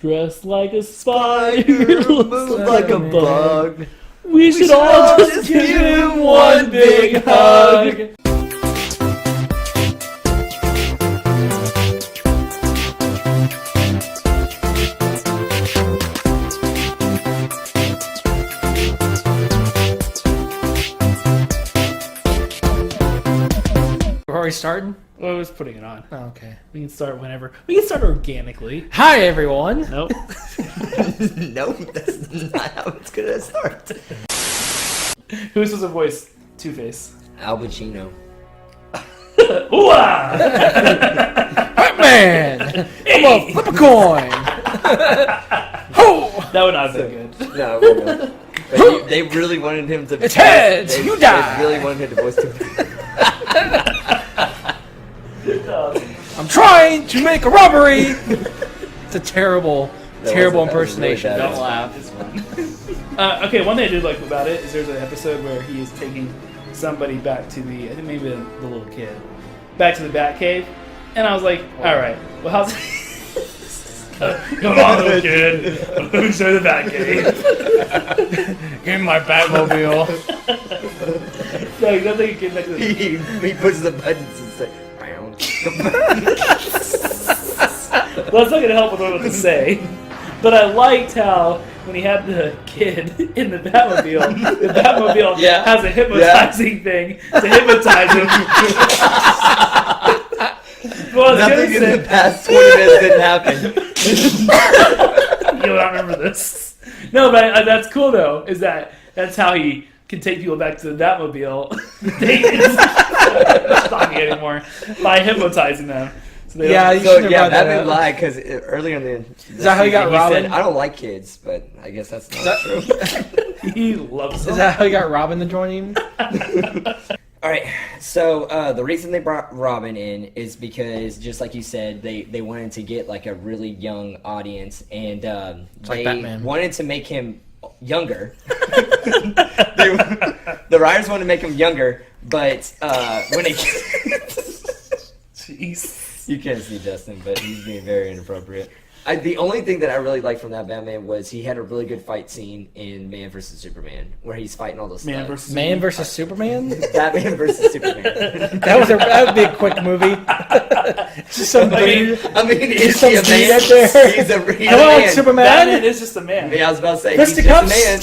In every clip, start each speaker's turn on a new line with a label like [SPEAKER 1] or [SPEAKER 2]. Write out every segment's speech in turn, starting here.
[SPEAKER 1] Dressed like a spider,
[SPEAKER 2] Move like a bug.
[SPEAKER 1] We should all just give him one big hug.
[SPEAKER 3] We're already starting?
[SPEAKER 1] Well, I was putting it on.
[SPEAKER 3] Oh, okay.
[SPEAKER 1] We can start whenever. We can start organically.
[SPEAKER 3] Hi, everyone.
[SPEAKER 1] Nope.
[SPEAKER 2] Nope, that's not how it's gonna start.
[SPEAKER 1] Who's supposed to voice Two-Face?
[SPEAKER 2] Al Pacino.
[SPEAKER 1] Ooh-ah!
[SPEAKER 3] Batman! I'm a flip a coin! Ho!
[SPEAKER 1] That would not have been good.
[SPEAKER 2] No, no. But they really wanted him to.
[SPEAKER 3] It's heads! You die!
[SPEAKER 2] They really wanted him to voice Two-Face.
[SPEAKER 3] I'm trying to make a robbery! It's a terrible impersonation.
[SPEAKER 2] Really
[SPEAKER 3] Don't laugh.
[SPEAKER 1] It's fun. Okay, one thing I did like about it is there's an episode where he is taking somebody back to the, I think maybe the little kid, back to the Batcave, and I was like, all right, well, how's come on, little kid, let me show you the Batcave.
[SPEAKER 3] Give me my Batmobile.
[SPEAKER 1] No, he's not taking a kid back to the.
[SPEAKER 2] He puts the buttons and says,
[SPEAKER 1] Well, that's not gonna help with what I was to say. But I liked how when he had the kid in the Batmobile has a hypnotizing thing to hypnotize him. Well,
[SPEAKER 2] nothing in the past 20 minutes didn't happen.
[SPEAKER 1] You don't remember this. No, but that's cool though. Is that's how he can take people back to the Batmobile. Not talking anymore by hypnotizing them. So
[SPEAKER 2] Batman lied because earlier in the
[SPEAKER 3] is that how you got Robin?
[SPEAKER 2] Said, I don't like kids, but I guess that's not true.
[SPEAKER 1] He loves them.
[SPEAKER 3] Is that how you got Robin to join him?
[SPEAKER 2] All right, so the reason they brought Robin in is because, just like you said, they wanted to get like a really young audience, and they wanted to make him younger. The writers wanted to make him younger, but when they
[SPEAKER 1] jeez.
[SPEAKER 2] You can't see Justin, but he's being very inappropriate. The only thing that I really liked from that Batman was he had a really good fight scene in Man vs. Superman, where he's fighting all those thugs.
[SPEAKER 3] Man versus Superman?
[SPEAKER 2] Batman vs. Superman.
[SPEAKER 3] That would be a quick movie. Just some dude.
[SPEAKER 2] I mean, is he a man?
[SPEAKER 3] Up there.
[SPEAKER 2] He's a
[SPEAKER 3] Come on, Superman.
[SPEAKER 1] Batman is just a man.
[SPEAKER 2] Yeah, I was about to say,
[SPEAKER 3] he's just a man.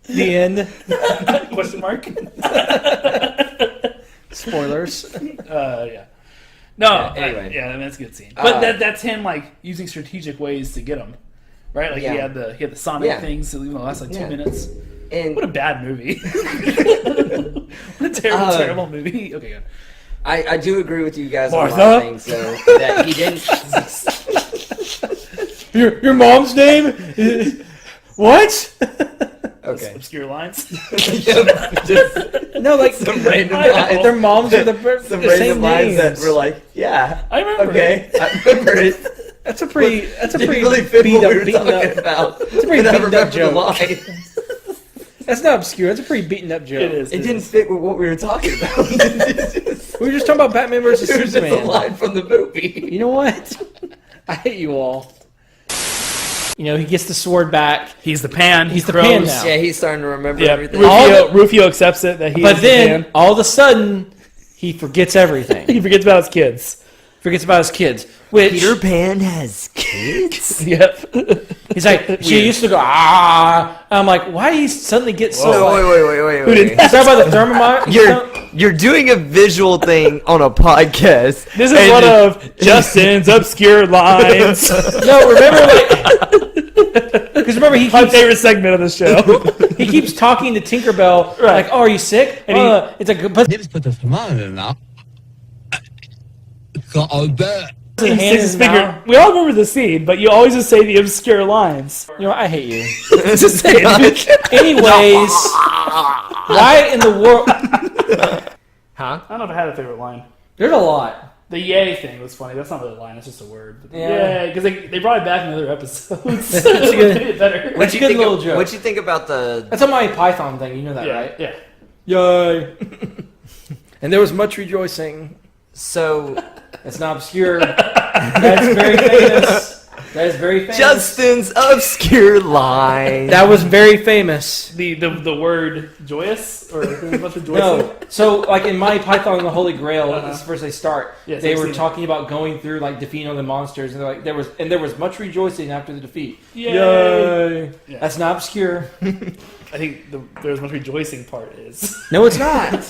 [SPEAKER 3] The end.
[SPEAKER 1] Question mark?
[SPEAKER 3] Spoilers.
[SPEAKER 1] Yeah. No.
[SPEAKER 2] Anyway.
[SPEAKER 1] Yeah, I mean, that's a good scene. But that's him like using strategic ways to get him. Right? Like he had the Sonic things that even last like 2 minutes. And what a bad movie. What a terrible movie. Okay, good.
[SPEAKER 2] I do agree with you guys
[SPEAKER 3] Martha?
[SPEAKER 2] on a lot of things, though, that he didn't.
[SPEAKER 3] Your mom's name is what?
[SPEAKER 2] Okay.
[SPEAKER 1] Obscure lines.
[SPEAKER 3] No, like
[SPEAKER 2] some random lines.
[SPEAKER 3] Their moms are the
[SPEAKER 2] some
[SPEAKER 3] the
[SPEAKER 2] random
[SPEAKER 3] same
[SPEAKER 2] lines
[SPEAKER 3] names.
[SPEAKER 2] that were like, yeah,
[SPEAKER 1] I remember.
[SPEAKER 2] Okay, I remember it.
[SPEAKER 3] That's a pretty
[SPEAKER 2] really fit
[SPEAKER 3] beat
[SPEAKER 2] what
[SPEAKER 3] up,
[SPEAKER 2] we were
[SPEAKER 3] beaten
[SPEAKER 2] talking
[SPEAKER 3] up.
[SPEAKER 2] about.
[SPEAKER 3] It's a pretty
[SPEAKER 2] But I
[SPEAKER 3] beaten up
[SPEAKER 2] remember the
[SPEAKER 3] joke.
[SPEAKER 2] line.
[SPEAKER 3] That's not obscure. That's a pretty beaten up joke.
[SPEAKER 1] It is.
[SPEAKER 2] It didn't fit with what we were talking about.
[SPEAKER 3] We were just talking about Batman versus
[SPEAKER 2] It was just a
[SPEAKER 3] Superman.
[SPEAKER 2] line from the movie.
[SPEAKER 3] You know what? I hate you all. You know, he gets the sword back.
[SPEAKER 1] He's the pan.
[SPEAKER 3] He's the
[SPEAKER 1] crows.
[SPEAKER 3] pan now.
[SPEAKER 2] Yeah, he's starting to remember
[SPEAKER 1] Yeah,
[SPEAKER 2] everything.
[SPEAKER 1] Rufio accepts it that he
[SPEAKER 3] But
[SPEAKER 1] is
[SPEAKER 3] then,
[SPEAKER 1] the pan.
[SPEAKER 3] all of a sudden, he forgets everything.
[SPEAKER 1] He forgets about his kids.
[SPEAKER 3] Forgets about his kids. Which,
[SPEAKER 2] Peter Pan has kids?
[SPEAKER 1] Yep.
[SPEAKER 3] he's like, she used to go, ah. And I'm like, why do you suddenly get so...
[SPEAKER 2] No, wait.
[SPEAKER 3] Is that by the thermomite?
[SPEAKER 2] You're doing a visual thing on a podcast.
[SPEAKER 1] This is one of Justin's obscure lines.
[SPEAKER 3] No, remember, like... Because remember, he
[SPEAKER 1] My
[SPEAKER 3] keeps...
[SPEAKER 1] favorite segment of the show.
[SPEAKER 3] He keeps talking to Tinkerbell, like, "Oh, are you sick?" And it's like, but
[SPEAKER 4] Jetzt wird das Mal nach. Glaube.
[SPEAKER 3] his hand in his mouth.
[SPEAKER 1] We all remember the scene, but you always just say the obscure lines.
[SPEAKER 3] You know, I hate you.
[SPEAKER 1] Just say it.
[SPEAKER 3] Anyways, why in the world? Huh?
[SPEAKER 1] I don't know if I had a favorite line.
[SPEAKER 3] There's a lot.
[SPEAKER 1] The yay thing was funny. That's not really a line. It's just a word. But
[SPEAKER 3] Yeah.
[SPEAKER 1] because they brought it back in other episodes.
[SPEAKER 3] That's good.
[SPEAKER 1] Made it better.
[SPEAKER 3] That's a good little joke.
[SPEAKER 2] What'd you think about the...
[SPEAKER 3] That's a Monty Python thing. You know that,
[SPEAKER 1] Yeah,
[SPEAKER 3] right?
[SPEAKER 1] yeah.
[SPEAKER 3] Yay! And there was much rejoicing.
[SPEAKER 2] So...
[SPEAKER 3] It's not obscure. That's very famous. That is very famous.
[SPEAKER 2] Justin's obscure line.
[SPEAKER 3] That was very famous.
[SPEAKER 1] The word joyous or a bunch of joyous.
[SPEAKER 3] No, so like in Monty Python and the Holy Grail, this is the first they start.
[SPEAKER 1] Yes,
[SPEAKER 3] they
[SPEAKER 1] I've
[SPEAKER 3] were
[SPEAKER 1] seen
[SPEAKER 3] talking about going through like defeating all the monsters, and they're like there was much rejoicing after the defeat.
[SPEAKER 1] Yay! Yeah.
[SPEAKER 3] That's not obscure.
[SPEAKER 1] I think there's much rejoicing part is.
[SPEAKER 3] No, it's not.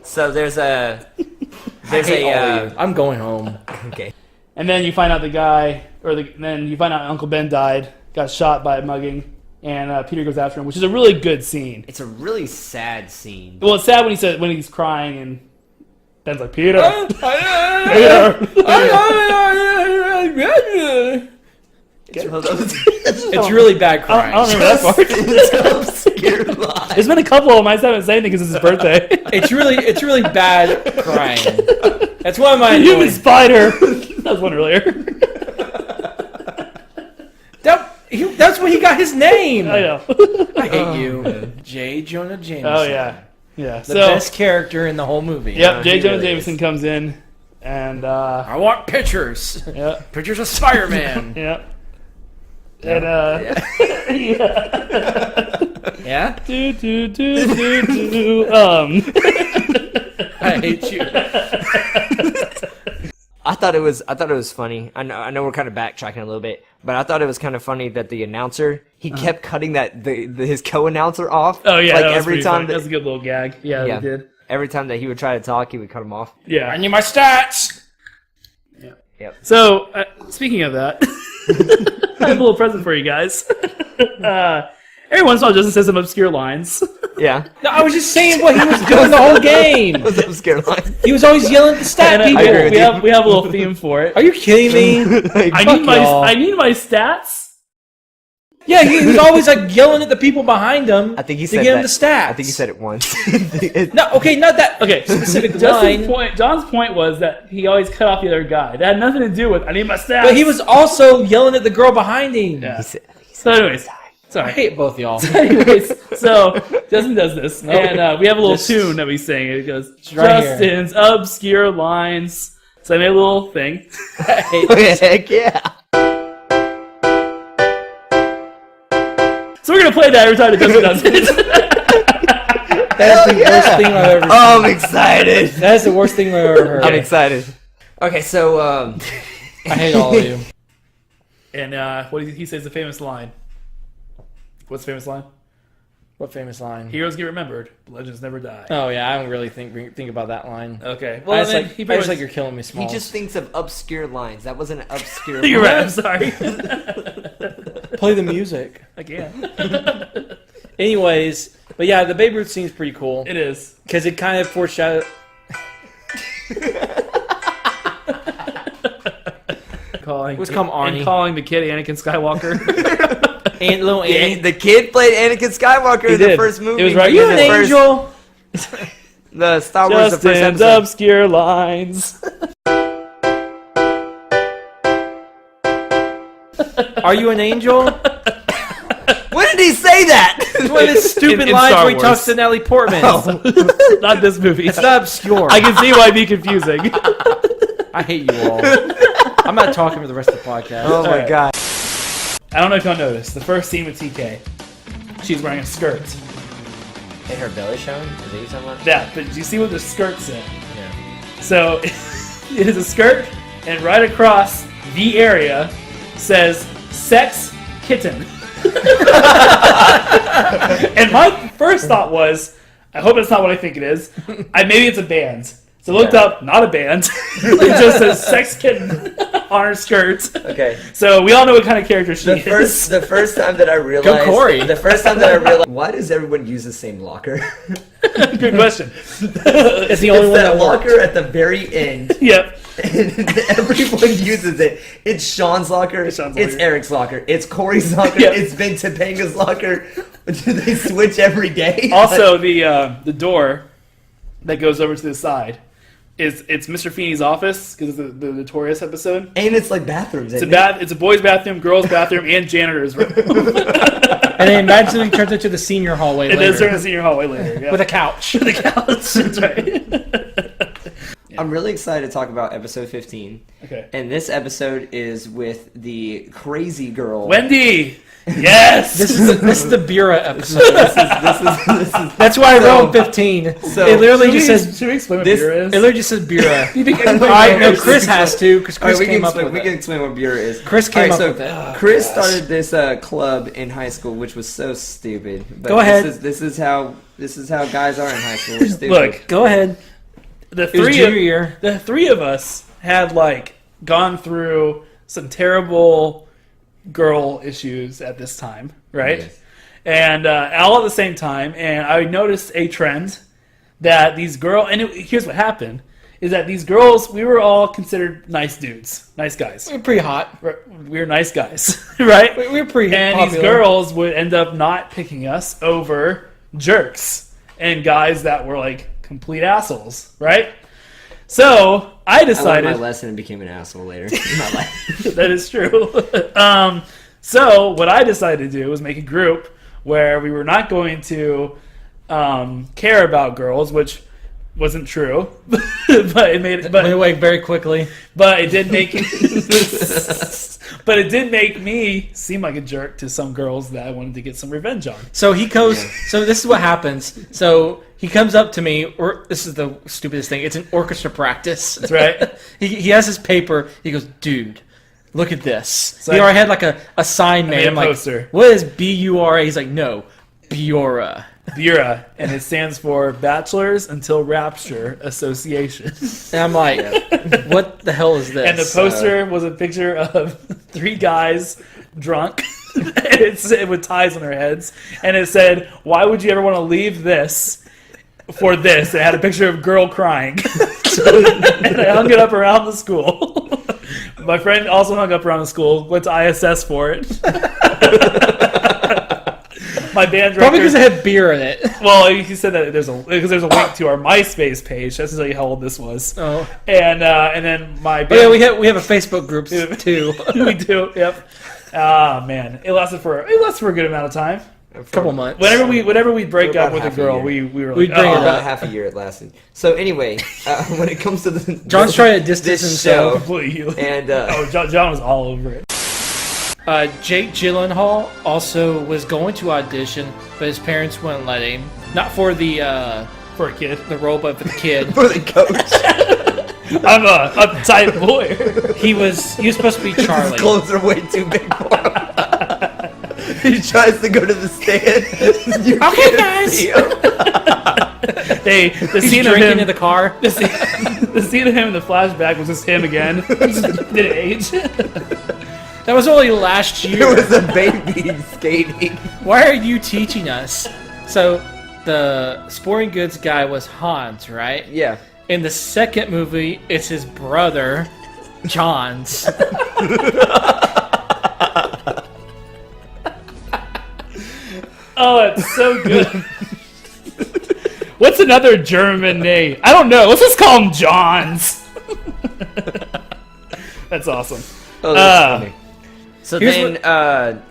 [SPEAKER 2] So there's a
[SPEAKER 3] I'm going home.
[SPEAKER 2] okay.
[SPEAKER 1] And then you find out then you find out Uncle Ben died, got shot by a mugging, and Peter goes after him, which is a really good scene.
[SPEAKER 2] It's a really sad scene.
[SPEAKER 1] Well, it's sad when he's crying and Ben's like, Peter.
[SPEAKER 3] It's really bad crying.
[SPEAKER 1] I don't remember that part.
[SPEAKER 2] Obscure line.
[SPEAKER 1] There's been a couple of them. I just haven't said anything because it's his birthday.
[SPEAKER 3] It's really bad crying. That's one of my
[SPEAKER 1] The human spider. That was one earlier.
[SPEAKER 3] That's where he got his name.
[SPEAKER 1] I know.
[SPEAKER 3] I hate you, J. Jonah Jameson.
[SPEAKER 1] Oh yeah.
[SPEAKER 3] The best character in the whole movie.
[SPEAKER 1] Yep, J. Jonah
[SPEAKER 2] really
[SPEAKER 1] Jameson comes in, and
[SPEAKER 3] I want pictures.
[SPEAKER 1] yeah,
[SPEAKER 3] Pictures of Spider-Man.
[SPEAKER 1] yeah, and
[SPEAKER 3] Yeah.
[SPEAKER 1] do.
[SPEAKER 3] I hate you.
[SPEAKER 2] I thought it was funny. I know we're kind of backtracking a little bit, but I thought it was kind of funny that the announcer he kept cutting his co-announcer off.
[SPEAKER 1] Oh yeah,
[SPEAKER 2] like
[SPEAKER 1] that was
[SPEAKER 2] every
[SPEAKER 1] pretty
[SPEAKER 2] time
[SPEAKER 1] funny. That's a good little gag. Yeah,
[SPEAKER 2] yeah,
[SPEAKER 1] they did.
[SPEAKER 2] every time that he would try to talk, he would cut him off.
[SPEAKER 1] Yeah.
[SPEAKER 3] I need my stats.
[SPEAKER 2] Yep.
[SPEAKER 1] So speaking of that, I have a little present for you guys. Every once in a while, Justin says some obscure lines.
[SPEAKER 2] Yeah.
[SPEAKER 3] No, I was just saying what he was doing the whole game.
[SPEAKER 2] What's up, scare line?
[SPEAKER 3] He was always yelling at the stat
[SPEAKER 1] And,
[SPEAKER 3] people.
[SPEAKER 2] I agree with
[SPEAKER 1] we have a little theme for it.
[SPEAKER 3] Are you kidding me?
[SPEAKER 1] I need my stats.
[SPEAKER 3] Yeah, he was always like yelling at the people behind him.
[SPEAKER 2] I think he
[SPEAKER 3] to
[SPEAKER 2] said
[SPEAKER 3] get him
[SPEAKER 2] that.
[SPEAKER 3] the stats.
[SPEAKER 2] I think he said it once.
[SPEAKER 3] No, okay, not that.
[SPEAKER 1] Okay,
[SPEAKER 3] specific line.
[SPEAKER 1] John's point was that he always cut off the other guy. That had nothing to do with I need my stats.
[SPEAKER 3] But he was also yelling at the girl behind him.
[SPEAKER 1] Yeah.
[SPEAKER 2] He said
[SPEAKER 1] So anyways,
[SPEAKER 3] I
[SPEAKER 1] sorry.
[SPEAKER 3] hate both y'all.
[SPEAKER 1] Anyways, so Justin does this, and we have a little
[SPEAKER 3] Just-
[SPEAKER 1] tune that we sing. It goes
[SPEAKER 3] right here.
[SPEAKER 1] Justin's obscure lines. So I made a little thing.
[SPEAKER 3] I hate
[SPEAKER 2] Heck yeah.
[SPEAKER 1] So we're gonna play that every time that Justin does it.
[SPEAKER 3] That's the worst thing I've ever seen.
[SPEAKER 2] Oh, I'm excited.
[SPEAKER 3] That's the worst thing I've ever heard.
[SPEAKER 2] I'm excited. Okay, so
[SPEAKER 3] I hate all of you.
[SPEAKER 1] And what he says the famous line. What's the famous line?
[SPEAKER 3] What famous line?
[SPEAKER 1] Heroes get remembered, but legends never die.
[SPEAKER 3] Oh yeah, I don't really think about that line.
[SPEAKER 1] Okay.
[SPEAKER 3] Well, I just,
[SPEAKER 1] then
[SPEAKER 3] like,
[SPEAKER 1] he
[SPEAKER 3] I
[SPEAKER 1] pretty
[SPEAKER 3] just
[SPEAKER 1] much-
[SPEAKER 3] like you're killing me, Smalls.
[SPEAKER 2] he just thinks of obscure lines. That wasn't an obscure.
[SPEAKER 1] You're
[SPEAKER 2] line.
[SPEAKER 1] right. I'm sorry.
[SPEAKER 3] play the music.
[SPEAKER 1] I can't.
[SPEAKER 3] Anyways, but yeah, the Babe Ruth scene's pretty cool
[SPEAKER 1] It is.
[SPEAKER 3] because it kind of foreshadowed. What's come Arnie?
[SPEAKER 1] And calling the kid Anakin Skywalker.
[SPEAKER 3] And little Annie.
[SPEAKER 2] The kid played Anakin Skywalker
[SPEAKER 1] He
[SPEAKER 2] in the
[SPEAKER 1] did.
[SPEAKER 2] first movie.
[SPEAKER 1] It was right-
[SPEAKER 3] Are you
[SPEAKER 1] in
[SPEAKER 3] an
[SPEAKER 1] the first-
[SPEAKER 3] angel?
[SPEAKER 2] The Star Wars, the first
[SPEAKER 1] Justin's
[SPEAKER 2] episode.
[SPEAKER 1] obscure lines.
[SPEAKER 3] Are you an angel?
[SPEAKER 2] When did he say that?
[SPEAKER 3] It's one of his stupid
[SPEAKER 1] in
[SPEAKER 3] lines
[SPEAKER 1] Star
[SPEAKER 3] where he talks
[SPEAKER 1] Wars.
[SPEAKER 3] to Natalie Portman.
[SPEAKER 1] Not this movie.
[SPEAKER 3] It's not obscure.
[SPEAKER 1] I can see why it'd be confusing.
[SPEAKER 3] I hate you all. I'm not talking for the rest of the podcast.
[SPEAKER 2] Oh my
[SPEAKER 1] Alright.
[SPEAKER 2] god.
[SPEAKER 1] I don't know if y'all noticed. The first scene with TK, she's wearing a skirt.
[SPEAKER 2] And her belly showing? Is that you talking about?
[SPEAKER 1] Yeah, but do you see what the skirt's in?
[SPEAKER 2] Yeah.
[SPEAKER 1] So it is a skirt, and right across the area says "sex kitten." And my first thought was, I hope it's not what I think it is. Maybe it's a band. So I looked up, not a band. It just says "sex kitten" on her skirt.
[SPEAKER 2] Okay.
[SPEAKER 1] So we all know what kind of character she is.
[SPEAKER 2] The first time that I realized.
[SPEAKER 3] Corey.
[SPEAKER 2] The first time that I realized. Why does everyone use the same locker?
[SPEAKER 1] Good question.
[SPEAKER 3] It's the only
[SPEAKER 2] It's
[SPEAKER 3] one
[SPEAKER 2] that
[SPEAKER 3] that worked.
[SPEAKER 2] locker at the very end.
[SPEAKER 1] Yep.
[SPEAKER 2] And everyone uses it. It's Sean's locker.
[SPEAKER 1] It's Sean's
[SPEAKER 2] It's
[SPEAKER 1] locker.
[SPEAKER 2] Eric's locker. It's Corey's locker.
[SPEAKER 1] Yep.
[SPEAKER 2] It's Ben Topanga's locker. Do they switch every day?
[SPEAKER 1] Also, the door that goes over to the side it's Mr. Feeney's office because it's the Notorious episode.
[SPEAKER 2] And it's like bathrooms.
[SPEAKER 1] It's a boys' bathroom, girls' bathroom, and janitor's room.
[SPEAKER 3] And then magically turns into the senior hallway
[SPEAKER 1] It
[SPEAKER 3] later.
[SPEAKER 1] does turn to senior hallway later. Yeah.
[SPEAKER 3] With a couch.
[SPEAKER 1] The couch. That's right.
[SPEAKER 2] I'm really excited to talk about episode 15.
[SPEAKER 1] Okay.
[SPEAKER 2] And this episode is with the crazy girl.
[SPEAKER 1] Wendy! Yes!
[SPEAKER 3] This is the Bura episode.
[SPEAKER 2] This is
[SPEAKER 3] That's why I wrote 15.
[SPEAKER 2] So-
[SPEAKER 3] it literally just says.
[SPEAKER 1] Should we explain what
[SPEAKER 2] this-
[SPEAKER 1] beer is?
[SPEAKER 3] It literally just says Bura.
[SPEAKER 1] You think
[SPEAKER 3] All
[SPEAKER 1] everybody
[SPEAKER 3] right, no,
[SPEAKER 1] knows?
[SPEAKER 3] Chris has to because
[SPEAKER 2] All right,
[SPEAKER 3] Chris came up with
[SPEAKER 2] we
[SPEAKER 3] it.
[SPEAKER 2] can explain what Bureau is.
[SPEAKER 3] Chris came up
[SPEAKER 2] so
[SPEAKER 3] with it.
[SPEAKER 2] Chris started this club in high school, which was so stupid. But
[SPEAKER 3] Go ahead.
[SPEAKER 2] This is how guys are in high school. We're stupid.
[SPEAKER 1] Look,
[SPEAKER 3] Go ahead.
[SPEAKER 1] the
[SPEAKER 3] It was
[SPEAKER 1] three
[SPEAKER 3] junior year.
[SPEAKER 1] the three of us had like gone through some terrible girl issues at this time, right?
[SPEAKER 2] Yes.
[SPEAKER 1] And all at the same time, and I noticed a trend that these here's what happened, is that these girls, we were all considered nice dudes, nice guys.
[SPEAKER 3] We were pretty hot.
[SPEAKER 1] We were nice guys, right?
[SPEAKER 3] We were pretty
[SPEAKER 1] And
[SPEAKER 3] popular.
[SPEAKER 1] these girls would end up not picking us over jerks and guys that were like complete assholes, right? So I
[SPEAKER 2] I learned
[SPEAKER 1] decided
[SPEAKER 2] my lesson and became an asshole later in my life.
[SPEAKER 1] that is true. So what I decided to do was make a group where we were not going to care about girls, which wasn't true, but it made it.
[SPEAKER 3] Went away very quickly.
[SPEAKER 1] But it did make but it did make me seem like a jerk to some girls that I wanted to get some revenge on.
[SPEAKER 3] So he goes. So this is what happens. So he comes up to me. Or this is the stupidest thing. It's an orchestra practice.
[SPEAKER 1] That's right.
[SPEAKER 3] he has his paper. He goes, dude, look at this.
[SPEAKER 1] So
[SPEAKER 3] he already had like a sign made.
[SPEAKER 1] made a
[SPEAKER 3] I'm like,
[SPEAKER 1] poster.
[SPEAKER 3] what is BURA? He's like, no, Biora.
[SPEAKER 1] Bura, and it stands for Bachelors Until Rapture Association.
[SPEAKER 3] And I'm like, what the hell is this?
[SPEAKER 1] And the poster was a picture of three guys drunk, and it said with ties on their heads, and it said, "Why would you ever want to leave this for this?" It had a picture of a girl crying, and I hung it up around the school. My friend also hung up around the school. Went to ISS for it. My band director.
[SPEAKER 3] Probably because it had beer in it.
[SPEAKER 1] Well, he said that there's a link to our MySpace page. That's to tell you how old this was.
[SPEAKER 3] Oh.
[SPEAKER 1] And then my
[SPEAKER 3] But
[SPEAKER 1] band,
[SPEAKER 3] yeah, we have a Facebook group too.
[SPEAKER 1] we do. Yep. Ah man, it lasted for a good amount of time.
[SPEAKER 3] A couple months.
[SPEAKER 1] Whenever we break
[SPEAKER 2] For
[SPEAKER 1] up
[SPEAKER 2] about
[SPEAKER 1] with a
[SPEAKER 2] half a
[SPEAKER 1] girl,
[SPEAKER 2] year.
[SPEAKER 1] we were
[SPEAKER 3] We'd
[SPEAKER 1] like,
[SPEAKER 3] bring it
[SPEAKER 1] oh,
[SPEAKER 2] About
[SPEAKER 3] up.
[SPEAKER 2] half a year it lasted. So anyway, when it comes to the
[SPEAKER 3] John's trying to distance
[SPEAKER 2] this
[SPEAKER 3] himself.
[SPEAKER 2] show,
[SPEAKER 1] completely.
[SPEAKER 2] and
[SPEAKER 1] Oh, John was all over it.
[SPEAKER 3] Jake Gyllenhaal also was going to audition, but his parents wouldn't let him. Not for the
[SPEAKER 1] For a kid,
[SPEAKER 3] the role, but for the kid.
[SPEAKER 2] for the coach,
[SPEAKER 1] I'm a uptight boy.
[SPEAKER 3] He was supposed to be
[SPEAKER 2] his
[SPEAKER 3] Charlie.
[SPEAKER 2] clothes are way too big for him. He tries to go to the stand. You
[SPEAKER 3] Okay,
[SPEAKER 2] can't
[SPEAKER 3] guys.
[SPEAKER 2] see him.
[SPEAKER 1] The
[SPEAKER 3] He's
[SPEAKER 1] scene of
[SPEAKER 3] drinking
[SPEAKER 1] him
[SPEAKER 3] in the car.
[SPEAKER 1] The scene of him in the flashback was just him again. Did it age?
[SPEAKER 3] That was only last
[SPEAKER 2] It
[SPEAKER 3] year.
[SPEAKER 2] was a baby skating.
[SPEAKER 3] Why are you teaching us? So the sporting goods guy was Hans, right?
[SPEAKER 2] Yeah.
[SPEAKER 3] In the second movie, it's his brother, John's.
[SPEAKER 1] Oh, it's so good. What's another German name? I don't know. Let's just call him Johns. That's awesome.
[SPEAKER 2] Oh, that's funny. So
[SPEAKER 3] Here's
[SPEAKER 2] then,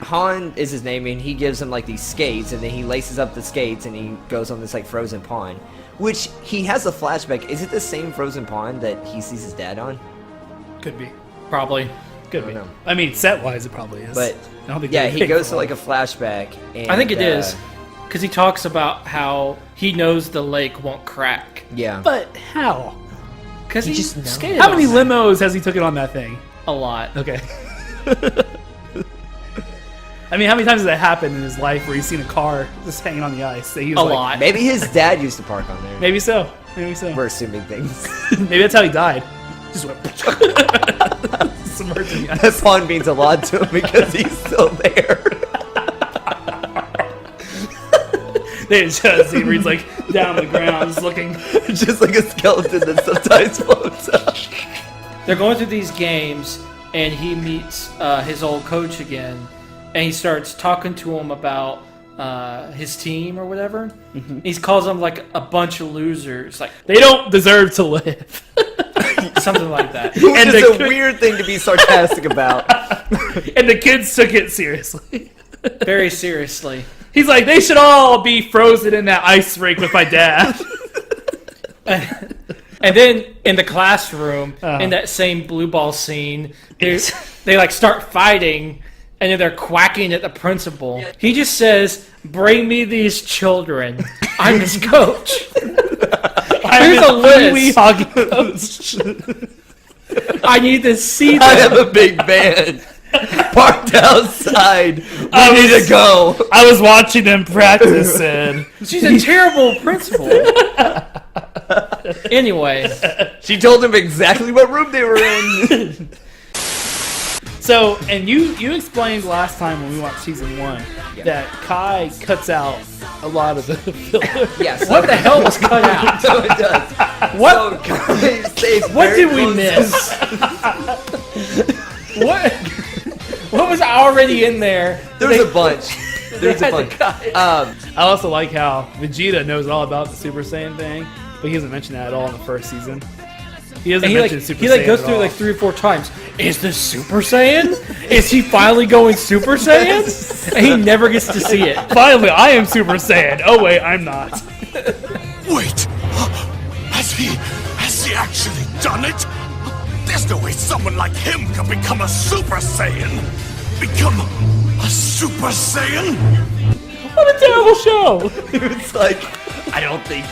[SPEAKER 2] Han is his name, and he gives him like these skates, and then he laces up the skates, and he goes on this like frozen pond, which he has a flashback. Is it the same frozen pond that he sees his dad on?
[SPEAKER 1] Could be.
[SPEAKER 3] Probably.
[SPEAKER 1] Could
[SPEAKER 2] I
[SPEAKER 1] be.
[SPEAKER 2] don't know.
[SPEAKER 1] I mean, set-wise, it probably is.
[SPEAKER 2] But
[SPEAKER 1] I don't think
[SPEAKER 2] yeah,
[SPEAKER 1] they
[SPEAKER 2] he
[SPEAKER 1] picked
[SPEAKER 2] goes
[SPEAKER 1] the
[SPEAKER 2] to like a
[SPEAKER 1] one.
[SPEAKER 2] flashback. And,
[SPEAKER 3] I think it is. Because he talks about how he knows the lake won't crack.
[SPEAKER 2] Yeah.
[SPEAKER 1] But how?
[SPEAKER 3] Because he
[SPEAKER 2] just knows.
[SPEAKER 3] skated
[SPEAKER 1] How many
[SPEAKER 3] on it.
[SPEAKER 1] limos has he taken on that thing?
[SPEAKER 3] A lot.
[SPEAKER 1] Okay. I mean, how many times has that happened in his life where he's seen a car just hanging on the ice? That he was
[SPEAKER 3] A
[SPEAKER 1] like,
[SPEAKER 3] lot.
[SPEAKER 2] Maybe his dad used to park on there.
[SPEAKER 1] Maybe so. Maybe so.
[SPEAKER 2] We're assuming things.
[SPEAKER 1] Maybe that's how he died. Just went submerged in the ice.
[SPEAKER 2] That pond means a lot to him because he's still there.
[SPEAKER 1] They just he reads like down on the ground, just looking.
[SPEAKER 2] Just like a skeleton that sometimes floats up.
[SPEAKER 3] They're going through these games, and he meets his old coach again, and he starts talking to him about his team or whatever.
[SPEAKER 1] Mm-hmm.
[SPEAKER 3] He calls them like a bunch of losers, like
[SPEAKER 1] They don't deserve to live.
[SPEAKER 3] something like that.
[SPEAKER 2] Which
[SPEAKER 1] And
[SPEAKER 2] is
[SPEAKER 1] the-
[SPEAKER 2] a weird thing to be sarcastic about.
[SPEAKER 1] And the kids took it seriously.
[SPEAKER 3] Very seriously.
[SPEAKER 1] He's like, they should all be frozen in that ice rink with my dad.
[SPEAKER 3] And then in the classroom, in that same blue ball scene, they like start fighting, and then they're quacking at the principal. He just says, "Bring me these children. I'm his coach." Here's a list.
[SPEAKER 1] Hockey coach.
[SPEAKER 3] I need to see them.
[SPEAKER 2] I have a big van parked outside. I need to go.
[SPEAKER 1] I was watching them practice, and
[SPEAKER 3] She's a terrible principal. Anyway,
[SPEAKER 2] She told him exactly what room they were in.
[SPEAKER 1] so, and you explained last time when we watched season 1 that Kai cuts out a lot of the filler.
[SPEAKER 2] Yes.
[SPEAKER 3] what the hell was cut out?
[SPEAKER 2] So it does.
[SPEAKER 3] What?
[SPEAKER 2] So Kai stays
[SPEAKER 3] What
[SPEAKER 2] very
[SPEAKER 3] did we
[SPEAKER 2] close
[SPEAKER 3] miss? What was already in there?
[SPEAKER 2] There's a bunch. There's a
[SPEAKER 3] had to
[SPEAKER 2] bunch.
[SPEAKER 3] cut it.
[SPEAKER 1] I also like how Vegeta knows all about the Super Saiyan thing, but he doesn't mention that at all in the first season. He doesn't mention Super Saiyan.
[SPEAKER 3] He goes through like 3 or 4 times. Is this Super Saiyan? Is he finally going Super Saiyan? And he never gets to see it.
[SPEAKER 1] Finally, I am Super Saiyan. Oh wait, I'm not.
[SPEAKER 5] Wait! Has he actually done it? There's no way someone like him can become a Super Saiyan! Become a Super Saiyan?
[SPEAKER 1] What a terrible show!
[SPEAKER 2] It's like, I don't think.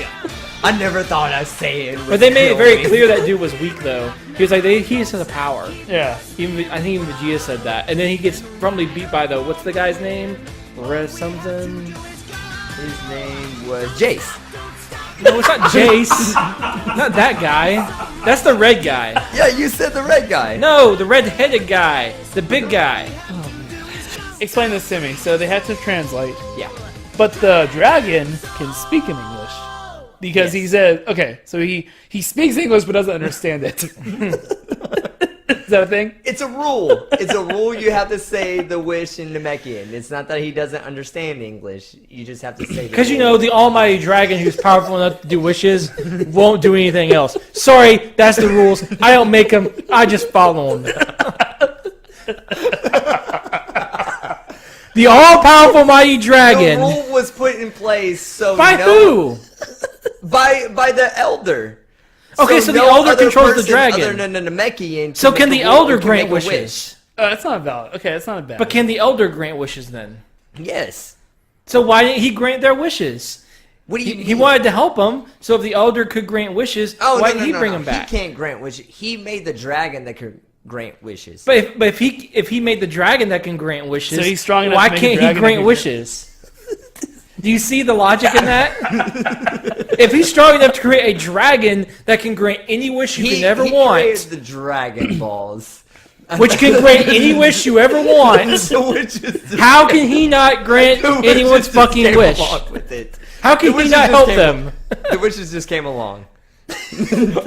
[SPEAKER 2] I never thought a Saiyan would
[SPEAKER 3] But they made it
[SPEAKER 2] kill
[SPEAKER 3] very
[SPEAKER 2] me.
[SPEAKER 3] clear that dude was weak, though. He was like, he just has a power.
[SPEAKER 1] Yeah.
[SPEAKER 3] I think even Vegeta said that. And then he gets probably beat by what's the guy's name? Res something?
[SPEAKER 2] His name was Jace.
[SPEAKER 3] No, it's not Jace. Not that guy. That's the red guy.
[SPEAKER 2] Yeah, you said the red guy.
[SPEAKER 3] No, the red-headed guy. The big guy.
[SPEAKER 1] Explain this to me. So they had to translate,
[SPEAKER 2] Yeah.
[SPEAKER 1] but the dragon can speak in English because he said, okay, so he speaks English but doesn't understand it. Is that a thing?
[SPEAKER 2] It's a rule. It's a rule you have to say the wish in Namekian. It's not that he doesn't understand English. You just have to say the
[SPEAKER 3] Because you
[SPEAKER 2] rule.
[SPEAKER 3] know, the almighty dragon who's powerful enough to do wishes won't do anything else. Sorry, that's the rules. I don't make them. I just follow them. The all-powerful mighty
[SPEAKER 2] The
[SPEAKER 3] dragon.
[SPEAKER 2] rule was put in place so
[SPEAKER 3] By who?
[SPEAKER 2] By the elder.
[SPEAKER 3] Okay, so the
[SPEAKER 2] no
[SPEAKER 3] elder
[SPEAKER 2] other
[SPEAKER 3] controls the
[SPEAKER 2] person
[SPEAKER 3] dragon.
[SPEAKER 2] Other than the Namekian.
[SPEAKER 3] So can the
[SPEAKER 2] make a rule
[SPEAKER 3] elder
[SPEAKER 2] or can
[SPEAKER 3] grant
[SPEAKER 2] make a
[SPEAKER 3] wishes?
[SPEAKER 1] That's not valid. Okay, that's not bad.
[SPEAKER 3] But can the elder grant wishes then?
[SPEAKER 2] wish? Yes.
[SPEAKER 3] So why didn't he grant their wishes?
[SPEAKER 2] What do you?
[SPEAKER 3] He wanted to help them, so if the elder could grant wishes,
[SPEAKER 2] Oh,
[SPEAKER 3] why
[SPEAKER 2] no,
[SPEAKER 3] didn't he
[SPEAKER 2] no,
[SPEAKER 3] bring
[SPEAKER 2] no.
[SPEAKER 3] them back?
[SPEAKER 2] He can't grant wishes. He made the dragon that could grant wishes.
[SPEAKER 3] But if he made the dragon that can grant wishes,
[SPEAKER 1] So he's strong enough
[SPEAKER 3] why
[SPEAKER 1] to make a
[SPEAKER 3] can't he
[SPEAKER 1] dragon that
[SPEAKER 3] grant
[SPEAKER 1] can-
[SPEAKER 3] wishes? Do you see the logic in that? If he's strong enough to create a dragon that can grant any wish you can ever
[SPEAKER 2] he
[SPEAKER 3] want,
[SPEAKER 2] created the Dragon Balls.
[SPEAKER 3] which can grant any wish you ever want,
[SPEAKER 2] Which is
[SPEAKER 3] how can he not grant anyone's fucking wish?
[SPEAKER 2] With it.
[SPEAKER 3] How can he not help them?
[SPEAKER 2] The wishes just came along.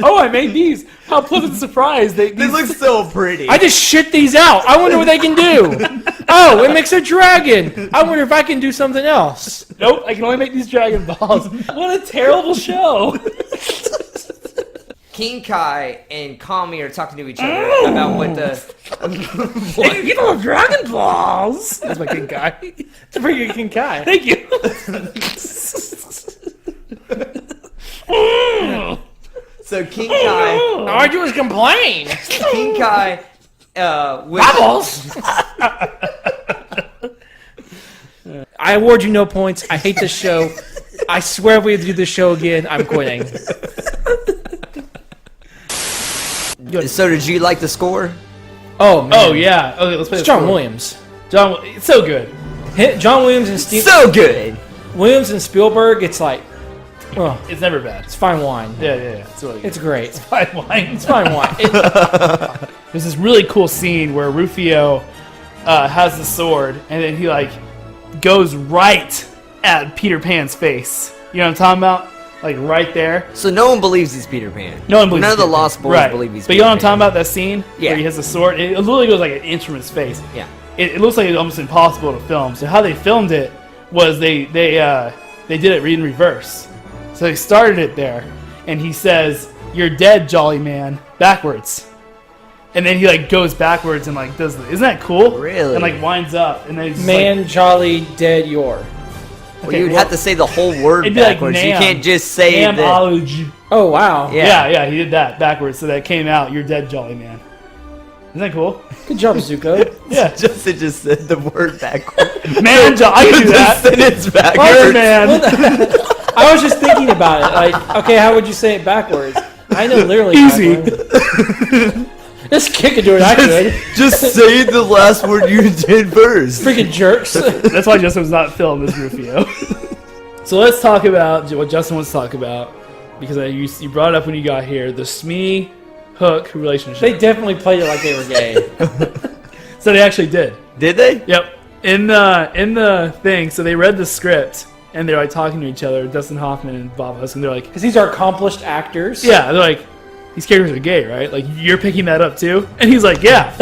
[SPEAKER 1] oh, I made these. How pleasant surprise!
[SPEAKER 2] They look so pretty.
[SPEAKER 3] I just shit these out. I wonder what they can do. Oh, it makes a dragon. I wonder if I can do something else.
[SPEAKER 1] Nope, I can only make these Dragon Balls. What a terrible show!
[SPEAKER 2] King Kai and Kami are talking to each other about what the.
[SPEAKER 1] Get those Dragon Balls! That's my King Kai.
[SPEAKER 3] It's a pretty good King Kai.
[SPEAKER 1] Thank you.
[SPEAKER 2] So King Kai,
[SPEAKER 3] All I do is complain.
[SPEAKER 2] King Kai, with
[SPEAKER 3] Bubbles. I award you no points. I hate this show. I swear if we do this show again, I'm quitting.
[SPEAKER 2] So did you like the score?
[SPEAKER 3] Oh man.
[SPEAKER 1] Oh yeah. Okay, let's play
[SPEAKER 3] It's
[SPEAKER 1] this
[SPEAKER 3] John
[SPEAKER 1] score.
[SPEAKER 3] Williams.
[SPEAKER 1] John, it's so good.
[SPEAKER 3] John Williams and Steve
[SPEAKER 2] So good.
[SPEAKER 3] Williams and Spielberg. It's like, oh,
[SPEAKER 1] It's never bad.
[SPEAKER 3] it's fine wine.
[SPEAKER 1] Yeah. It's really good.
[SPEAKER 3] It's great.
[SPEAKER 1] fine wine.
[SPEAKER 3] It's fine wine.
[SPEAKER 1] There's this really cool scene where Rufio has the sword, and then he like goes right at Peter Pan's face. You know what I'm talking about? Like right there.
[SPEAKER 2] So no one believes he's Peter Pan.
[SPEAKER 1] No one believes
[SPEAKER 2] None
[SPEAKER 1] he's
[SPEAKER 2] of the
[SPEAKER 1] Peter Pan.
[SPEAKER 2] Lost Boys
[SPEAKER 1] right.
[SPEAKER 2] believe he's
[SPEAKER 1] But
[SPEAKER 2] Peter
[SPEAKER 1] you know what I'm
[SPEAKER 2] Pan.
[SPEAKER 1] talking about? That scene
[SPEAKER 2] Yeah.
[SPEAKER 1] where he has the sword. It literally goes like an inch from his face.
[SPEAKER 2] Yeah.
[SPEAKER 1] It looks like it's almost impossible to film. So how they filmed it was they did it in reverse. So they started it there, and he says, "You're dead, jolly man," backwards. And then he like goes backwards and like does. Isn't that cool?
[SPEAKER 2] Really?
[SPEAKER 1] And like winds up, and then he's
[SPEAKER 3] Man, jolly, dead, your.
[SPEAKER 2] Well, you'd have to say the whole word
[SPEAKER 1] It'd be like
[SPEAKER 2] backwards.
[SPEAKER 1] Nam.
[SPEAKER 2] You can't just say
[SPEAKER 1] Nam
[SPEAKER 2] the...
[SPEAKER 1] Ology.
[SPEAKER 3] Oh, wow.
[SPEAKER 1] Yeah, he did that backwards, so that came out, you're dead, Jolly Man. Isn't that cool?
[SPEAKER 3] Good job, Zuko.
[SPEAKER 1] Yeah.
[SPEAKER 2] Justin just said the word backwards.
[SPEAKER 1] Man, I can do that.
[SPEAKER 2] The sentence backwards.
[SPEAKER 1] Bird Man.
[SPEAKER 3] I was just thinking about it. Like, okay, how would you say it backwards? I know literally.
[SPEAKER 1] Easy.
[SPEAKER 3] This kid could do it. I could.
[SPEAKER 2] Just say the last word you did first.
[SPEAKER 3] Freaking jerks.
[SPEAKER 1] That's why Justin was not filmed as Rufio. So let's talk about what Justin wants to talk about, because you brought it up when you got here, the Smee Hook relationship.
[SPEAKER 3] They definitely played it like they were gay.
[SPEAKER 1] So they actually did.
[SPEAKER 2] Did they?
[SPEAKER 1] Yep. In the thing, so they read the script and they're like talking to each other, Dustin Hoffman and Bob Hoskins. They're like,
[SPEAKER 3] Because these are accomplished actors.
[SPEAKER 1] yeah, they're like, these characters are gay, right? Like, you're picking that up too? And he's like, yeah.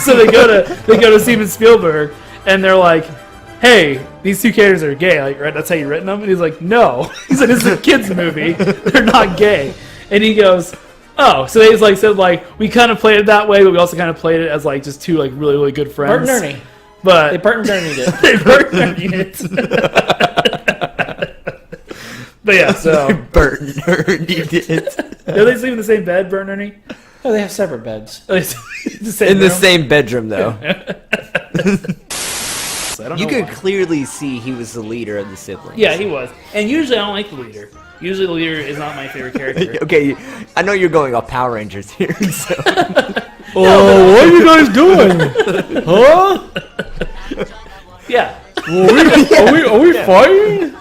[SPEAKER 1] So they go to Steven Spielberg and they're like, hey, these two characters are gay, like, right? That's how you written them? And he's like, no. He said, this is a kid's movie. They're not gay. And he goes, oh, so they said we kind of played it that way, but we also kind of played it as like just two like really, really good friends.
[SPEAKER 3] Bert and Ernie.
[SPEAKER 1] But
[SPEAKER 3] They Bert and Ernie it.
[SPEAKER 1] they Bert and Ernie it. But yeah, so
[SPEAKER 2] Bert and Ernie did.
[SPEAKER 1] do they sleep in the same bed, Bert and Ernie?
[SPEAKER 3] Oh, they have separate beds.
[SPEAKER 1] The same
[SPEAKER 2] In the
[SPEAKER 1] room?
[SPEAKER 2] same bedroom, though.
[SPEAKER 1] So I don't
[SPEAKER 2] You
[SPEAKER 1] know
[SPEAKER 2] could
[SPEAKER 1] why.
[SPEAKER 2] clearly see he was the leader of the siblings.
[SPEAKER 1] Yeah, he was. And usually I don't like the leader. Usually the leader is not my favorite character.
[SPEAKER 2] Okay, I know you're going off Power Rangers here. So.
[SPEAKER 3] Oh, what are you guys doing? Huh?
[SPEAKER 1] Yeah.
[SPEAKER 3] Are we fighting?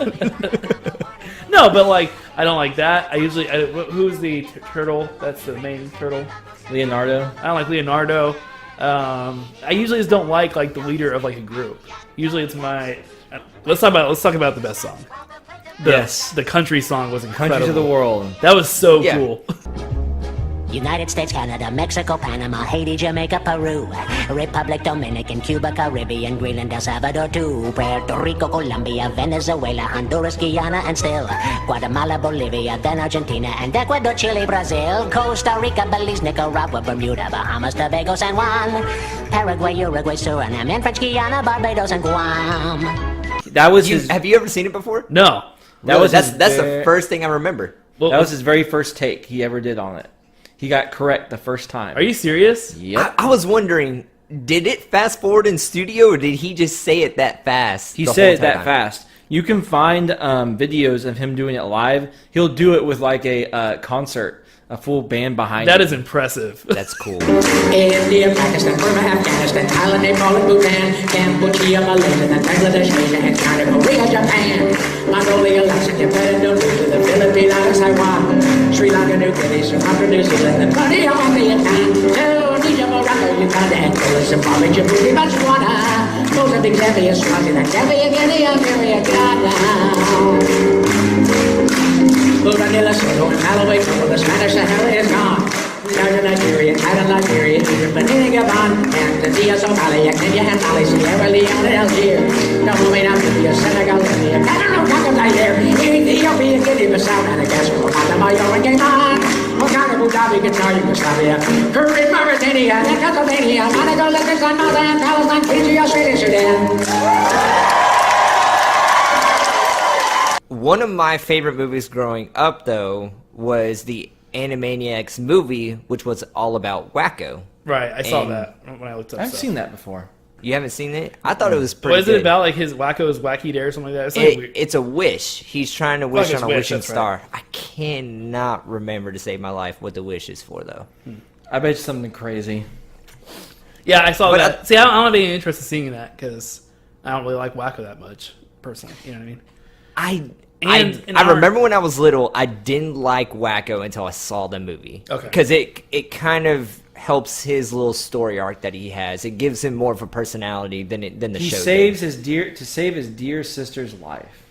[SPEAKER 1] No, but like I don't like that. Who's the turtle? That's the main turtle.
[SPEAKER 3] Leonardo.
[SPEAKER 1] I don't like Leonardo. I usually just don't like the leader of like a group. Usually it's my. Let's talk about the best song.
[SPEAKER 3] Yes.
[SPEAKER 1] The country song was incredible.
[SPEAKER 3] Countries of the world.
[SPEAKER 1] That was so
[SPEAKER 2] Yeah.
[SPEAKER 1] cool.
[SPEAKER 6] United States, Canada, Mexico, Panama, Haiti, Jamaica, Peru, Republic, Dominican, Cuba, Caribbean, Greenland, El Salvador, too, Puerto Rico, Colombia, Venezuela, Honduras, Guyana, and still Guatemala, Bolivia, then Argentina, and Ecuador, Chile, Brazil, Costa Rica, Belize, Nicaragua, Bermuda, Bahamas, Tobago, San Juan, Paraguay, Uruguay, Suriname, and French Guiana, Barbados, and Guam.
[SPEAKER 3] That was his.
[SPEAKER 2] Have you ever seen it before?
[SPEAKER 1] No.
[SPEAKER 3] That
[SPEAKER 2] That's
[SPEAKER 3] was
[SPEAKER 2] the first thing I remember.
[SPEAKER 1] Well,
[SPEAKER 3] That was his very first take he ever did on it. He got correct the first time.
[SPEAKER 1] Are you serious?
[SPEAKER 3] Yep.
[SPEAKER 2] I was wondering, did it fast forward in studio, or did he just say it that fast?
[SPEAKER 3] He
[SPEAKER 2] the
[SPEAKER 3] said
[SPEAKER 2] whole
[SPEAKER 3] it that
[SPEAKER 2] time?
[SPEAKER 3] fast. You can find videos of him doing it live. He'll do it with like a concert, a full band behind
[SPEAKER 1] That
[SPEAKER 3] him.
[SPEAKER 1] is impressive.
[SPEAKER 2] That's cool.
[SPEAKER 7] India, Pakistan, Burma, Afghanistan, Thailand, Nepal, and Bhutan, Cambodia, Malaysia, and Bangladesh, Asia, and China, Korea, Japan, Mongolia, Laos, Japan, Indonesia, the Philippines, Taiwan, Sri Lanka, New Guinea, Sumatra, New Zealand, and Borneo, Vietnam, Indonesia, Morocco, Uganda, Angola, Zimbabwe, Djibouti, Botswana, Mozambique, Zambia, Swaziland, Zambia, Guinea, Nigeria, Ghana. Manila, Soto, and Malawi, Togo, the Spanish Sahara is gone. China, Nigeria, Thailand, Liberia, Egypt, Benin, Gabon, Tanzania, Somalia, Kenya, and Mali, Sierra Leone, and Algeria, Dahomey, Namibia, Senegal, India, Cameroon, Congo, Niger, Ethiopia, Guinea-Bissau, Madagascar, Panama, and Cayman, Ghana, Abu Dhabi, Qatar, Yugoslavia, Korea, Mauritania, and Pennsylvania, Monaco, Liechtenstein, Malta, and Palestine, Fiji, Australia, Sudan.
[SPEAKER 2] One of my favorite movies growing up, though, was the Animaniacs movie, which was all about Wacko.
[SPEAKER 1] Right, I saw
[SPEAKER 2] And-
[SPEAKER 1] that when I looked up
[SPEAKER 3] I've
[SPEAKER 1] stuff.
[SPEAKER 3] seen that before.
[SPEAKER 2] You haven't seen it? I thought it was pretty
[SPEAKER 1] What is
[SPEAKER 2] good.
[SPEAKER 1] it about? Like his Wacko's Wacky Dare or something like that? It's something weird.
[SPEAKER 2] It's a wish. He's trying to wish
[SPEAKER 1] Fuck, it's
[SPEAKER 2] on a
[SPEAKER 1] wish,
[SPEAKER 2] wishing
[SPEAKER 1] that's right.
[SPEAKER 2] star. I cannot remember to save my life what the wish is for, though.
[SPEAKER 3] I bet you something crazy.
[SPEAKER 1] Yeah, I saw
[SPEAKER 2] But
[SPEAKER 1] that. See, I don't have any interest in seeing that because I don't really like Wacko that much, personally. You know what I mean?
[SPEAKER 2] I remember when I was little, I didn't like Wacko until I saw the movie.
[SPEAKER 1] Okay.
[SPEAKER 2] Because it kind of helps his little story arc that he has. It gives him more of a personality than the
[SPEAKER 3] He
[SPEAKER 2] show
[SPEAKER 3] saves
[SPEAKER 2] did.
[SPEAKER 3] his dear sister's life.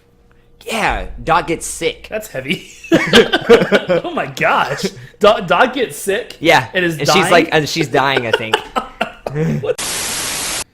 [SPEAKER 2] Yeah, Dot gets sick.
[SPEAKER 1] That's heavy. Oh my gosh. Dog gets sick?
[SPEAKER 2] Yeah,
[SPEAKER 1] And is
[SPEAKER 2] she's
[SPEAKER 1] dying?
[SPEAKER 2] like, and she's dying, I think.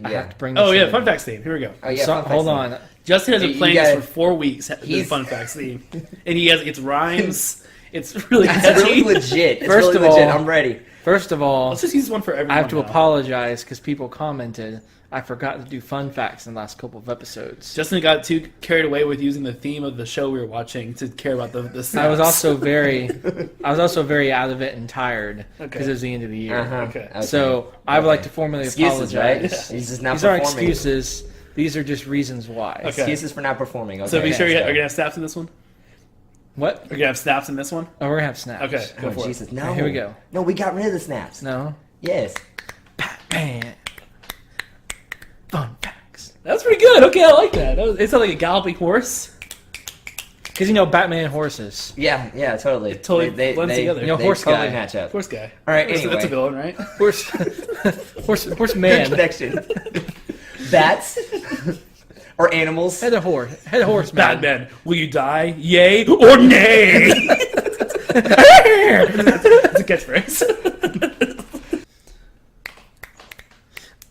[SPEAKER 3] I have to bring this
[SPEAKER 1] Oh, yeah,
[SPEAKER 3] in.
[SPEAKER 1] fun facts theme. Here we go.
[SPEAKER 2] Oh, yeah,
[SPEAKER 3] So-
[SPEAKER 2] fun facts
[SPEAKER 3] hold
[SPEAKER 2] theme.
[SPEAKER 3] on.
[SPEAKER 1] Justin has been
[SPEAKER 2] You
[SPEAKER 1] playing
[SPEAKER 2] gotta-
[SPEAKER 1] this for 4 weeks. The
[SPEAKER 2] He's-
[SPEAKER 1] fun facts theme. And it's rhymes. It's really
[SPEAKER 2] It's
[SPEAKER 1] catchy.
[SPEAKER 2] really legit. It's
[SPEAKER 3] First
[SPEAKER 2] really
[SPEAKER 3] of
[SPEAKER 2] legit.
[SPEAKER 3] all-
[SPEAKER 2] I'm ready.
[SPEAKER 3] First of all,
[SPEAKER 1] Let's just use one for everyone.
[SPEAKER 3] I have to
[SPEAKER 1] now.
[SPEAKER 3] apologize because people commented I forgot to do fun facts in the last couple of episodes.
[SPEAKER 1] Justin got too carried away with using the theme of the show we were watching to care about the snaps.
[SPEAKER 3] I was also very out of it and tired because it was the end of the year.
[SPEAKER 1] Okay.
[SPEAKER 3] So I would like to formally
[SPEAKER 2] Excuses,
[SPEAKER 3] apologize.
[SPEAKER 2] right? He's just not
[SPEAKER 3] These aren't
[SPEAKER 2] performing.
[SPEAKER 3] excuses. These are just reasons why.
[SPEAKER 1] Okay.
[SPEAKER 2] Excuses for not performing. Okay.
[SPEAKER 1] So be sure
[SPEAKER 2] let's
[SPEAKER 1] are
[SPEAKER 2] go.
[SPEAKER 1] you gonna have snaps in this one?
[SPEAKER 3] What?
[SPEAKER 1] Are you gonna have snaps in this one?
[SPEAKER 3] Oh, we're gonna have snaps.
[SPEAKER 1] Okay, go
[SPEAKER 2] Oh,
[SPEAKER 1] for
[SPEAKER 2] Jesus.
[SPEAKER 1] it.
[SPEAKER 2] No.
[SPEAKER 3] Here we go.
[SPEAKER 2] No, we got rid of the snaps.
[SPEAKER 3] No.
[SPEAKER 2] Yes.
[SPEAKER 3] Batman. Fun facts.
[SPEAKER 1] That's pretty good. Okay, I like that. It sounds like a galloping horse.
[SPEAKER 3] Because Batman and horses.
[SPEAKER 2] Yeah, totally.
[SPEAKER 1] It totally blends together.
[SPEAKER 2] They
[SPEAKER 3] Horse
[SPEAKER 2] totally
[SPEAKER 3] guy.
[SPEAKER 2] match up.
[SPEAKER 1] Horse guy.
[SPEAKER 2] All right,
[SPEAKER 1] That's
[SPEAKER 2] anyway.
[SPEAKER 1] a villain, right?
[SPEAKER 3] Horse
[SPEAKER 2] Good
[SPEAKER 3] man.
[SPEAKER 2] connection. Bats or animals.
[SPEAKER 3] Head of horse man.
[SPEAKER 1] Batman, will you die? Yay or nay? That's a catchphrase.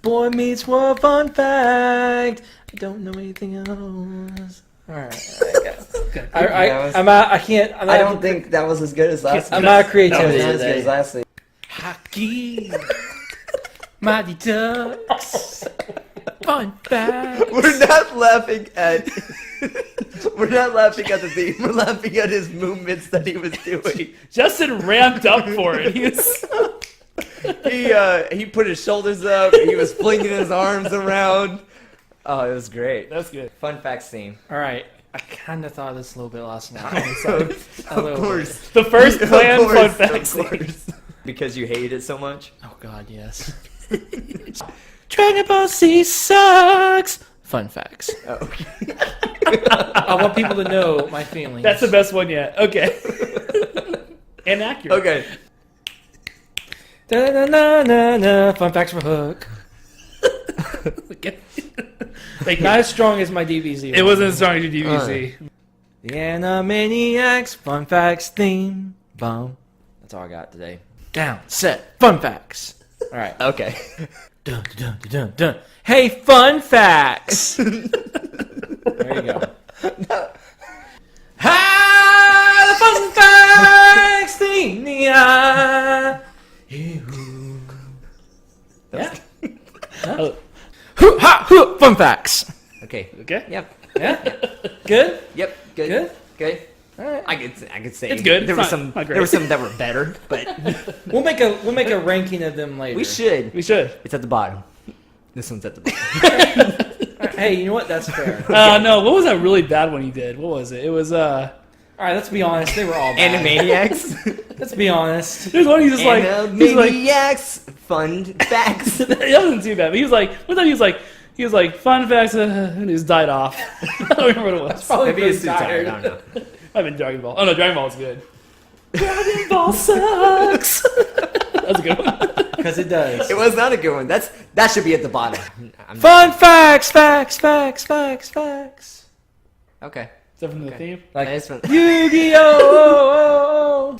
[SPEAKER 3] Boy meets world fun fact. I don't know anything else. Alright. I can't.
[SPEAKER 2] I don't think that was as good as last week.
[SPEAKER 3] I'm out of creativity
[SPEAKER 2] Not as good as
[SPEAKER 3] today.
[SPEAKER 2] last week.
[SPEAKER 3] Hockey. Mighty Ducks. Fun fact.
[SPEAKER 2] We're not laughing at. We're not laughing at the theme. We're laughing at his movements that he was doing.
[SPEAKER 1] Justin ramped up for it.
[SPEAKER 2] He put his shoulders up. He was flinging his arms around. Oh, it was great.
[SPEAKER 1] That's good.
[SPEAKER 2] Fun facts theme.
[SPEAKER 3] Alright. I kind of thought of this a little bit last night.
[SPEAKER 2] Of course.
[SPEAKER 1] The first planned
[SPEAKER 2] Of
[SPEAKER 1] fun
[SPEAKER 2] course,
[SPEAKER 1] facts.
[SPEAKER 2] of course. Because you hated it so much.
[SPEAKER 3] Oh God, yes. Dragon Ball Z sucks. Fun facts.
[SPEAKER 2] Oh, okay.
[SPEAKER 3] I want people to know my feelings.
[SPEAKER 1] That's the best one yet. Okay. And accurate.
[SPEAKER 2] Okay.
[SPEAKER 3] Da-na-na-na-na. Fun facts for Hook.
[SPEAKER 1] Okay. Thank you.
[SPEAKER 3] Not as strong as my DBZ.
[SPEAKER 1] It wasn't as strong as your DVC.
[SPEAKER 3] The Animaniacs Fun Facts theme. Boom. That's all I got today. Down, set, fun facts. All right.
[SPEAKER 2] Okay.
[SPEAKER 3] Dun, dun, dun, dun, dun. Hey, fun facts. There you go. Ha! The fun facts theme. Yeah.
[SPEAKER 1] Oh,
[SPEAKER 3] Hoo, ha, hoo, fun facts.
[SPEAKER 2] Okay.
[SPEAKER 1] okay.
[SPEAKER 2] Yep.
[SPEAKER 3] Yeah. Good.
[SPEAKER 2] Yep. Good.
[SPEAKER 3] Good?
[SPEAKER 2] Good.
[SPEAKER 3] All right.
[SPEAKER 2] I could say
[SPEAKER 1] It's good.
[SPEAKER 2] There
[SPEAKER 1] It's
[SPEAKER 2] were
[SPEAKER 1] not great.
[SPEAKER 2] there were some that were better, but
[SPEAKER 3] We'll make a ranking of them later.
[SPEAKER 2] we should.
[SPEAKER 1] We should.
[SPEAKER 2] It's at the bottom. This one's at the bottom.
[SPEAKER 3] Hey, you know what? That's fair.
[SPEAKER 1] No, what was that really bad one you did? What was it? It was,
[SPEAKER 3] All right, let's be honest. They were all bad.
[SPEAKER 2] Animaniacs.
[SPEAKER 3] Let's be honest.
[SPEAKER 1] there's one he's just like,
[SPEAKER 2] Animaniacs. Fun facts.
[SPEAKER 1] it wasn't too bad, but he was like, one time he was like, fun facts, and he just died off. I don't remember what it was.
[SPEAKER 3] Probably
[SPEAKER 2] Maybe he's too
[SPEAKER 3] pretty
[SPEAKER 2] tired. I don't know.
[SPEAKER 1] I've been Dragon Ball. Oh no, Dragon Ball was good. Dragon Ball sucks. That's a good one.
[SPEAKER 3] Because it does.
[SPEAKER 2] It was not a good one. That should be at the bottom.
[SPEAKER 3] Fun facts.
[SPEAKER 2] Okay.
[SPEAKER 1] Is that from the theme?
[SPEAKER 3] Like
[SPEAKER 2] Nice one.
[SPEAKER 3] Yu-Gi-Oh!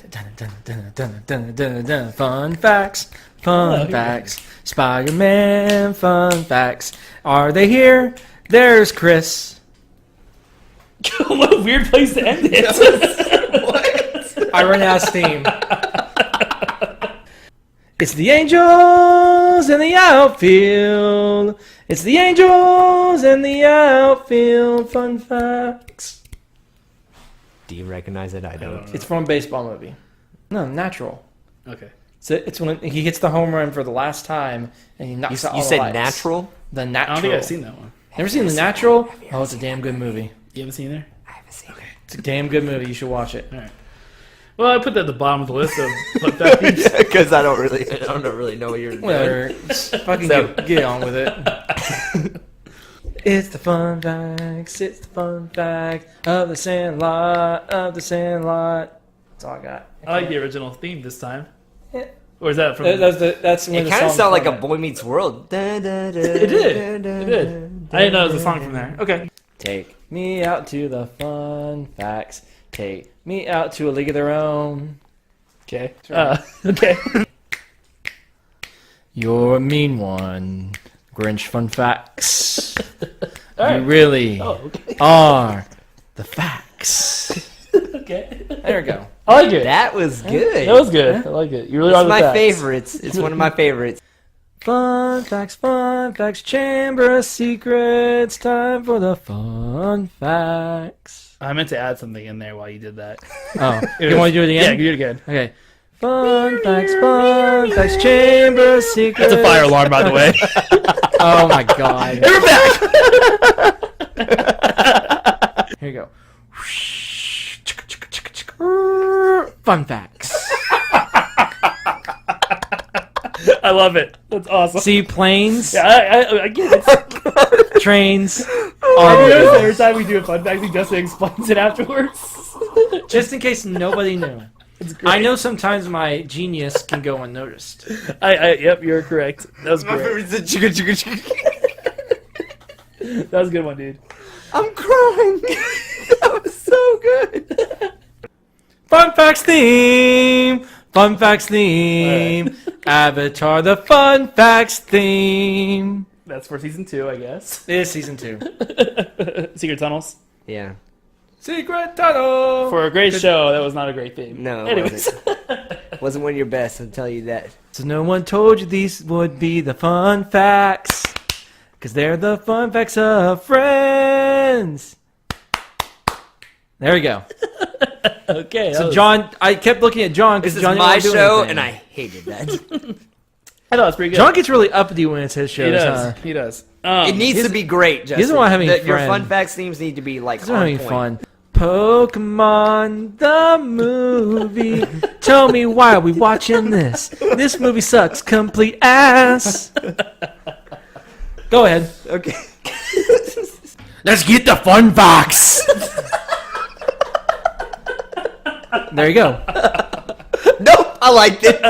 [SPEAKER 3] Fun facts. Fun facts. Spider-Man. Fun facts. Are they here? There's Chris.
[SPEAKER 1] What a weird place to end it.
[SPEAKER 3] I ran out of steam. It's the Angels in the outfield. It's the Angels in the outfield. Fun facts.
[SPEAKER 2] Do you recognize it? I don't.
[SPEAKER 3] It's from a baseball movie. No, Natural.
[SPEAKER 1] Okay.
[SPEAKER 3] So it's when he hits the home run for the last time and he knocks out all
[SPEAKER 2] You
[SPEAKER 3] the
[SPEAKER 2] said
[SPEAKER 3] lights.
[SPEAKER 2] natural?
[SPEAKER 3] The
[SPEAKER 1] I
[SPEAKER 3] Natural.
[SPEAKER 1] don't think I've seen that one.
[SPEAKER 3] Never seen The Natural? Oh, it's a damn good movie.
[SPEAKER 1] You haven't seen there?
[SPEAKER 2] I haven't seen it.
[SPEAKER 3] It's a damn good movie. You should watch it.
[SPEAKER 1] All right. Well, I put that at the bottom of the list of fun facts.
[SPEAKER 2] Because I don't really know what you're doing.
[SPEAKER 3] Whatever. Just fucking get on with it. It's the fun facts. It's the fun fact of the Sandlot. Of the Sandlot. That's all I got.
[SPEAKER 1] I like the original theme this time.
[SPEAKER 3] Yeah.
[SPEAKER 1] Or is that from?
[SPEAKER 3] That's when
[SPEAKER 2] It
[SPEAKER 3] the
[SPEAKER 2] kind of
[SPEAKER 3] song
[SPEAKER 2] sounded like a
[SPEAKER 3] started.
[SPEAKER 2] Boy Meets World.
[SPEAKER 1] It did. It did. I didn't know it was a song from there. Okay.
[SPEAKER 3] Take me out to the fun facts. Take me out to a league of their own.
[SPEAKER 1] Okay. Okay.
[SPEAKER 3] You're a mean one. Grinch fun facts.
[SPEAKER 1] All right.
[SPEAKER 3] You really
[SPEAKER 1] Oh, okay.
[SPEAKER 3] are the facts.
[SPEAKER 1] Okay.
[SPEAKER 3] There we go.
[SPEAKER 1] I like it.
[SPEAKER 2] That was good.
[SPEAKER 1] That was good. I like it. You really
[SPEAKER 2] It's
[SPEAKER 1] are the
[SPEAKER 2] my
[SPEAKER 1] facts.
[SPEAKER 2] favorites. It's one of my favorites.
[SPEAKER 3] Fun facts, chamber of secrets. Time for the fun facts.
[SPEAKER 1] I meant to add something in there while you did that.
[SPEAKER 3] Oh, you want to do it
[SPEAKER 1] Yeah,
[SPEAKER 3] again?
[SPEAKER 1] you do it again.
[SPEAKER 3] Okay. Fun facts, chamber of secrets.
[SPEAKER 1] That's a fire alarm, by the way.
[SPEAKER 3] Oh my god.
[SPEAKER 1] We're back.
[SPEAKER 3] Here you go. Fun facts.
[SPEAKER 1] I love it. That's awesome.
[SPEAKER 3] See planes,
[SPEAKER 1] Yeah, I get it.
[SPEAKER 3] trains,
[SPEAKER 1] Every time we do a fun fact, Justin explains it afterwards.
[SPEAKER 3] just in case nobody knew.
[SPEAKER 1] It's great.
[SPEAKER 3] I know sometimes my genius can go unnoticed.
[SPEAKER 1] Yep, you're correct. That was
[SPEAKER 2] My
[SPEAKER 1] great.
[SPEAKER 2] favorite's the chicka.
[SPEAKER 1] That was a good one, dude.
[SPEAKER 2] I'm crying. That was so good.
[SPEAKER 3] Fun facts theme. Fun facts theme. Avatar the fun facts theme.
[SPEAKER 1] That's for season 2, I guess.
[SPEAKER 3] It is season 2.
[SPEAKER 1] Secret Tunnels.
[SPEAKER 2] Yeah.
[SPEAKER 3] Secret tunnel.
[SPEAKER 1] For a great show, that was not a great theme.
[SPEAKER 2] No, it
[SPEAKER 1] Anyways.
[SPEAKER 2] Wasn't one of your best, I'll tell you that.
[SPEAKER 3] So no one told you these would be the fun facts. Because they're the fun facts of friends. There we go.
[SPEAKER 1] Okay.
[SPEAKER 3] So John, I kept looking at John
[SPEAKER 2] This
[SPEAKER 3] because
[SPEAKER 2] is
[SPEAKER 3] John
[SPEAKER 2] my
[SPEAKER 3] didn't wanna do
[SPEAKER 2] show,
[SPEAKER 3] anything.
[SPEAKER 2] and I hated that.
[SPEAKER 1] I thought it was pretty good.
[SPEAKER 3] John gets really uppity when it's his shows.
[SPEAKER 1] He does.
[SPEAKER 3] Huh?
[SPEAKER 1] He does.
[SPEAKER 2] It needs to be great, Justin.
[SPEAKER 3] doesn't want to have any
[SPEAKER 2] Your
[SPEAKER 3] friends.
[SPEAKER 2] fun facts themes need to be like
[SPEAKER 3] It's not
[SPEAKER 2] on
[SPEAKER 3] having
[SPEAKER 2] point.
[SPEAKER 3] fun. Pokemon the movie. Tell me why are we watching this? This movie sucks complete ass. Go ahead.
[SPEAKER 2] Okay.
[SPEAKER 3] Let's get the fun facts. There you go.
[SPEAKER 2] Nope, I liked it.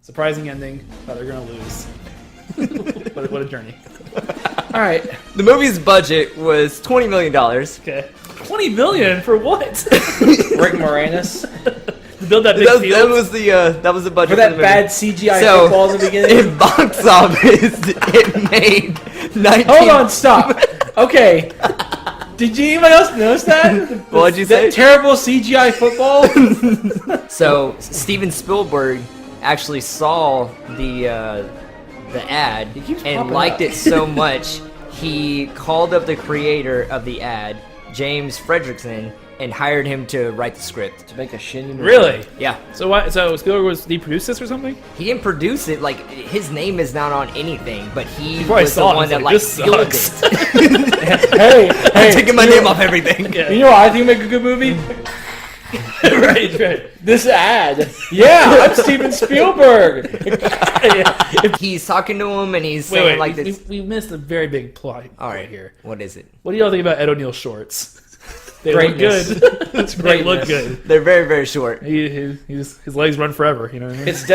[SPEAKER 1] Surprising ending. Thought they're going to lose. what a journey.
[SPEAKER 3] All right.
[SPEAKER 2] The movie's budget was $20 million.
[SPEAKER 1] Okay. $20 million for what?
[SPEAKER 3] Rick Moranis.
[SPEAKER 1] To build that big
[SPEAKER 2] That
[SPEAKER 1] field?
[SPEAKER 2] was the budget
[SPEAKER 3] For that bad CGI
[SPEAKER 2] So,
[SPEAKER 3] football in the beginning.
[SPEAKER 2] In box office, it made 19.
[SPEAKER 3] Hold on, stop. Okay. Did anybody else notice that?
[SPEAKER 2] What'd you
[SPEAKER 3] That
[SPEAKER 2] say?
[SPEAKER 3] terrible CGI football?
[SPEAKER 2] So Steven Spielberg actually saw the ad
[SPEAKER 3] keeps
[SPEAKER 2] and
[SPEAKER 3] popping
[SPEAKER 2] liked
[SPEAKER 3] up.
[SPEAKER 2] it so much, he called up the creator of the ad, James Fredrickson, and hired him to write the script.
[SPEAKER 3] To make a shitty movie.
[SPEAKER 1] Really?
[SPEAKER 2] Yeah.
[SPEAKER 1] So why? So Spielberg did he produce this or something?
[SPEAKER 2] He didn't produce it, like, his name is not on anything, but he
[SPEAKER 1] probably
[SPEAKER 2] was the
[SPEAKER 1] saw it
[SPEAKER 2] one
[SPEAKER 1] and
[SPEAKER 2] that,
[SPEAKER 1] was
[SPEAKER 2] like,
[SPEAKER 1] like, "This
[SPEAKER 2] fueled
[SPEAKER 1] sucks."
[SPEAKER 2] it.
[SPEAKER 3] Hey,
[SPEAKER 2] Taking my name off everything.
[SPEAKER 1] Yeah.
[SPEAKER 3] you know what I think make a good movie?
[SPEAKER 1] right.
[SPEAKER 3] This ad. Yeah, I'm Steven Spielberg.
[SPEAKER 2] He's talking to him, and he's
[SPEAKER 1] Wait,
[SPEAKER 2] saying, like,
[SPEAKER 1] we,
[SPEAKER 2] this.
[SPEAKER 1] we missed a very big plot
[SPEAKER 2] All right,
[SPEAKER 1] point here.
[SPEAKER 2] what is it?
[SPEAKER 1] What do y'all think about Ed O'Neill's shorts? They
[SPEAKER 3] Greatness.
[SPEAKER 1] look good. They look
[SPEAKER 3] Greatness.
[SPEAKER 1] good.
[SPEAKER 2] They're very, very short.
[SPEAKER 1] His legs run forever. You know what I mean?
[SPEAKER 3] It's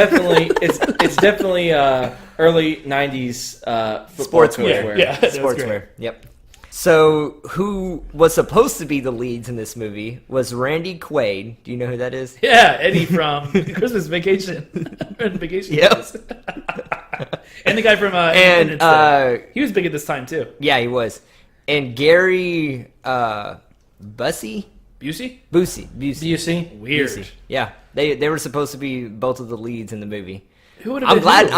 [SPEAKER 3] definitely early '90s football
[SPEAKER 2] Sportswear.
[SPEAKER 3] coachwear.
[SPEAKER 1] Yeah, that's
[SPEAKER 2] Sportswear.
[SPEAKER 1] great.
[SPEAKER 2] Yep. So, who was supposed to be the leads in this movie was Randy Quaid. Do you know who that is?
[SPEAKER 1] Yeah, Eddie from Christmas Vacation. Vacation.
[SPEAKER 2] Yep.
[SPEAKER 1] Days. And the guy from
[SPEAKER 2] And,
[SPEAKER 1] Independence Day. He was big at this time too.
[SPEAKER 2] Yeah, he was. And Gary Busey?
[SPEAKER 1] Busey?
[SPEAKER 2] Busey.
[SPEAKER 3] Do you see?
[SPEAKER 1] Weird.
[SPEAKER 2] Busey. Yeah, they were supposed to be both of the leads in the movie.
[SPEAKER 1] Who would have been?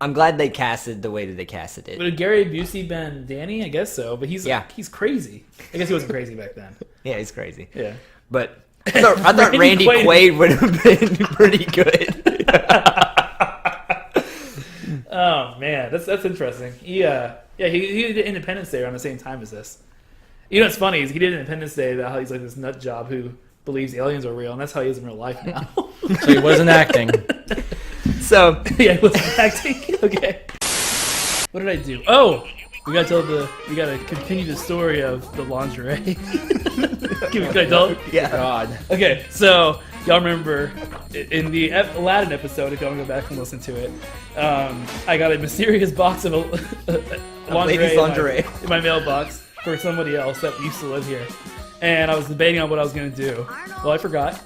[SPEAKER 2] I'm glad they casted the way that they casted it.
[SPEAKER 1] Would have Gary Busey been Danny? I guess so, but he's crazy. I guess he wasn't crazy back then.
[SPEAKER 2] Yeah, he's crazy.
[SPEAKER 1] Yeah.
[SPEAKER 2] But I thought Randy Quaid would have been pretty good.
[SPEAKER 1] Oh man, that's interesting. He did Independence Day around the same time as this. You know what's funny is he did Independence Day about how he's like this nut job who believes aliens are real, and that's how he is in real life now.
[SPEAKER 3] So he wasn't acting.
[SPEAKER 2] So
[SPEAKER 1] Yeah, he wasn't acting. Okay. What did I do? Oh, we gotta continue the story of the lingerie. Can I tell?
[SPEAKER 2] yeah,
[SPEAKER 3] God.
[SPEAKER 1] Okay, so y'all remember in the Aladdin episode, if y'all want to go back and listen to it, I got a mysterious box of
[SPEAKER 2] ladies' lingerie.
[SPEAKER 1] in my mailbox for somebody else that used to live here. And I was debating on what I was going to do. Well, I forgot.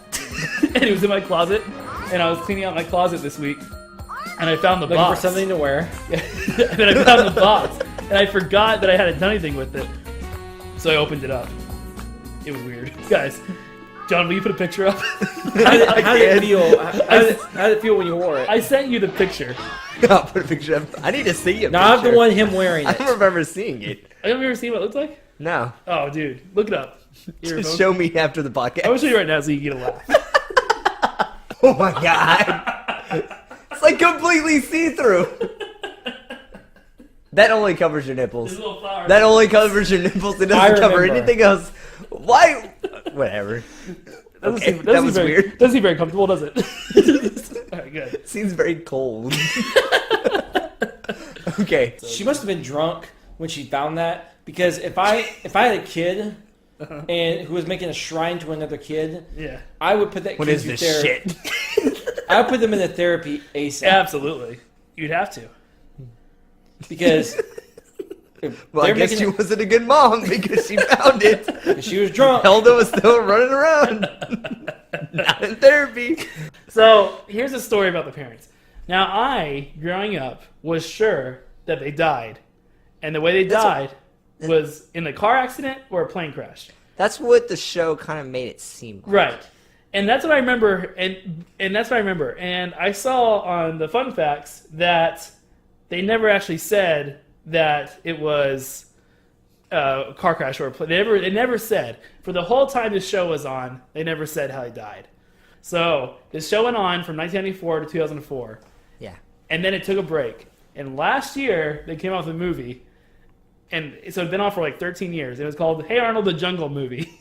[SPEAKER 1] And it was in my closet. And I was cleaning out my closet this week. And I found the
[SPEAKER 3] Looking
[SPEAKER 1] box.
[SPEAKER 3] for something to wear.
[SPEAKER 1] And then I found the box. And I forgot that I hadn't done anything with it. So I opened it up. It was weird. Guys, John, will you put a picture up?
[SPEAKER 3] How did it feel? How did it feel when you wore it?
[SPEAKER 1] I sent you the picture.
[SPEAKER 2] I'll put a picture up. I need to see a
[SPEAKER 3] No, I'm
[SPEAKER 2] picture.
[SPEAKER 3] the one him wearing
[SPEAKER 2] I
[SPEAKER 3] it.
[SPEAKER 2] don't remember seeing it.
[SPEAKER 1] Have you ever seen what it looks like?
[SPEAKER 2] No.
[SPEAKER 1] Oh, dude. Look it up.
[SPEAKER 2] Just show me after the podcast.
[SPEAKER 1] I will show you right now so you can get a laugh.
[SPEAKER 2] Oh my god. It's like completely see-through. That only covers your nipples.
[SPEAKER 1] This little flower.
[SPEAKER 2] That only covers your nipples. It
[SPEAKER 3] I
[SPEAKER 2] doesn't cover
[SPEAKER 3] remember.
[SPEAKER 2] anything else. Why? Whatever. Okay, that was weird.
[SPEAKER 1] Doesn't seem very comfortable, does it? All right, good.
[SPEAKER 2] Seems very cold. Okay.
[SPEAKER 3] She must have been drunk when she found that, because if I had a kid and who was making a shrine to another kid,
[SPEAKER 1] Yeah.
[SPEAKER 3] I would put that
[SPEAKER 2] What
[SPEAKER 3] kid
[SPEAKER 2] is
[SPEAKER 3] through
[SPEAKER 2] this
[SPEAKER 3] therapy.
[SPEAKER 2] shit?
[SPEAKER 3] I would put them into therapy ASAP.
[SPEAKER 1] Absolutely. You'd have to.
[SPEAKER 3] Because
[SPEAKER 2] Well, I guess she wasn't a good mom because she found it.
[SPEAKER 3] she was drunk.
[SPEAKER 2] Hilda was still running around. Not in therapy.
[SPEAKER 1] So here's a story about the parents. Now, I, growing up, was sure that they died. And the way they died was in a car accident or a plane crash.
[SPEAKER 2] That's what the show kind of made it seem like.
[SPEAKER 1] Right. And that's what I remember. And that's what I remember. And I saw on the fun facts that they never actually said that it was a car crash or a plane. They never said. For the whole time this show was on, they never said how he died. So this show went on from 1994 to 2004.
[SPEAKER 2] Yeah.
[SPEAKER 1] And then it took a break. And last year, they came out with a movie. And so it'd been on for like 13 years. It was called Hey Arnold, the Jungle Movie.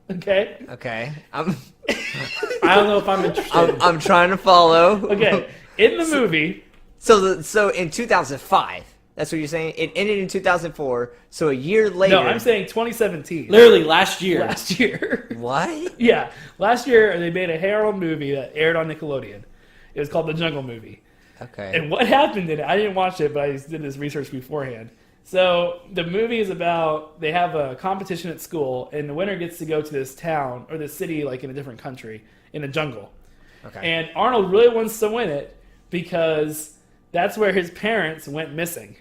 [SPEAKER 1] Okay?
[SPEAKER 2] Okay.
[SPEAKER 3] I don't know if I'm interested.
[SPEAKER 2] I'm trying to follow.
[SPEAKER 1] Okay. In the movie...
[SPEAKER 2] So in 2005, that's what you're saying? It ended in 2004, so a year later...
[SPEAKER 1] No, I'm saying 2017.
[SPEAKER 3] Literally last year.
[SPEAKER 1] Last year.
[SPEAKER 2] What?
[SPEAKER 1] Yeah. Last year, they made a Hey Arnold movie that aired on Nickelodeon. It was called The Jungle Movie.
[SPEAKER 2] Okay.
[SPEAKER 1] And what happened in it, I didn't watch it, but I did this research beforehand. So the movie is about, they have a competition at school, and the winner gets to go to this town, or this city, like in a different country, in the jungle.
[SPEAKER 2] Okay.
[SPEAKER 1] And Arnold really wants to win it because that's where his parents went missing.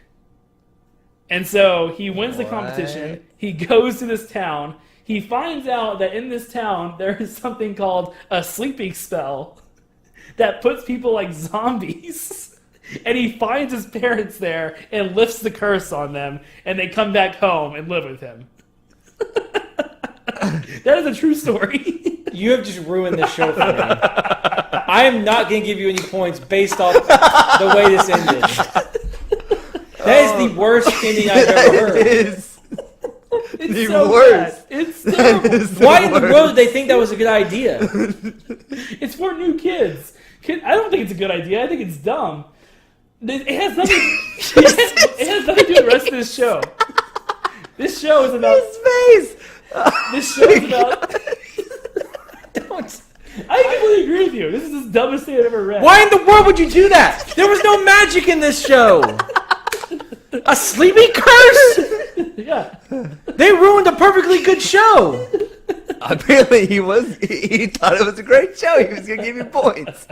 [SPEAKER 1] And so he wins the competition. He goes to this town. He finds out that in this town, there is something called a sleeping spell that puts people like zombies. And he finds his parents there and lifts the curse on them, and they come back home and live with him. That is a true story.
[SPEAKER 3] You have just ruined this show for me. I am not going to give you any points based off the way this ended. That is the worst ending I've ever heard.
[SPEAKER 2] It is.
[SPEAKER 1] It's
[SPEAKER 2] The
[SPEAKER 1] so
[SPEAKER 2] worst.
[SPEAKER 1] bad. It's terrible.
[SPEAKER 3] Why in the world did they think that was a good idea?
[SPEAKER 1] It's for new kids. I don't think it's a good idea. I think it's dumb. It has nothing. It has nothing to do with the rest of this show. This show is about
[SPEAKER 2] His face.
[SPEAKER 1] This show is about. I completely agree with you. This is the dumbest thing I've ever read.
[SPEAKER 3] Why in the world would you do that? There was no magic in this show. A sleeping curse?
[SPEAKER 1] Yeah.
[SPEAKER 3] They ruined a perfectly good show.
[SPEAKER 2] Apparently he thought it was a great show. He was going to give you points.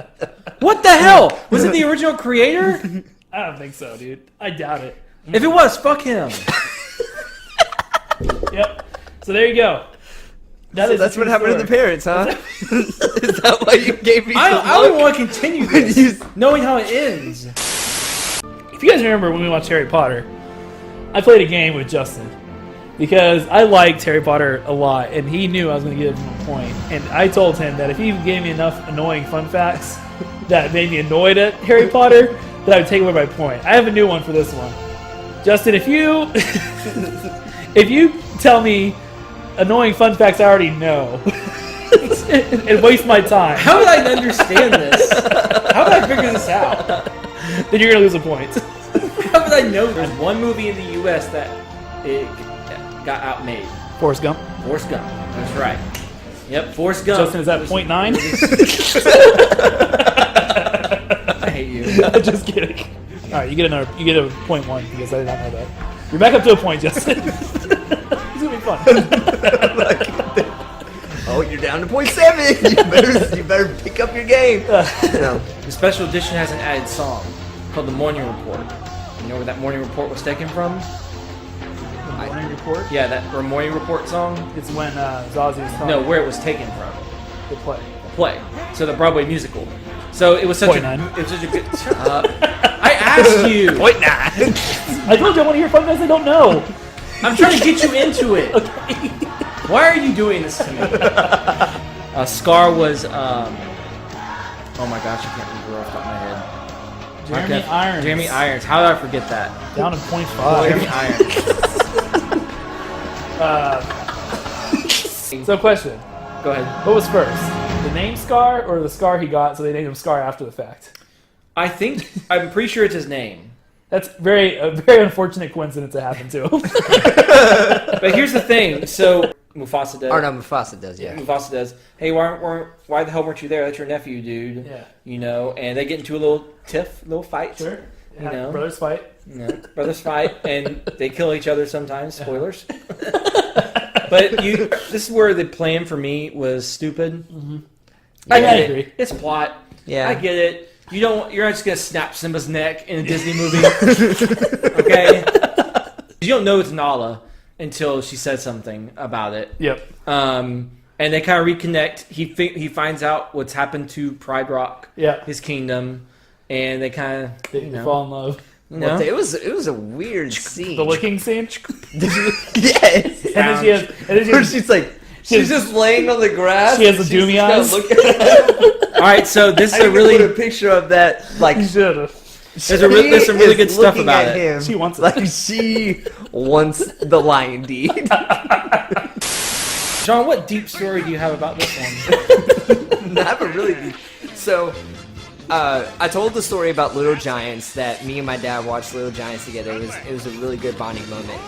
[SPEAKER 3] What the hell? Was it the original creator?
[SPEAKER 1] I don't think so, dude. I doubt it.
[SPEAKER 3] If it was, fuck him.
[SPEAKER 1] Yep. So there you go.
[SPEAKER 2] That's what happened to the parents, huh? Is that why you gave me
[SPEAKER 3] I
[SPEAKER 2] the
[SPEAKER 3] don't
[SPEAKER 2] look?
[SPEAKER 3] want to continue this, knowing how it ends.
[SPEAKER 1] If you guys remember when we watched Harry Potter, I played a game with Justin because I liked Harry Potter a lot, and he knew I was going to give him a point. And I told him that if he gave me enough annoying fun facts that made me annoyed at Harry Potter, that I would take away my point. I have a new one for this one. Justin, if you if you tell me annoying fun facts I already know and waste my time,
[SPEAKER 3] How would I understand this? How would I figure this out?
[SPEAKER 1] then you're going to lose a point.
[SPEAKER 3] How would I know? There's one movie in the U.S. that it got outmade.
[SPEAKER 1] Forrest Gump.
[SPEAKER 3] Forrest Gump. That's right. Yep, Forrest Gump.
[SPEAKER 1] Justin, is that .9?
[SPEAKER 3] I hate you.
[SPEAKER 1] Just kidding. All right, you get a .1 because I did not know that. You're back up to a point, Justin. It's gonna be fun.
[SPEAKER 2] Oh, you're down to .7. You better pick up your game. No.
[SPEAKER 3] The special edition has an added song called The Morning Report. You know where that Morning Report was taken from?
[SPEAKER 1] Morning Report?
[SPEAKER 3] Yeah, that morning report song.
[SPEAKER 1] It's when Zazie was telling
[SPEAKER 3] No, where it was taken from.
[SPEAKER 1] the play.
[SPEAKER 3] Play. So the Broadway musical. So it was such
[SPEAKER 1] Point
[SPEAKER 3] a
[SPEAKER 1] 9.
[SPEAKER 3] it was such a good. Shut up. I asked you.
[SPEAKER 2] Wait, nah.
[SPEAKER 1] I told you I want to hear fun guys I don't know.
[SPEAKER 3] I'm trying to get you into it. Okay. Why are you doing this to me? Scar was. Oh my gosh, I can't remember off the top of my head.
[SPEAKER 1] Jeremy Irons.
[SPEAKER 3] Jeremy Irons. How did I forget that?
[SPEAKER 1] Down in .5.
[SPEAKER 3] Jeremy Irons.
[SPEAKER 1] So question.
[SPEAKER 3] Go ahead.
[SPEAKER 1] What was first? The name Scar or the scar he got so they named him Scar after the fact?
[SPEAKER 3] I'm pretty sure it's his name.
[SPEAKER 1] That's a very unfortunate coincidence that happened to him.
[SPEAKER 3] But here's the thing. So Mufasa does.
[SPEAKER 2] Or no, Mufasa does, yeah.
[SPEAKER 3] Mufasa does. Hey, why the hell weren't you there? That's your nephew, dude.
[SPEAKER 1] Yeah.
[SPEAKER 3] You know, and they get into a little little fight.
[SPEAKER 1] Sure.
[SPEAKER 3] You know,
[SPEAKER 1] Brothers fight.
[SPEAKER 3] You know, brothers fight, and they kill each other sometimes. Spoilers. But this is where the plan for me was stupid.
[SPEAKER 1] Mm-hmm.
[SPEAKER 3] I
[SPEAKER 1] Yeah, I
[SPEAKER 3] get
[SPEAKER 1] agree.
[SPEAKER 3] it. It's plot.
[SPEAKER 2] Yeah.
[SPEAKER 3] I get it. You're not just gonna snap Simba's neck in a Disney movie, okay? You don't know it's Nala until she says something about it.
[SPEAKER 1] Yep.
[SPEAKER 3] And they kind of reconnect. He finds out what's happened to Pride Rock,
[SPEAKER 1] Yeah.
[SPEAKER 3] his kingdom, and they kind of
[SPEAKER 1] They fall in love.
[SPEAKER 3] You know?
[SPEAKER 2] It was a weird scene.
[SPEAKER 1] The licking scene.
[SPEAKER 2] Yes.
[SPEAKER 1] And then she has.
[SPEAKER 2] Where she's like, she's just laying on the grass.
[SPEAKER 1] She has the
[SPEAKER 2] and she's
[SPEAKER 1] doomy
[SPEAKER 2] just
[SPEAKER 1] eyes.
[SPEAKER 2] kinda looking at him.
[SPEAKER 3] All right, so this is
[SPEAKER 2] I
[SPEAKER 3] a really
[SPEAKER 2] put a picture of that. Like,
[SPEAKER 1] You should have.
[SPEAKER 3] there's some really good stuff
[SPEAKER 2] looking
[SPEAKER 3] about
[SPEAKER 2] at
[SPEAKER 3] it.
[SPEAKER 2] him
[SPEAKER 1] She wants it.
[SPEAKER 2] like she wants the lion deed.
[SPEAKER 3] John, what deep story do you have about this one?
[SPEAKER 2] I have a really deep. So, I told the story about Little Giants that me and my dad watched Little Giants together. It was a really good bonding moment.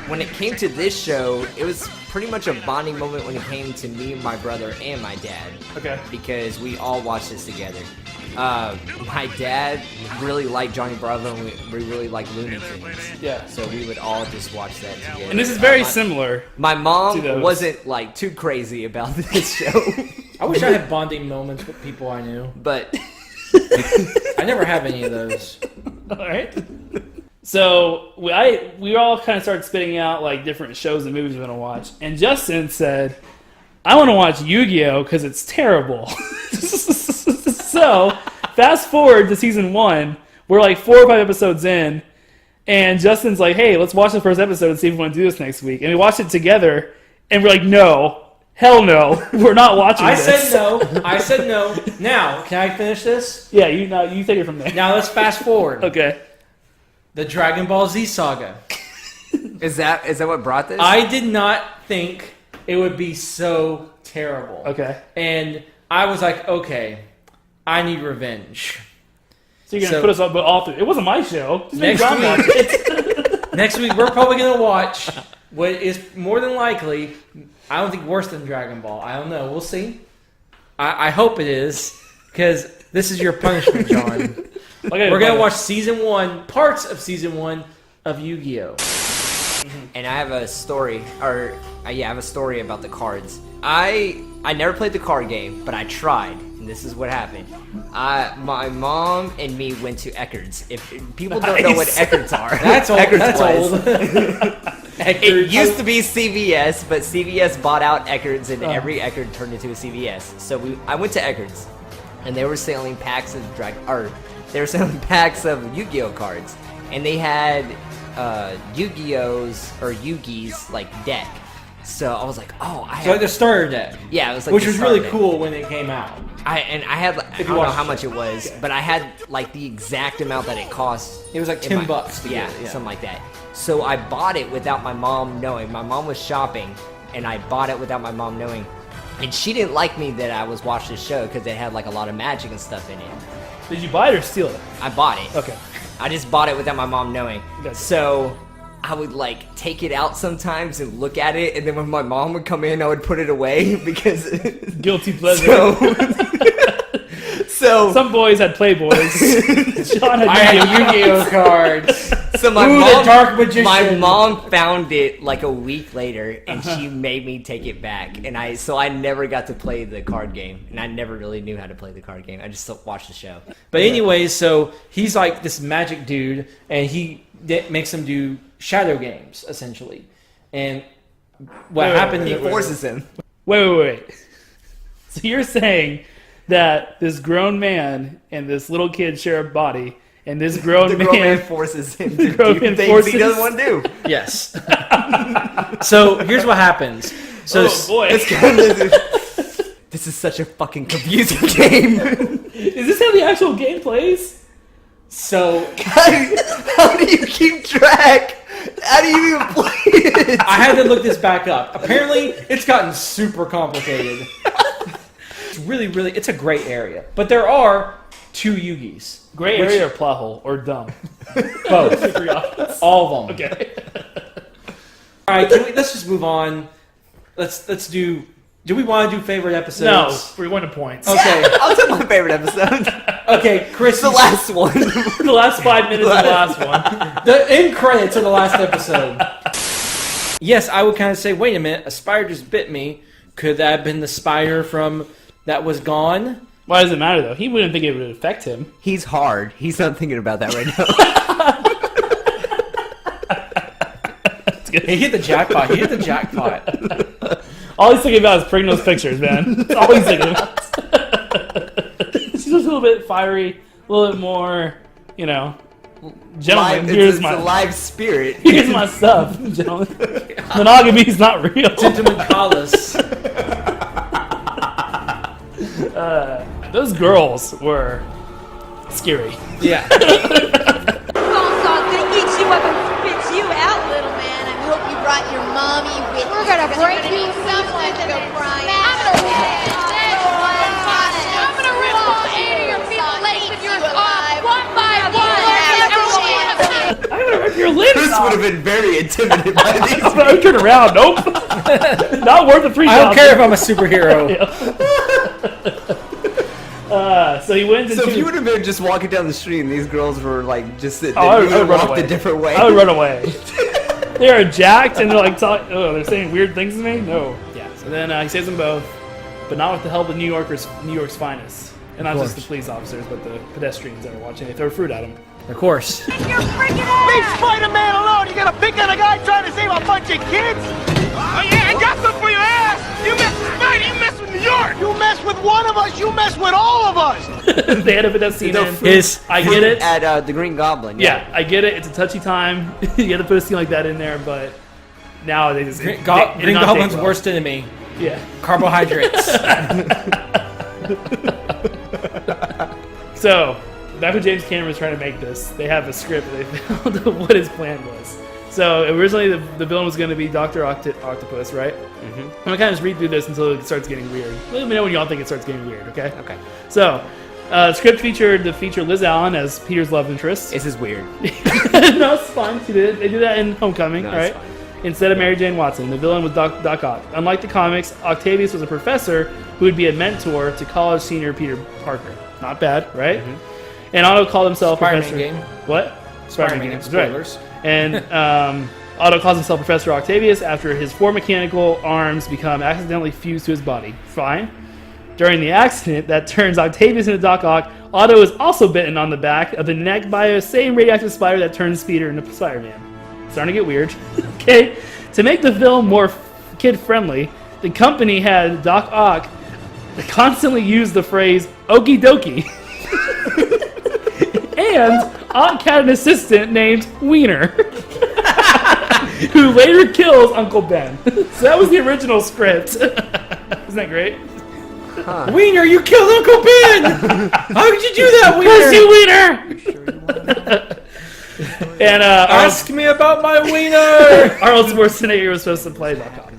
[SPEAKER 2] When it came to this show, it was pretty much a bonding moment when it came to me, my brother, and my dad.
[SPEAKER 1] Okay.
[SPEAKER 2] Because we all watched this together. My dad really liked Johnny Bravo, and we really liked Looney Tunes.
[SPEAKER 1] Yeah.
[SPEAKER 2] So we would all just watch that together.
[SPEAKER 1] And this is very similar.
[SPEAKER 2] My
[SPEAKER 1] to
[SPEAKER 2] mom
[SPEAKER 1] those.
[SPEAKER 2] wasn't like too crazy about this show,
[SPEAKER 3] I wish I had bonding moments with people I knew.
[SPEAKER 2] but
[SPEAKER 3] I never have any of those.
[SPEAKER 1] All right. So we all kind of started spitting out like different shows and movies we want to watch, and Justin said, "I want to watch Yu-Gi-Oh because it's terrible." So fast forward to season 1, we're like 4 or 5 episodes in, and Justin's like, "Hey, let's watch the first episode and see if we want to do this next week." And we watched it together, and we're like, "No, hell no, we're not watching
[SPEAKER 3] I
[SPEAKER 1] this."
[SPEAKER 3] said no. Now, can I finish this?
[SPEAKER 1] Yeah, you take it from there.
[SPEAKER 3] Now let's fast forward.
[SPEAKER 1] Okay.
[SPEAKER 3] The Dragon Ball Z saga.
[SPEAKER 2] is that what brought this?
[SPEAKER 3] I did not think it would be so terrible.
[SPEAKER 1] Okay.
[SPEAKER 3] And I was like, okay, I need revenge.
[SPEAKER 1] So you're gonna put us up all through. It wasn't my show. Just make John watch it.
[SPEAKER 3] Next week, we're probably going to watch what is more than likely, I don't think worse than Dragon Ball. I don't know. We'll see. I hope it is, because this is your punishment, John.
[SPEAKER 1] Okay,
[SPEAKER 3] We're going to watch season 1, parts of season 1 of Yu-Gi-Oh!
[SPEAKER 2] And I have a story, I have a story about the cards. I never played the card game, but I tried. And this is what happened. My mom and me went to Eckerd's. If people don't know what Eckerd's are,
[SPEAKER 3] That's old.
[SPEAKER 2] Eckerd's
[SPEAKER 3] That's
[SPEAKER 2] was.
[SPEAKER 3] old.
[SPEAKER 2] It used to be CVS, but CVS bought out Eckerd's, and every Eckerd turned into a CVS. So I went to Eckerd's, and they were selling packs of Yu-Gi-Oh cards, and they had Yu-Gi-Oh's or Yu-Gi's like deck. So I was like, oh,
[SPEAKER 3] So like the starter deck.
[SPEAKER 2] Yeah, it was like
[SPEAKER 3] which
[SPEAKER 2] the
[SPEAKER 3] was really
[SPEAKER 2] starter
[SPEAKER 3] cool when it came out.
[SPEAKER 2] I had I don't know how much it was, but I had like the exact amount that it cost.
[SPEAKER 3] It was like $10 to
[SPEAKER 2] yeah,
[SPEAKER 3] get it,
[SPEAKER 2] something like that. So I bought it without my mom knowing. My mom was shopping, and I bought it without my mom knowing. And she didn't like me that I was watching the show because it had like a lot of magic and stuff in it.
[SPEAKER 1] Did you buy it or steal it?
[SPEAKER 2] I bought it.
[SPEAKER 1] Okay.
[SPEAKER 2] I just bought it without my mom knowing.
[SPEAKER 1] Gotcha.
[SPEAKER 2] So I would like take it out sometimes and look at it, and then when my mom would come in, I would put it away because
[SPEAKER 1] Guilty pleasure.
[SPEAKER 2] So
[SPEAKER 1] Some boys had Playboys. Sean had
[SPEAKER 3] I had Yu-Gi-Oh cards.
[SPEAKER 2] So my
[SPEAKER 3] Ooh,
[SPEAKER 2] mom,
[SPEAKER 3] the Dark Magician.
[SPEAKER 2] My mom found it like a week later, and she made me take it back. And I never got to play the card game, and I never really knew how to play the card game. I just watched the show.
[SPEAKER 3] But anyways, so he's like this magic dude, and he makes them do shadow games, essentially. And what happened?
[SPEAKER 2] He forces him.
[SPEAKER 1] Wait. So you're saying that this grown man and this little kid share a body, and this grown man
[SPEAKER 2] forces him to do things he doesn't want to do.
[SPEAKER 3] Yes. So here's what happens. So
[SPEAKER 1] boy.
[SPEAKER 2] This is such a fucking confusing game.
[SPEAKER 1] Is this how the actual game plays?
[SPEAKER 3] So
[SPEAKER 2] how do you keep track? How do you even play it?
[SPEAKER 3] I had to look this back up. Apparently, it's gotten super complicated. It's really, it's a gray area. But there are 2 Yugis.
[SPEAKER 1] Gray area or plot hole or dumb?
[SPEAKER 3] Both. All of them.
[SPEAKER 1] Okay.
[SPEAKER 3] All right, let's just move on. Let's do. Do we want to do favorite episodes?
[SPEAKER 1] No, we're going to points.
[SPEAKER 3] Okay.
[SPEAKER 2] I'll take my favorite episode.
[SPEAKER 3] Okay, Chris.
[SPEAKER 2] The last one.
[SPEAKER 1] The last 5 minutes of the last one.
[SPEAKER 3] The end credits of the last episode. Yes, I would kind of say, wait a minute, a spider just bit me. Could that have been the spider from that was gone?
[SPEAKER 1] Why does it matter, though? He wouldn't think it would affect him.
[SPEAKER 2] He's hard. He's not thinking about that right now.
[SPEAKER 3] He hit the jackpot.
[SPEAKER 1] All he's thinking about is Pringles pictures, man. That's all he's thinking about. She's just a little bit fiery, a little bit more, gentlemen.
[SPEAKER 2] It's a live spirit.
[SPEAKER 1] Here's my stuff, gentlemen. Monogamy is not real.
[SPEAKER 3] Sentimentalists.
[SPEAKER 1] Those girls were scary.
[SPEAKER 3] Yeah.
[SPEAKER 8] Bonesaw gonna eat you up and spit you out, little man. I hope you brought your mommy with you. We're gonna break you someone to go crying. I'm gonna rip all 8 of your people legs yours off one by one.
[SPEAKER 1] I'm gonna rip your lips
[SPEAKER 2] Chris
[SPEAKER 1] off.
[SPEAKER 2] would have been very intimidated by these.
[SPEAKER 1] I'm gonna turn around. Nope. Not worth the $3,000.
[SPEAKER 3] I don't care if I'm a superhero.
[SPEAKER 1] So he wins into...
[SPEAKER 2] So if you would have been just walking down the street and these girls were like just sitting
[SPEAKER 1] I
[SPEAKER 2] there, you
[SPEAKER 1] would
[SPEAKER 2] would
[SPEAKER 1] run
[SPEAKER 2] walk
[SPEAKER 1] away.
[SPEAKER 2] a different way.
[SPEAKER 1] I would run away. They are jacked and they're like they're saying weird things to me? No. Yeah. So then he saves them both, but not with the help of New York's finest. And not just the police officers, but the pedestrians that are watching. They throw fruit at him.
[SPEAKER 3] Of course.
[SPEAKER 8] You're freaking out!
[SPEAKER 9] Leave Spider-Man alone! You gonna pick on a guy trying to save a bunch of kids? Oh yeah, I got some for your ass! You mess with Spidey, you mess with New York! You mess with one of us, you mess with all of us!
[SPEAKER 1] They had to put that scene in. I
[SPEAKER 2] Fruit
[SPEAKER 1] get it.
[SPEAKER 2] At the Green Goblin.
[SPEAKER 1] Yeah, I get it. It's a touchy time. You have to put a scene like that in there, but now they just...
[SPEAKER 3] Green Goblin's worst enemy.
[SPEAKER 1] Yeah.
[SPEAKER 3] Carbohydrates.
[SPEAKER 1] So, back when James Cameron was trying to make this, they have a script that they found of what his plan was. So, originally the villain was going to be Dr. Octopus, right? Mm-hmm. I'm going to kind of just read through this until it starts getting weird. Let me know when y'all think it starts getting weird, okay?
[SPEAKER 2] Okay.
[SPEAKER 1] So, script featured Liz Allen as Peter's love interest.
[SPEAKER 2] This is weird.
[SPEAKER 1] No, it's fine. They did that in Homecoming, right?
[SPEAKER 2] Fine.
[SPEAKER 1] Instead of Mary Jane Watson. The villain was Doc Ock. Unlike the comics, Octavius was a professor who would be a mentor to college senior Peter Parker. Not bad, right? Mm-hmm. And Otto called himself
[SPEAKER 3] Spider-Man
[SPEAKER 1] Professor...
[SPEAKER 3] game.
[SPEAKER 1] What?
[SPEAKER 3] Spider-Man game. Spoilers.
[SPEAKER 1] Right. And Otto calls himself Professor Octavius after his 4 mechanical arms become accidentally fused to his body. Fine. During the accident that turns Octavius into Doc Ock, Otto is also bitten on the back of the neck by the same radioactive spider that turns Peter into Spider-Man. Starting to get weird. Okay. To make the film more kid-friendly, the company had Doc Ock constantly use the phrase "okie dokie," and Ock had an assistant named Wiener, who later kills Uncle Ben. So that was the original script. Isn't that great?
[SPEAKER 3] Huh. Wiener, you killed Uncle Ben! How could you do that, Wiener?
[SPEAKER 1] Wiener! And
[SPEAKER 3] ask me about my wiener.
[SPEAKER 1] Arnold Schwarzenegger was supposed to play Doc Ock.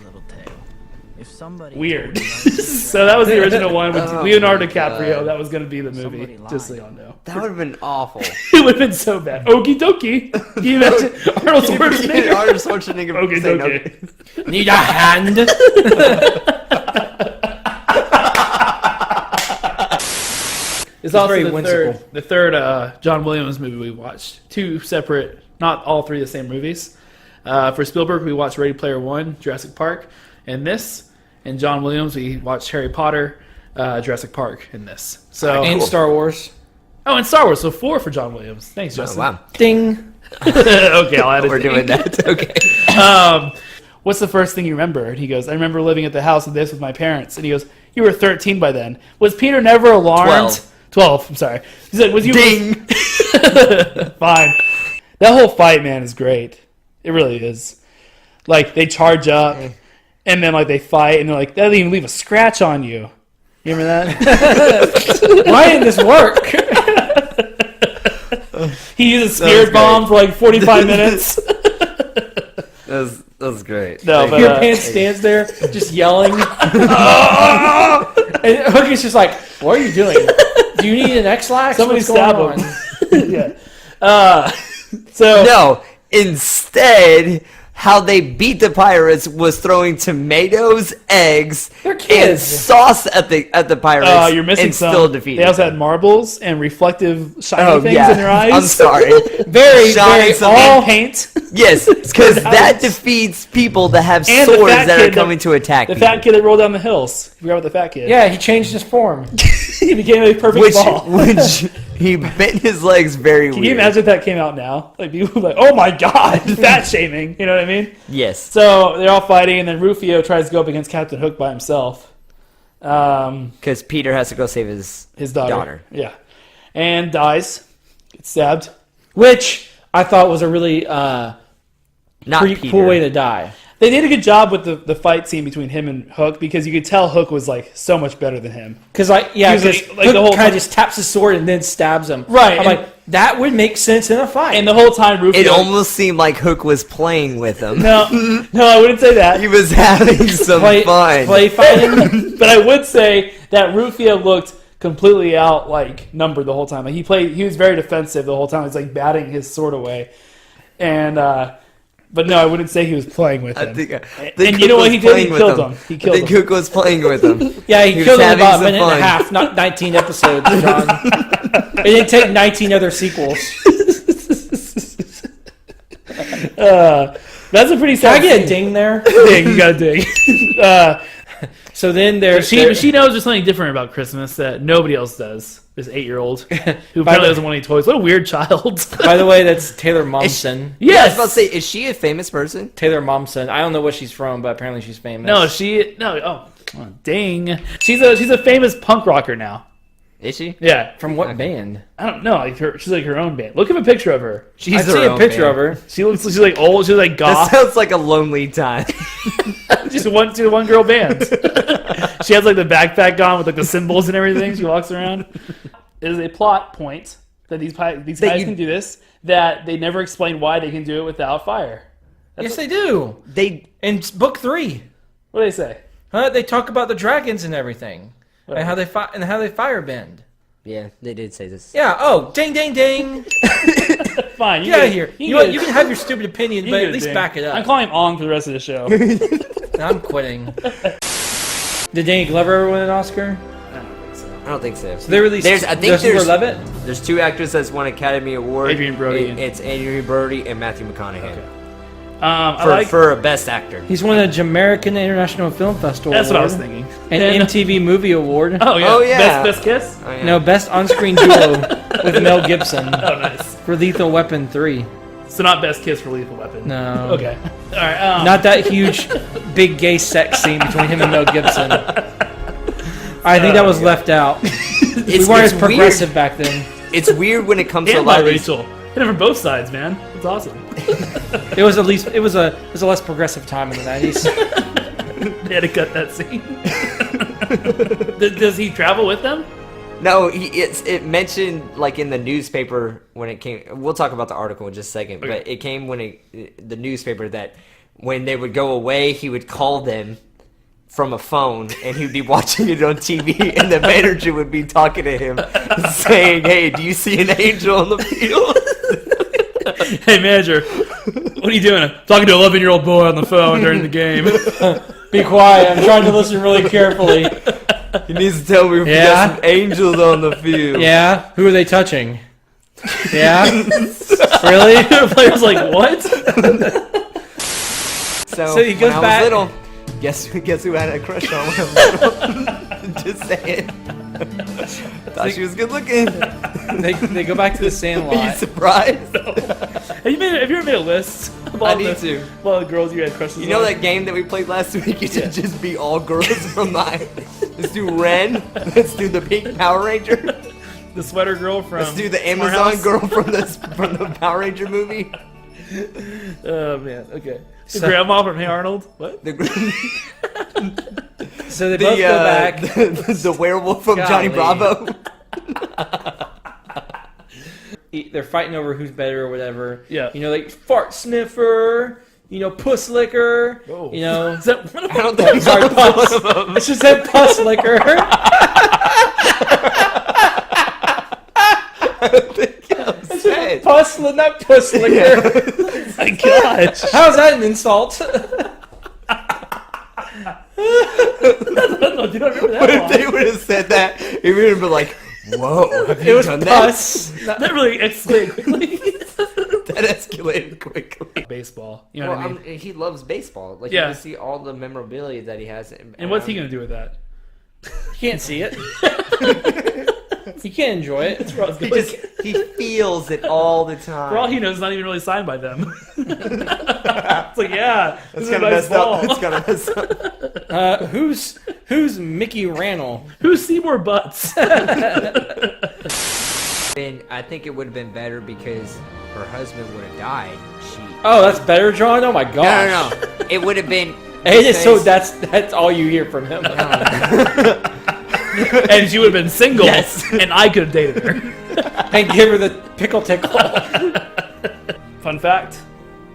[SPEAKER 1] Weird. So that was the original one with Leonardo DiCaprio. God. That was going to be the movie. Just so y'all know.
[SPEAKER 2] That would have been awful.
[SPEAKER 1] It would have been so bad. Okie dokie. Can you imagine Arnold Schwarzenegger?
[SPEAKER 2] Arnold Schwarzenegger.
[SPEAKER 1] Okie dokie.
[SPEAKER 3] Need a hand?
[SPEAKER 1] It's also the third John Williams movie we watched. 2 separate, not all 3 the same movies. For Spielberg, we watched Ready Player One, Jurassic Park, and this. And John Williams, we watched Harry Potter, Jurassic Park, and this. So
[SPEAKER 3] and cool. Star Wars.
[SPEAKER 1] Oh, and Star Wars. So 4 for John Williams. Thanks, Justin.
[SPEAKER 2] Oh, wow.
[SPEAKER 3] Ding.
[SPEAKER 1] Okay, I'll add it.
[SPEAKER 2] We're doing that. Okay.
[SPEAKER 1] what's the first thing you remember? And he goes, I remember living at the house of this with my parents. And he goes, you were 13 by then. Was Peter never alarmed? 12, I'm sorry. He said, was you...
[SPEAKER 2] Ding!
[SPEAKER 1] Fine. That whole fight, man, is great. It really is. Like, they charge up, and then, like, they fight, and they're like, that doesn't even leave a scratch on you. You remember that?
[SPEAKER 3] Why didn't this work?
[SPEAKER 1] He used a spirit bomb for, like, 45 minutes.
[SPEAKER 2] That was great.
[SPEAKER 1] No, but,
[SPEAKER 3] Your pants stands there just yelling. And Hook is just like, what are you doing? Do you need an X-Lax?
[SPEAKER 1] Somebody stab him. Yeah.
[SPEAKER 2] No, instead, how they beat the pirates was throwing tomatoes, eggs, and sauce at the pirates.
[SPEAKER 1] You're missing
[SPEAKER 2] and
[SPEAKER 1] some.
[SPEAKER 2] Still defeated.
[SPEAKER 1] They also had marbles and reflective shiny things in their eyes.
[SPEAKER 2] I'm sorry.
[SPEAKER 3] very
[SPEAKER 1] all paint.
[SPEAKER 2] Yes, because that defeats people that have swords that are coming to attack
[SPEAKER 1] the
[SPEAKER 2] people.
[SPEAKER 1] fat kid that rolled down the hills. You forgot about the fat kid.
[SPEAKER 3] Yeah, he changed his form.
[SPEAKER 1] He became a perfect ball.
[SPEAKER 2] Which he bent his legs very weird.
[SPEAKER 1] Can you imagine if that came out now? Like, people were like, oh my god, fat shaming. You know what I mean?
[SPEAKER 2] Yes.
[SPEAKER 1] So they're all fighting, and then Rufio tries to go up against Captain Hook by himself.
[SPEAKER 2] Because Peter has to go save his daughter.
[SPEAKER 1] Yeah. And dies. Gets stabbed.
[SPEAKER 3] Which I thought was a really cool way to die.
[SPEAKER 1] They did a good job with the fight scene between him and Hook, because you could tell Hook was like so much better than him.
[SPEAKER 3] Because Hook
[SPEAKER 1] the whole
[SPEAKER 3] kind of just taps his sword and then stabs him.
[SPEAKER 1] Right.
[SPEAKER 3] I'm like, that would make sense in a fight.
[SPEAKER 1] And the whole time Rufio...
[SPEAKER 2] It almost seemed like Hook was playing with him.
[SPEAKER 1] No, I wouldn't say that.
[SPEAKER 2] He was having some fun.
[SPEAKER 3] Play fighting.
[SPEAKER 1] But I would say that Rufio looked completely numbered the whole time. Like he was very defensive the whole time. He's like batting his sword away. And... But no, I wouldn't say he was playing with him.
[SPEAKER 2] I think
[SPEAKER 1] and you know what he did? He killed him.
[SPEAKER 2] I think Hook was playing with him.
[SPEAKER 3] Yeah, he killed him about a minute and a half, not 19 episodes, John. It didn't take 19 other sequels.
[SPEAKER 1] That's a pretty sad
[SPEAKER 3] Can I get a ding there?
[SPEAKER 1] Ding, you got a ding.
[SPEAKER 3] So then
[SPEAKER 1] she knows there's something different about Christmas that nobody else does. This 8-year-old who apparently doesn't want any toys. What a weird child.
[SPEAKER 3] By the way, that's Taylor Momsen.
[SPEAKER 2] Yeah, I was about to say, is she a famous person?
[SPEAKER 3] Taylor Momsen. I don't know what she's from, but apparently she's famous.
[SPEAKER 1] Dang. She's a famous punk rocker now.
[SPEAKER 2] Is she?
[SPEAKER 1] Yeah.
[SPEAKER 3] From what band?
[SPEAKER 1] I don't know. She's like her own band. Look at a picture of her.
[SPEAKER 3] I see a picture of her.
[SPEAKER 1] She's like old. She's like goth.
[SPEAKER 2] That sounds like a lonely time.
[SPEAKER 1] She's a one girl band. She has like the backpack on with like the symbols and everything. She walks around. It is a plot point that these guys can do this. That they never explain why they can do it without fire.
[SPEAKER 3] Yes, they do. In book 3.
[SPEAKER 1] What do they say?
[SPEAKER 3] They talk about the dragons and everything, and how they firebend.
[SPEAKER 2] Yeah, they did say this.
[SPEAKER 3] Yeah. Oh, ding, ding, ding.
[SPEAKER 1] Fine.
[SPEAKER 3] Get out of here. You can have your stupid opinion, but at least back it up.
[SPEAKER 1] I'm calling him Ong for the rest of the show.
[SPEAKER 3] I'm quitting. Did Danny Glover ever win an Oscar?
[SPEAKER 2] I don't think so.
[SPEAKER 3] So they released.
[SPEAKER 2] There's 2 actors that's won Academy Award.
[SPEAKER 1] Adrian Brody.
[SPEAKER 2] It's Adrian Brody and Matthew McConaughey.
[SPEAKER 1] Okay.
[SPEAKER 2] For a Best Actor.
[SPEAKER 3] He's won the Jamaican International Film Festival.
[SPEAKER 1] That's
[SPEAKER 3] Award,
[SPEAKER 1] what I was thinking.
[SPEAKER 3] An MTV Movie Award.
[SPEAKER 1] Oh yeah.
[SPEAKER 2] Oh, yeah.
[SPEAKER 1] Best kiss.
[SPEAKER 2] Oh, yeah.
[SPEAKER 3] No, Best On-Screen Duo with Mel Gibson.
[SPEAKER 1] Oh, nice.
[SPEAKER 3] For Lethal Weapon 3.
[SPEAKER 1] So not best kiss for Lethal Weapon.
[SPEAKER 3] No.
[SPEAKER 1] Okay. All right.
[SPEAKER 3] Not that huge, big gay sex scene between him and Mel Gibson. I think that was left out. We weren't as progressive back then.
[SPEAKER 2] It's weird when it comes to a
[SPEAKER 1] And
[SPEAKER 2] lot
[SPEAKER 1] by
[SPEAKER 2] of these...
[SPEAKER 1] Rachel. Hit it from both sides, man. It's awesome.
[SPEAKER 3] It was a less progressive time in the 90s.
[SPEAKER 1] They had to cut that scene. Does he travel with them?
[SPEAKER 2] No, it mentioned like in the newspaper when it came. We'll talk about the article in just a second, but it came when the newspaper that when they would go away, he would call them from a phone and he'd be watching it on TV, and the manager would be talking to him, saying, "Hey, do you see an angel on the field?"
[SPEAKER 1] Hey, manager, what are you doing? I'm talking to an 11-year-old boy on the phone during the game.
[SPEAKER 3] Be quiet. I'm trying to listen really carefully.
[SPEAKER 2] He needs to tell me if we got some angels on the field.
[SPEAKER 3] Yeah? Who are they touching? Yeah? Really?
[SPEAKER 1] The player's like, what?
[SPEAKER 2] So
[SPEAKER 3] he goes
[SPEAKER 2] when
[SPEAKER 3] back.
[SPEAKER 2] I was little, guess who had a crush on when I was little? Just saying. Thought she was good looking.
[SPEAKER 3] They go back to the Sandlot.
[SPEAKER 2] Are you surprised?
[SPEAKER 1] Have you ever made a list of
[SPEAKER 2] I need to.
[SPEAKER 1] Well, the girls you had crushes on.
[SPEAKER 2] You know that game that we played last week? It should just be all girls from mine. Let's do Ren. Let's do the pink Power Ranger.
[SPEAKER 1] The sweater girl from.
[SPEAKER 2] Let's do the Amazon girl from the Power Ranger movie.
[SPEAKER 1] Oh man, okay. The grandma from Hey Arnold. What?
[SPEAKER 3] So they both go back.
[SPEAKER 2] The werewolf from Johnny Bravo.
[SPEAKER 3] They're fighting over who's better or whatever.
[SPEAKER 1] Yeah.
[SPEAKER 3] You know, like fart sniffer. You know, puss licker.
[SPEAKER 1] Oh.
[SPEAKER 3] You know,
[SPEAKER 1] Is that one of them?
[SPEAKER 2] I don't think
[SPEAKER 3] sorry, puss. It's just that puss licker. Puss, not puss licker.
[SPEAKER 1] Oh my gosh.
[SPEAKER 3] How's that an insult?
[SPEAKER 1] No, do not remember that
[SPEAKER 2] But if
[SPEAKER 1] one.
[SPEAKER 2] they would have said that, it would have been like, whoa, have
[SPEAKER 3] It
[SPEAKER 2] you
[SPEAKER 3] was
[SPEAKER 2] done
[SPEAKER 3] puss.
[SPEAKER 1] That really escalated quickly.
[SPEAKER 2] that escalated quickly.
[SPEAKER 1] Baseball. You know what I mean?
[SPEAKER 2] He loves baseball. Like,
[SPEAKER 1] Yeah.
[SPEAKER 2] you can see all the memorabilia that he has.
[SPEAKER 1] And what's he going to do with that?
[SPEAKER 3] You can't see it. You can't enjoy it.
[SPEAKER 2] He feels it all the time.
[SPEAKER 1] For all he knows, it's not even really signed by them. It's like, yeah,
[SPEAKER 2] It's
[SPEAKER 1] this is a
[SPEAKER 2] kind of
[SPEAKER 1] nice
[SPEAKER 2] messed up.
[SPEAKER 1] ball.
[SPEAKER 2] It's kind of messed up.
[SPEAKER 3] Who's Mickey Rannell?
[SPEAKER 1] Who's Seymour Butts?
[SPEAKER 2] And I think it would have been better because her husband would have died.
[SPEAKER 3] Oh, that's better, John. Oh my gosh.
[SPEAKER 2] No. It would have been.
[SPEAKER 3] It is so that's all you hear from him.
[SPEAKER 1] And she would have been single,
[SPEAKER 2] Yes.
[SPEAKER 1] and I could have dated her.
[SPEAKER 3] And give her the pickle tickle.
[SPEAKER 1] Fun fact,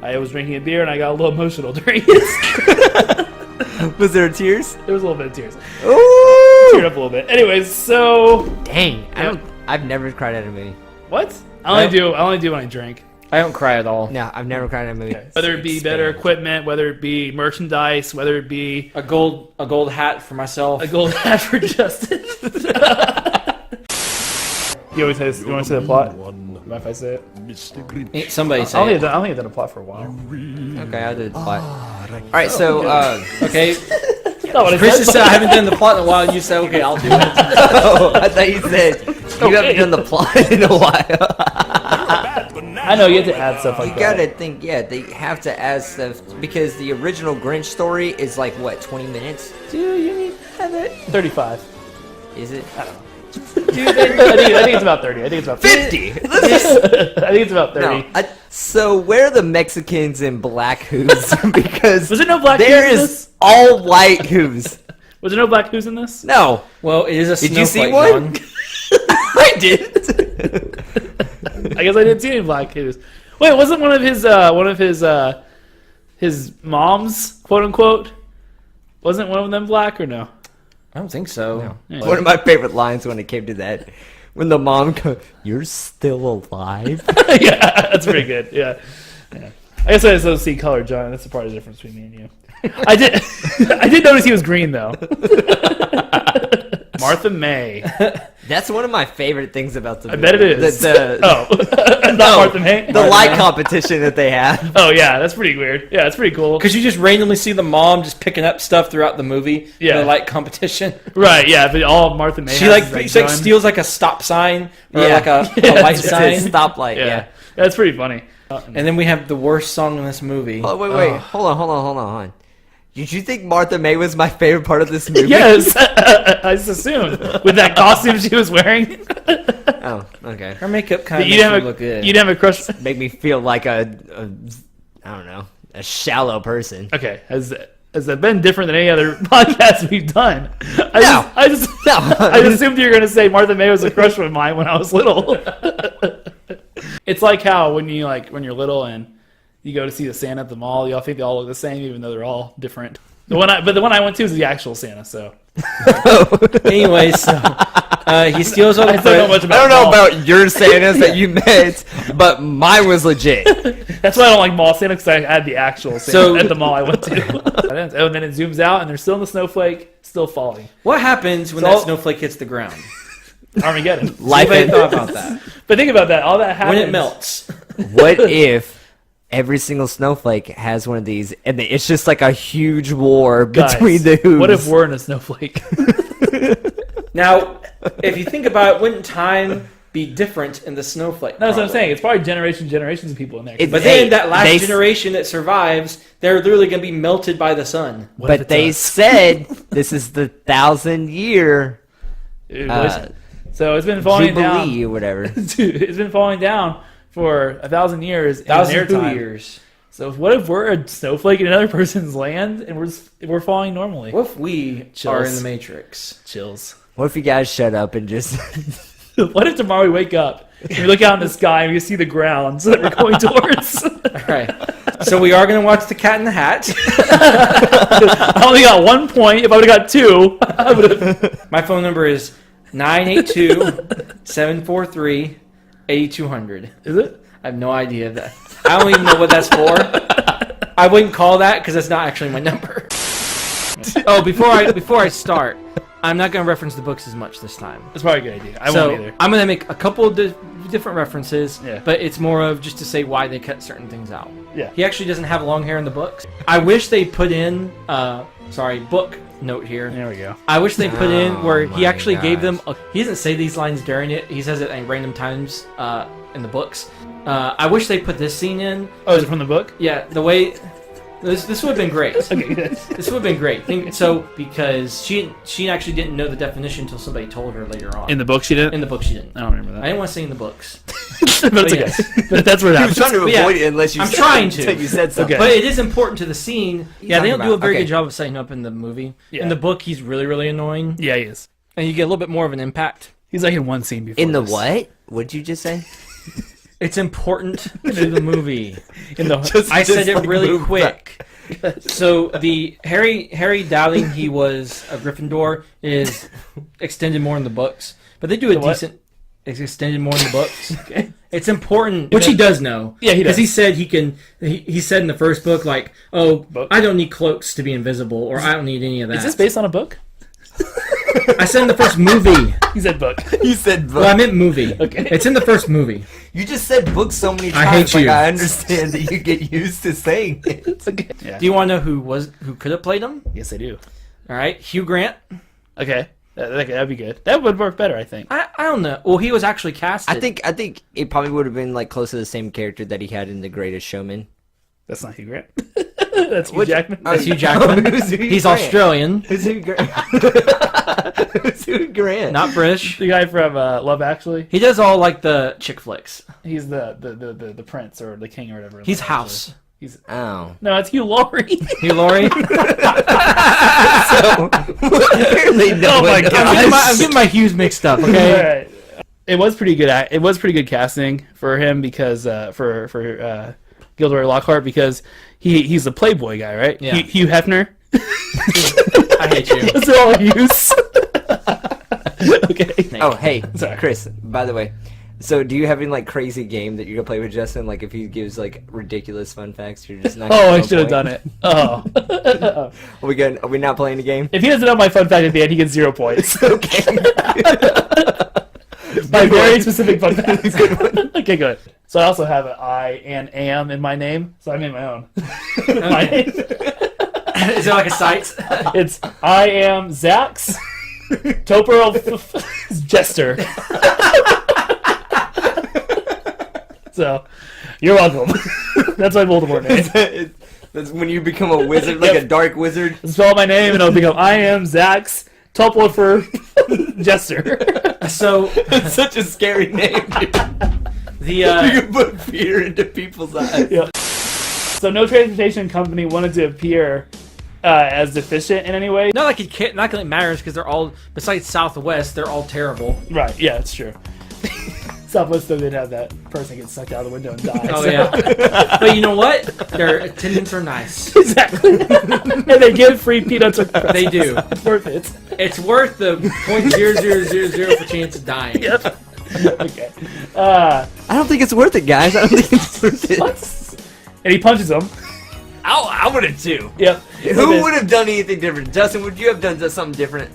[SPEAKER 1] I was drinking a beer and I got a little emotional during it.
[SPEAKER 2] Was there tears?
[SPEAKER 1] There was a little bit of tears.
[SPEAKER 2] Ooh!
[SPEAKER 1] Teared up a little bit. Anyways, so
[SPEAKER 2] Dang,
[SPEAKER 1] Yeah.
[SPEAKER 2] I've never cried at a movie.
[SPEAKER 1] what? I only do when I drink.
[SPEAKER 3] I don't cry at all.
[SPEAKER 2] No, I've never cried at a movie.
[SPEAKER 1] Whether it be better equipment, whether it be merchandise, whether it be
[SPEAKER 3] A gold hat for myself.
[SPEAKER 1] a gold hat for Justin. You want to say the plot? Mind if I say it?
[SPEAKER 3] Somebody say
[SPEAKER 1] I
[SPEAKER 3] it.
[SPEAKER 1] don't think I've done a plot for a while.
[SPEAKER 2] Okay, I did the plot. Alright, so,
[SPEAKER 3] Okay.
[SPEAKER 1] Not what I
[SPEAKER 3] Chris
[SPEAKER 1] said,
[SPEAKER 3] just said I haven't done the plot in a while, and you said, okay, I'll do it.
[SPEAKER 2] oh, I thought you said you haven't done the plot in a while.
[SPEAKER 1] I know you have to add stuff like
[SPEAKER 2] You
[SPEAKER 1] that.
[SPEAKER 2] gotta think, yeah, they have to add stuff because the original Grinch story is like, what, 20 minutes?
[SPEAKER 1] Do you need to have it? 35.
[SPEAKER 2] Is it?
[SPEAKER 1] I don't know. Dude, I think it's about 30. I think it's about
[SPEAKER 2] 50!
[SPEAKER 1] I think it's about 30.
[SPEAKER 2] No, so where are the Mexicans in black Who's? Because
[SPEAKER 1] Was there no black
[SPEAKER 2] there
[SPEAKER 1] Who's in
[SPEAKER 2] is
[SPEAKER 1] this?
[SPEAKER 2] all white Who's.
[SPEAKER 1] Was there no black Who's in this?
[SPEAKER 2] No.
[SPEAKER 3] Well, it is a
[SPEAKER 2] Did you see
[SPEAKER 3] snowflake,
[SPEAKER 2] one?
[SPEAKER 3] John.
[SPEAKER 2] I did.
[SPEAKER 1] I guess I didn't see any black Who's. Wait, wasn't one of his moms, quote unquote? Wasn't one of them black or no?
[SPEAKER 3] I don't think so.
[SPEAKER 1] Yeah.
[SPEAKER 2] One of my favorite lines when it came to that, when the mom goes, "You're still alive."
[SPEAKER 1] Yeah, that's pretty good. Yeah. I guess I just don't see color, John. That's the part of the difference between me and you. I did notice he was green though. Martha May.
[SPEAKER 2] That's one of my favorite things about the
[SPEAKER 1] I
[SPEAKER 2] movie.
[SPEAKER 1] bet it is.
[SPEAKER 2] Oh,
[SPEAKER 1] not
[SPEAKER 2] no,
[SPEAKER 1] Martha May.
[SPEAKER 2] the light competition that they have.
[SPEAKER 1] Oh yeah, that's pretty weird. Yeah, that's pretty cool.
[SPEAKER 3] Because you just randomly see the mom just picking up stuff throughout the movie.
[SPEAKER 1] Yeah.
[SPEAKER 3] In a light competition.
[SPEAKER 1] Right. Yeah, but all Martha May.
[SPEAKER 3] She
[SPEAKER 1] has
[SPEAKER 3] like,
[SPEAKER 1] is
[SPEAKER 3] she like
[SPEAKER 1] gun.
[SPEAKER 3] steals like a stop sign or
[SPEAKER 2] Yeah.
[SPEAKER 3] like a
[SPEAKER 1] Yeah,
[SPEAKER 3] light
[SPEAKER 1] it's a
[SPEAKER 3] sign.
[SPEAKER 2] Stoplight. Yeah.
[SPEAKER 1] That's pretty funny.
[SPEAKER 3] And then we have the worst song in this movie.
[SPEAKER 2] Oh wait. Hold on. Did you think Martha May was my favorite part of this movie?
[SPEAKER 1] Yes, I just assumed with that costume she was wearing.
[SPEAKER 2] Oh, okay.
[SPEAKER 3] Her makeup kind of
[SPEAKER 1] You'd
[SPEAKER 3] makes
[SPEAKER 1] have
[SPEAKER 3] her
[SPEAKER 1] a
[SPEAKER 3] look good.
[SPEAKER 1] you'd have a crush.
[SPEAKER 2] Make me feel like I don't know, a shallow person.
[SPEAKER 1] Okay, has that been different than any other podcast we've done?
[SPEAKER 2] No.
[SPEAKER 1] I just assumed you were gonna say Martha May was a crush of mine when I was little. It's like how when you're little and you go to see the Santa at the mall, you all think they all look the same, even though they're all different. The one I went to is the actual Santa. So
[SPEAKER 3] Anyway, so he steals all the
[SPEAKER 1] I don't know much
[SPEAKER 2] I
[SPEAKER 1] about.
[SPEAKER 2] don't know
[SPEAKER 1] mall.
[SPEAKER 2] about your Santas that you met, but mine was legit.
[SPEAKER 1] That's why I don't like mall Santa, because I had the actual Santa at the mall I went to. And then it zooms out, and they're still in the snowflake, still falling.
[SPEAKER 3] What happens when
[SPEAKER 1] So-
[SPEAKER 3] that snowflake hits the ground?
[SPEAKER 1] Armageddon.
[SPEAKER 2] Life
[SPEAKER 3] Anybody
[SPEAKER 2] and
[SPEAKER 3] thought about that?
[SPEAKER 1] But think about that. All that happens
[SPEAKER 3] When it melts.
[SPEAKER 2] What if every single snowflake has one of these, and it's just like a huge war
[SPEAKER 1] Guys,
[SPEAKER 2] between the Who's?
[SPEAKER 1] what if we're in a snowflake?
[SPEAKER 3] Now, if you think about it, wouldn't time be different in the snowflake.
[SPEAKER 1] That's what I'm saying. It's probably generations of people in there.
[SPEAKER 3] But then that last generation that survives, they're literally going to be melted by the sun.
[SPEAKER 2] But they said this is the 1,000-year
[SPEAKER 1] so it's been falling down.
[SPEAKER 2] Jubilee or whatever.
[SPEAKER 1] Dude, it's been falling down for 1,000 years.
[SPEAKER 3] 1,000 years.
[SPEAKER 1] So what if we're a snowflake in another person's land and we're falling normally?
[SPEAKER 3] What if we are in the Matrix?
[SPEAKER 1] Chills.
[SPEAKER 2] What if you guys shut up and just...
[SPEAKER 1] What if tomorrow we wake up and we look out in the sky and we see the ground that we're going towards?
[SPEAKER 3] All right. So we are going to watch The Cat in the Hat.
[SPEAKER 1] I only got 1 point. If I would have got 2, I would have.
[SPEAKER 3] My phone number is 982-743-8200.
[SPEAKER 1] Is it?
[SPEAKER 3] I have no idea that. I don't even know what that's for. I wouldn't call that because that's not actually my number. Oh, before I start, I'm not going to reference the books as much this time.
[SPEAKER 1] That's probably a good idea. I won't either.
[SPEAKER 3] I'm going to make a couple of different references, but it's more of just to say why they cut certain things out.
[SPEAKER 1] Yeah.
[SPEAKER 3] He actually doesn't have long hair in the books. I wish they put in, book note here.
[SPEAKER 1] There we go.
[SPEAKER 3] I wish they put in where he actually gave them, he doesn't say these lines during it, he says it at random times in the books. I wish they put this scene in.
[SPEAKER 1] Oh, is it from the book?
[SPEAKER 3] Yeah, the way... This would have been great.
[SPEAKER 1] Okay, good.
[SPEAKER 3] This would have been great. So, because she actually didn't know the definition until somebody told her later on.
[SPEAKER 1] In the book she didn't?
[SPEAKER 3] In the book she didn't.
[SPEAKER 1] I don't remember that.
[SPEAKER 3] I didn't want to say in the books.
[SPEAKER 1] But it's okay. But that's where that
[SPEAKER 2] was. Trying to avoid it unless you
[SPEAKER 3] I'm trying to.
[SPEAKER 2] Until you said something.
[SPEAKER 3] Okay. But it is important to the scene. Yeah, they don't do a very good job of setting up in the movie. Yeah. In the book, he's really, really annoying.
[SPEAKER 1] Yeah, he is.
[SPEAKER 3] And you get a little bit more of an impact.
[SPEAKER 1] He's like in one scene before.
[SPEAKER 2] In the what? What'd you just say?
[SPEAKER 3] It's important to the movie. I said it really quick. So the Harry doubting he was a Gryffindor is extended more in the books, but they do a decent. It's extended more in the books. Okay. It's important, which he does know. Yeah, he does. Because he said he can. He said in the first book, like, "Oh, I don't need cloaks to be invisible, or I don't need any of that."
[SPEAKER 1] Is this based on a book?
[SPEAKER 3] I said in the first movie.
[SPEAKER 1] You said book.
[SPEAKER 2] You said book.
[SPEAKER 3] Well, I meant movie.
[SPEAKER 1] Okay.
[SPEAKER 3] It's in the first movie.
[SPEAKER 2] You just said book so many times.
[SPEAKER 3] I hate you.
[SPEAKER 2] I understand that you get used to saying it.
[SPEAKER 1] Okay. Yeah.
[SPEAKER 3] Do you want to know who could have played him?
[SPEAKER 1] Yes, I do.
[SPEAKER 3] All right, Hugh Grant.
[SPEAKER 1] Okay. That'd be good. That would work better, I think.
[SPEAKER 3] I don't know. Well, he was actually casted.
[SPEAKER 2] I think it probably would have been like close to the same character that he had in The Greatest Showman.
[SPEAKER 1] That's not Hugh Grant. That's Hugh Jackman.
[SPEAKER 3] That's Hugh Jackman. He's Australian.
[SPEAKER 2] Who's Hugh Grant? Who's Hugh Grant?
[SPEAKER 3] Not British.
[SPEAKER 1] The guy from Love Actually.
[SPEAKER 3] He does all like the chick flicks.
[SPEAKER 1] He's the prince or the king or whatever.
[SPEAKER 3] He's House.
[SPEAKER 1] He's
[SPEAKER 2] no,
[SPEAKER 1] it's Hugh Laurie.
[SPEAKER 3] Hugh Laurie.
[SPEAKER 2] So apparently no.
[SPEAKER 3] Oh my god! I'm getting my Hughes mixed up. Okay.
[SPEAKER 1] All right. It was pretty good. It was pretty good casting for him because for Gilderoy Lockhart because he's a Playboy guy, right?
[SPEAKER 3] Yeah.
[SPEAKER 1] Hugh Hefner.
[SPEAKER 3] I hate you.
[SPEAKER 1] That's all Hughes. Okay.
[SPEAKER 2] Oh hey,
[SPEAKER 1] Sorry.
[SPEAKER 2] Chris. By the way, so do you have any like crazy game that you're gonna play with Justin? Like if he gives like ridiculous fun facts, you're just not.
[SPEAKER 1] Oh, I should have done it. Oh.
[SPEAKER 2] Are we good? Are we not playing the game?
[SPEAKER 1] If he doesn't know my fun fact at the end, he gets 0 points.
[SPEAKER 2] Okay.
[SPEAKER 1] My very specific fun fact. Okay, good. So I also have an I and am in my name, so I made my own. My name.
[SPEAKER 3] Is it like a site?
[SPEAKER 1] It's I am Zax Topper Jester. So, you're welcome. That's my Voldemort name.
[SPEAKER 2] That's when you become a wizard, like a dark wizard.
[SPEAKER 1] Spell my name and I'll become I am Zax Topper Jester.
[SPEAKER 3] So
[SPEAKER 2] it's such a scary name, dude. You can put fear into people's eyes.
[SPEAKER 1] Yeah. So no transportation company wanted to appear as deficient in any way.
[SPEAKER 3] Not like it matters because they're all, besides Southwest, they're all terrible.
[SPEAKER 1] Right, yeah, it's true. Southwest though did have that person get sucked out of the window and die.
[SPEAKER 3] Oh, so. Yeah. But you know what? Their attendants are nice.
[SPEAKER 1] Exactly. And they give free peanuts.
[SPEAKER 3] They do.
[SPEAKER 1] It's worth it.
[SPEAKER 3] It's worth the 0.0000 for chance of dying.
[SPEAKER 1] Yep. Okay.
[SPEAKER 2] I don't think it's worth it, guys. I don't think it's worth it.
[SPEAKER 1] What? And he punches him.
[SPEAKER 2] I would have too.
[SPEAKER 1] Yep.
[SPEAKER 2] Who would have done anything different? Justin, would you have done something different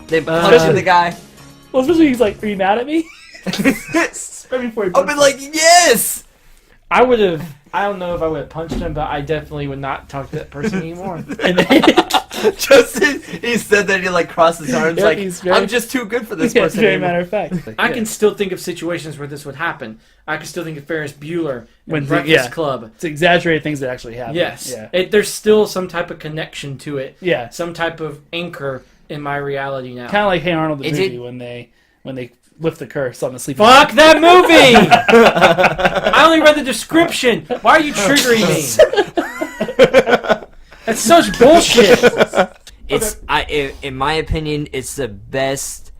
[SPEAKER 2] than punching the guy?
[SPEAKER 1] Well, especially he's like, "Are you mad at me?" Right before he
[SPEAKER 2] I'll be like, yes!
[SPEAKER 3] I would have, I don't know if I would have punched him, but I definitely would not talk to that person anymore.
[SPEAKER 1] And then
[SPEAKER 2] Justin, he said that he like crossed his arms, like I'm just too good for this person.
[SPEAKER 1] Very matter of fact.
[SPEAKER 3] I can still think of situations where this would happen. I can still think of Ferris Bueller and Breakfast Club.
[SPEAKER 1] It's exaggerated things that actually happen.
[SPEAKER 3] Yes.
[SPEAKER 1] Yeah.
[SPEAKER 3] There's still some type of connection to it.
[SPEAKER 1] Yeah.
[SPEAKER 3] Some type of anchor in my reality now.
[SPEAKER 1] Kind of like Hey Arnold the movie when they lift the curse on the sleeping.
[SPEAKER 3] Fuck that movie! I only read the description. Why are you triggering me? That's such bullshit.
[SPEAKER 2] In my opinion, it's the best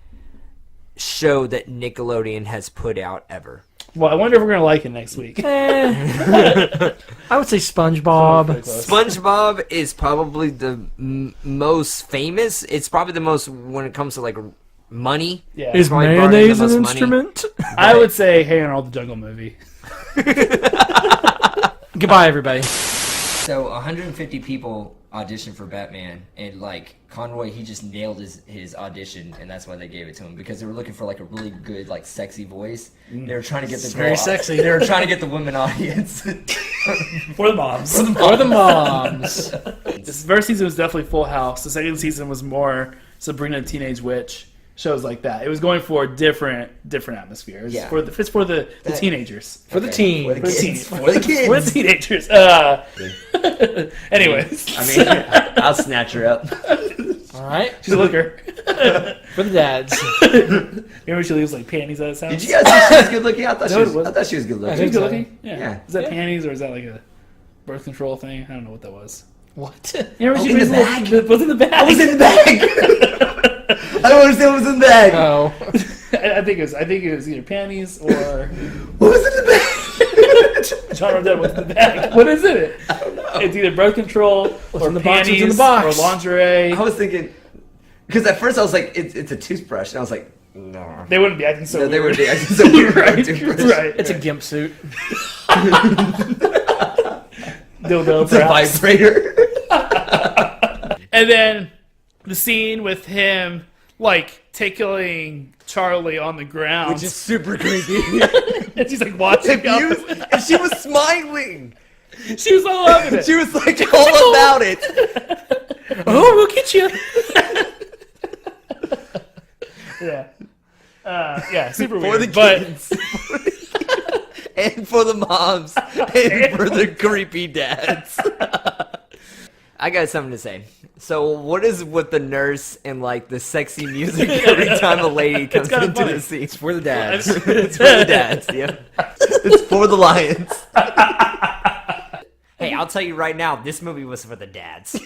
[SPEAKER 2] show that Nickelodeon has put out ever.
[SPEAKER 1] Well, I wonder if we're gonna like it next week.
[SPEAKER 3] I would say SpongeBob.
[SPEAKER 2] SpongeBob is probably the most famous. It's probably the most when it comes to like money.
[SPEAKER 1] Yeah.
[SPEAKER 3] Is mayonnaise an instrument?
[SPEAKER 1] I would say Hey Arnold the Jungle Movie.
[SPEAKER 3] Goodbye, everybody.
[SPEAKER 2] So 150 people auditioned for Batman, and like Conroy, he just nailed his audition, and that's why they gave it to him, because they were looking for like a really good, like sexy voice. They were trying to get the
[SPEAKER 3] very sexy.
[SPEAKER 2] They were trying to get the women audience
[SPEAKER 1] For the moms.
[SPEAKER 3] For the moms.
[SPEAKER 1] This first season was definitely Full House. The second season was more Sabrina the Teenage Witch. Shows like that. It was going for a different atmosphere. It's for the teenagers.
[SPEAKER 3] For the teen.
[SPEAKER 2] For the kids. For the kids.
[SPEAKER 1] For the teenagers. Anyways.
[SPEAKER 2] I mean, I'll snatch her up.
[SPEAKER 3] All right.
[SPEAKER 1] She's a looker.
[SPEAKER 3] For the dads.
[SPEAKER 1] Remember she leaves like panties at his house?
[SPEAKER 2] Did you guys think she was good looking? I thought she was good looking.
[SPEAKER 1] She was good looking?
[SPEAKER 2] Yeah.
[SPEAKER 1] Is that panties or is that like a birth control thing? I don't know what that was.
[SPEAKER 3] What?
[SPEAKER 1] You remember she
[SPEAKER 2] in the bag?
[SPEAKER 1] Was in the bag?
[SPEAKER 2] I was in the bag. I don't understand what was in the bag.
[SPEAKER 3] Oh.
[SPEAKER 1] I think it was either panties or
[SPEAKER 2] what was in the bag?
[SPEAKER 1] John Rodette was in the bag. What is it?
[SPEAKER 2] I don't know.
[SPEAKER 1] It's either birth control or panties
[SPEAKER 3] in the box.
[SPEAKER 1] or lingerie.
[SPEAKER 2] I was thinking, because at first I was like, it's a toothbrush, and I was like, no.
[SPEAKER 1] They wouldn't be acting so weird.
[SPEAKER 2] They would be acting so weird.
[SPEAKER 1] Right.
[SPEAKER 3] It's a gimp suit.
[SPEAKER 1] Dildo,
[SPEAKER 2] it's a vibrator.
[SPEAKER 1] And then the scene with him like tickling Charlie on the ground,
[SPEAKER 2] which is super creepy.
[SPEAKER 1] And she's like watching him.
[SPEAKER 2] And she was smiling.
[SPEAKER 1] She was all loving it.
[SPEAKER 2] She was like all about it.
[SPEAKER 3] Oh, we'll get you.
[SPEAKER 1] Yeah, super
[SPEAKER 2] for
[SPEAKER 1] weird.
[SPEAKER 2] The kids. And for the moms. And for the creepy dads. I got something to say. So what is with the nurse and like the sexy music every time a lady comes into
[SPEAKER 1] funny.
[SPEAKER 2] the scene?
[SPEAKER 3] It's for the dads.
[SPEAKER 2] It's for the dads, yeah. It's for the lions. Hey, I'll tell you right now, this movie was for the dads.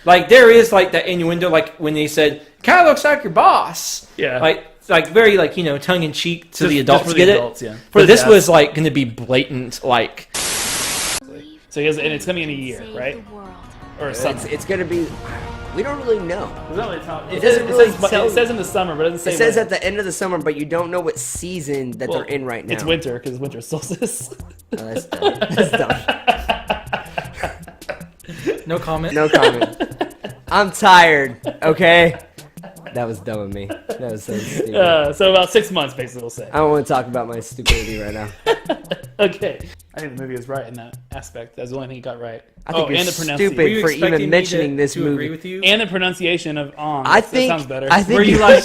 [SPEAKER 3] Like there is like that innuendo, like when they said, "Kind of looks like your boss."
[SPEAKER 1] Yeah.
[SPEAKER 3] Like very like tongue in cheek to the adults
[SPEAKER 1] for
[SPEAKER 3] get
[SPEAKER 1] the adults,
[SPEAKER 3] it.
[SPEAKER 1] yeah.
[SPEAKER 3] But this was like going to be blatant, like.
[SPEAKER 1] So he has, and it's coming in a year, right? Or a summer.
[SPEAKER 2] It's going to be. We don't really know.
[SPEAKER 1] It says in the summer, but it doesn't say.
[SPEAKER 2] It says
[SPEAKER 1] when.
[SPEAKER 2] at the end of the summer, but you don't know what season that they're in right now.
[SPEAKER 1] It's winter because winter solstice.
[SPEAKER 2] Oh, that's dumb. That's dumb.
[SPEAKER 3] No comment.
[SPEAKER 2] No comment. I'm tired. Okay. That was dumb of me. That was so stupid.
[SPEAKER 1] So about 6 months, basically, we'll say.
[SPEAKER 2] I don't want to talk about my stupidity right now.
[SPEAKER 1] Okay. I think the movie was right in that aspect. That's the only thing he got right.
[SPEAKER 2] I think you're
[SPEAKER 1] and the
[SPEAKER 2] stupid for even mentioning this movie.
[SPEAKER 3] Agree with you?
[SPEAKER 1] And the pronunciation of "on."
[SPEAKER 2] I
[SPEAKER 1] that
[SPEAKER 2] think.
[SPEAKER 1] sounds better.
[SPEAKER 2] I think
[SPEAKER 3] Were you like,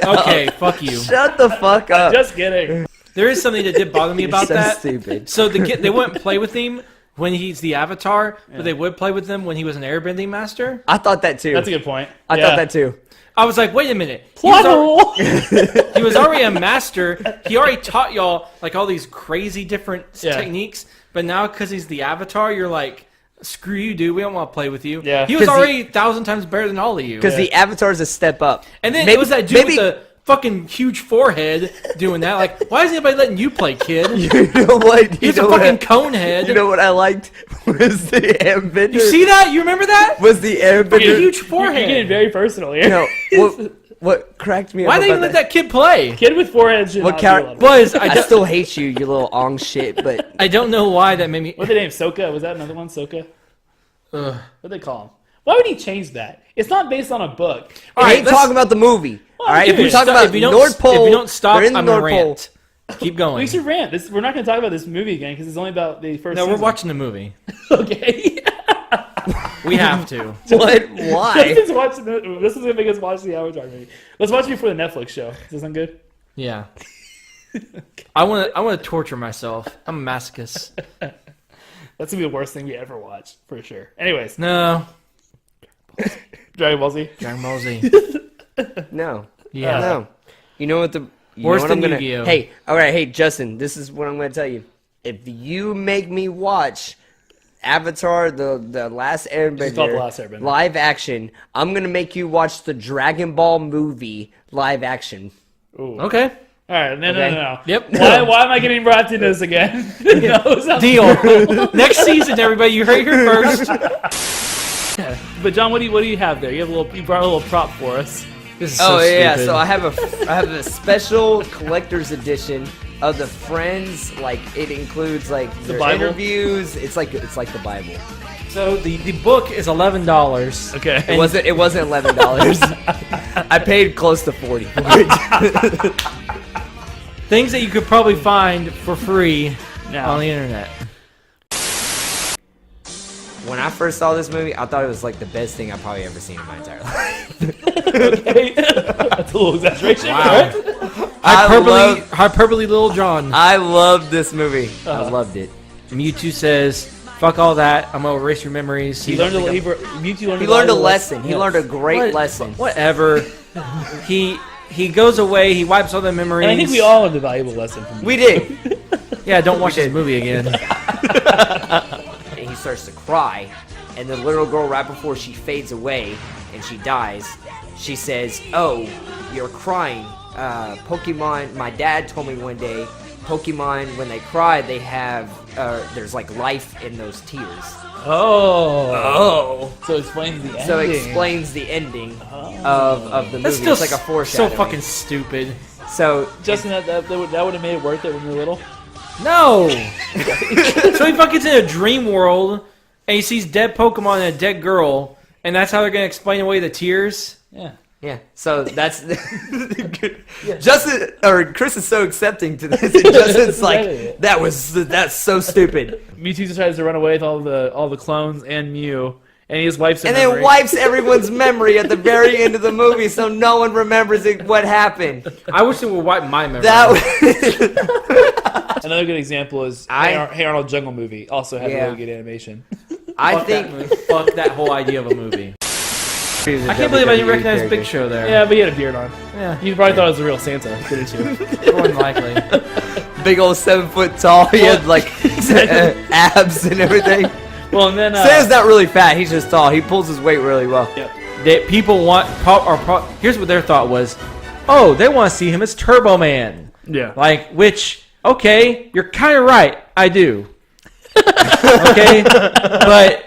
[SPEAKER 3] okay, fuck you.
[SPEAKER 2] Shut the fuck up.
[SPEAKER 1] Just kidding.
[SPEAKER 3] There is something that did bother me about
[SPEAKER 2] so
[SPEAKER 3] that.
[SPEAKER 2] Stupid.
[SPEAKER 3] So they wouldn't play with him when he's the Avatar, but they would play with him when he was an airbending master.
[SPEAKER 2] I thought that too.
[SPEAKER 1] That's a good point.
[SPEAKER 2] I thought that too.
[SPEAKER 3] I was like, wait a minute. He was already a master. He already taught y'all like all these crazy different techniques. But now because he's the Avatar, you're like, screw you, dude. We don't want to play with you.
[SPEAKER 1] Yeah.
[SPEAKER 3] He was already 1,000 times better than all of you.
[SPEAKER 2] Because the Avatar is a step up.
[SPEAKER 3] And then it was that dude with the fucking huge forehead doing that. Like, why is anybody letting you play, kid?
[SPEAKER 2] You know what?
[SPEAKER 3] He's a fucking cone head.
[SPEAKER 2] You know what I liked was the airbender.
[SPEAKER 3] You see that? You remember that?
[SPEAKER 2] Was the airbender?
[SPEAKER 3] A huge forehead.
[SPEAKER 1] You're getting very personal here.
[SPEAKER 2] No, what cracked me up?
[SPEAKER 3] Why they even let that kid play?
[SPEAKER 1] Kid with forehead should
[SPEAKER 2] What
[SPEAKER 1] not
[SPEAKER 2] character
[SPEAKER 3] was?
[SPEAKER 2] I still hate you, you little ong shit. But
[SPEAKER 3] I don't know why that made me.
[SPEAKER 1] What's the name? Soka? Was that another one? Soka? What do they call him? Why would he change that? It's not based on a book.
[SPEAKER 2] All right, talking about the movie. All right, if
[SPEAKER 1] dude,
[SPEAKER 2] we talk about North Pole,
[SPEAKER 3] if you don't stop,
[SPEAKER 2] they're in the
[SPEAKER 3] I'm
[SPEAKER 2] North
[SPEAKER 3] gonna
[SPEAKER 2] Pole.
[SPEAKER 3] rant. Keep going.
[SPEAKER 1] We should rant. We're not going to talk about this movie again because it's only about the first.
[SPEAKER 3] No,
[SPEAKER 1] season.
[SPEAKER 3] we're watching the movie.
[SPEAKER 1] Okay.
[SPEAKER 3] We have to.
[SPEAKER 2] What? Why?
[SPEAKER 1] This is gonna make us watch the Avatar movie. Let's watch it before the Netflix show. Does that sound good?
[SPEAKER 3] Yeah. I want to torture myself. I'm a masochist.
[SPEAKER 1] That's gonna be the worst thing we ever watch, for sure. Anyways,
[SPEAKER 3] No.
[SPEAKER 1] Dragon Ball Z.
[SPEAKER 3] Dragon Ball Z.
[SPEAKER 2] No.
[SPEAKER 3] Yeah.
[SPEAKER 2] No. You know what the
[SPEAKER 3] Worse
[SPEAKER 2] what
[SPEAKER 3] than
[SPEAKER 2] I'm gonna,
[SPEAKER 3] Yu-Gi-Oh.
[SPEAKER 2] Hey, all right, hey Justin, this is what I'm gonna tell you. If you make me watch Avatar, the Last
[SPEAKER 1] It's called The
[SPEAKER 2] Airbender,
[SPEAKER 1] Last Airbender.
[SPEAKER 2] live action, I'm gonna make you watch the Dragon Ball movie live action.
[SPEAKER 1] Ooh.
[SPEAKER 3] Okay.
[SPEAKER 1] All right. No.
[SPEAKER 3] Yep.
[SPEAKER 1] Why am I getting brought into this again? No,
[SPEAKER 3] Deal. Next season, everybody. You heard it here first.
[SPEAKER 1] Yeah. But John, what do you have there? You brought a little prop for us.
[SPEAKER 3] This is so stupid.
[SPEAKER 2] So I have a special collector's edition of the Friends. Like it includes like their
[SPEAKER 1] Bible?
[SPEAKER 2] interviews. It's like the Bible.
[SPEAKER 3] So the book is $11.
[SPEAKER 1] Okay.
[SPEAKER 2] It wasn't $11. I paid close to $40 for it.
[SPEAKER 3] Things that you could probably find for free
[SPEAKER 1] Now.
[SPEAKER 3] on the internet.
[SPEAKER 2] When I first saw this movie, I thought it was like the best thing I've probably ever seen in my entire life.
[SPEAKER 1] Okay. That's a little exaggeration.
[SPEAKER 3] Wow.
[SPEAKER 1] Right?
[SPEAKER 3] Hyperbole Little John.
[SPEAKER 2] I loved this movie. I loved it.
[SPEAKER 3] Mewtwo says, fuck all that. I'm going to erase your memories.
[SPEAKER 1] He learned a
[SPEAKER 2] lesson. He learned a great lesson.
[SPEAKER 3] Whatever. He goes away. He wipes all the memories.
[SPEAKER 1] And I think we all learned a valuable lesson from
[SPEAKER 2] We did.
[SPEAKER 3] Yeah, don't watch this movie again.
[SPEAKER 2] And he starts to cry, and the little girl, right before she fades away and she dies, she says, "Oh, you're crying. Pokemon. My dad told me one day, Pokemon, when they cry, they have there's like life in those tears."
[SPEAKER 1] Oh. So it explains the ending.
[SPEAKER 2] So it explains the ending of the movie.
[SPEAKER 3] That's still
[SPEAKER 2] it's like a foreshadowing.
[SPEAKER 3] so fucking stupid.
[SPEAKER 2] So
[SPEAKER 1] Justin, that would have made it worth it when you were little.
[SPEAKER 3] No. So he fucking gets in a dream world, and he sees dead Pokemon and a dead girl, and that's how they're gonna explain away the tears.
[SPEAKER 1] Yeah.
[SPEAKER 2] yeah, so that's Justin or Chris is so accepting to this. And Justin's like, that's so stupid.
[SPEAKER 1] Mewtwo tries to run away with all the clones and Mew, and he just wipes.
[SPEAKER 2] And then wipes everyone's memory at the very end of the movie, so no one remembers what happened.
[SPEAKER 3] I wish it would wipe my memory.
[SPEAKER 1] Another good example is Hey Arnold Jungle Movie. Also had really good animation.
[SPEAKER 3] Fuck that whole idea of a movie. I can't believe I didn't recognize Big Show there.
[SPEAKER 1] Yeah, but he had a beard on.
[SPEAKER 3] Yeah.
[SPEAKER 1] You probably thought it was a real Santa, didn't you?
[SPEAKER 3] More than likely.
[SPEAKER 2] Big old 7 foot tall. He had like abs and everything.
[SPEAKER 1] Well, and then
[SPEAKER 2] Santa's not really fat. He's just tall. He pulls his weight really well.
[SPEAKER 1] Yep.
[SPEAKER 3] That people want here's what their thought was. Oh, they want to see him as Turbo Man.
[SPEAKER 1] Yeah.
[SPEAKER 3] Okay, you're kind of right. I do. Okay, but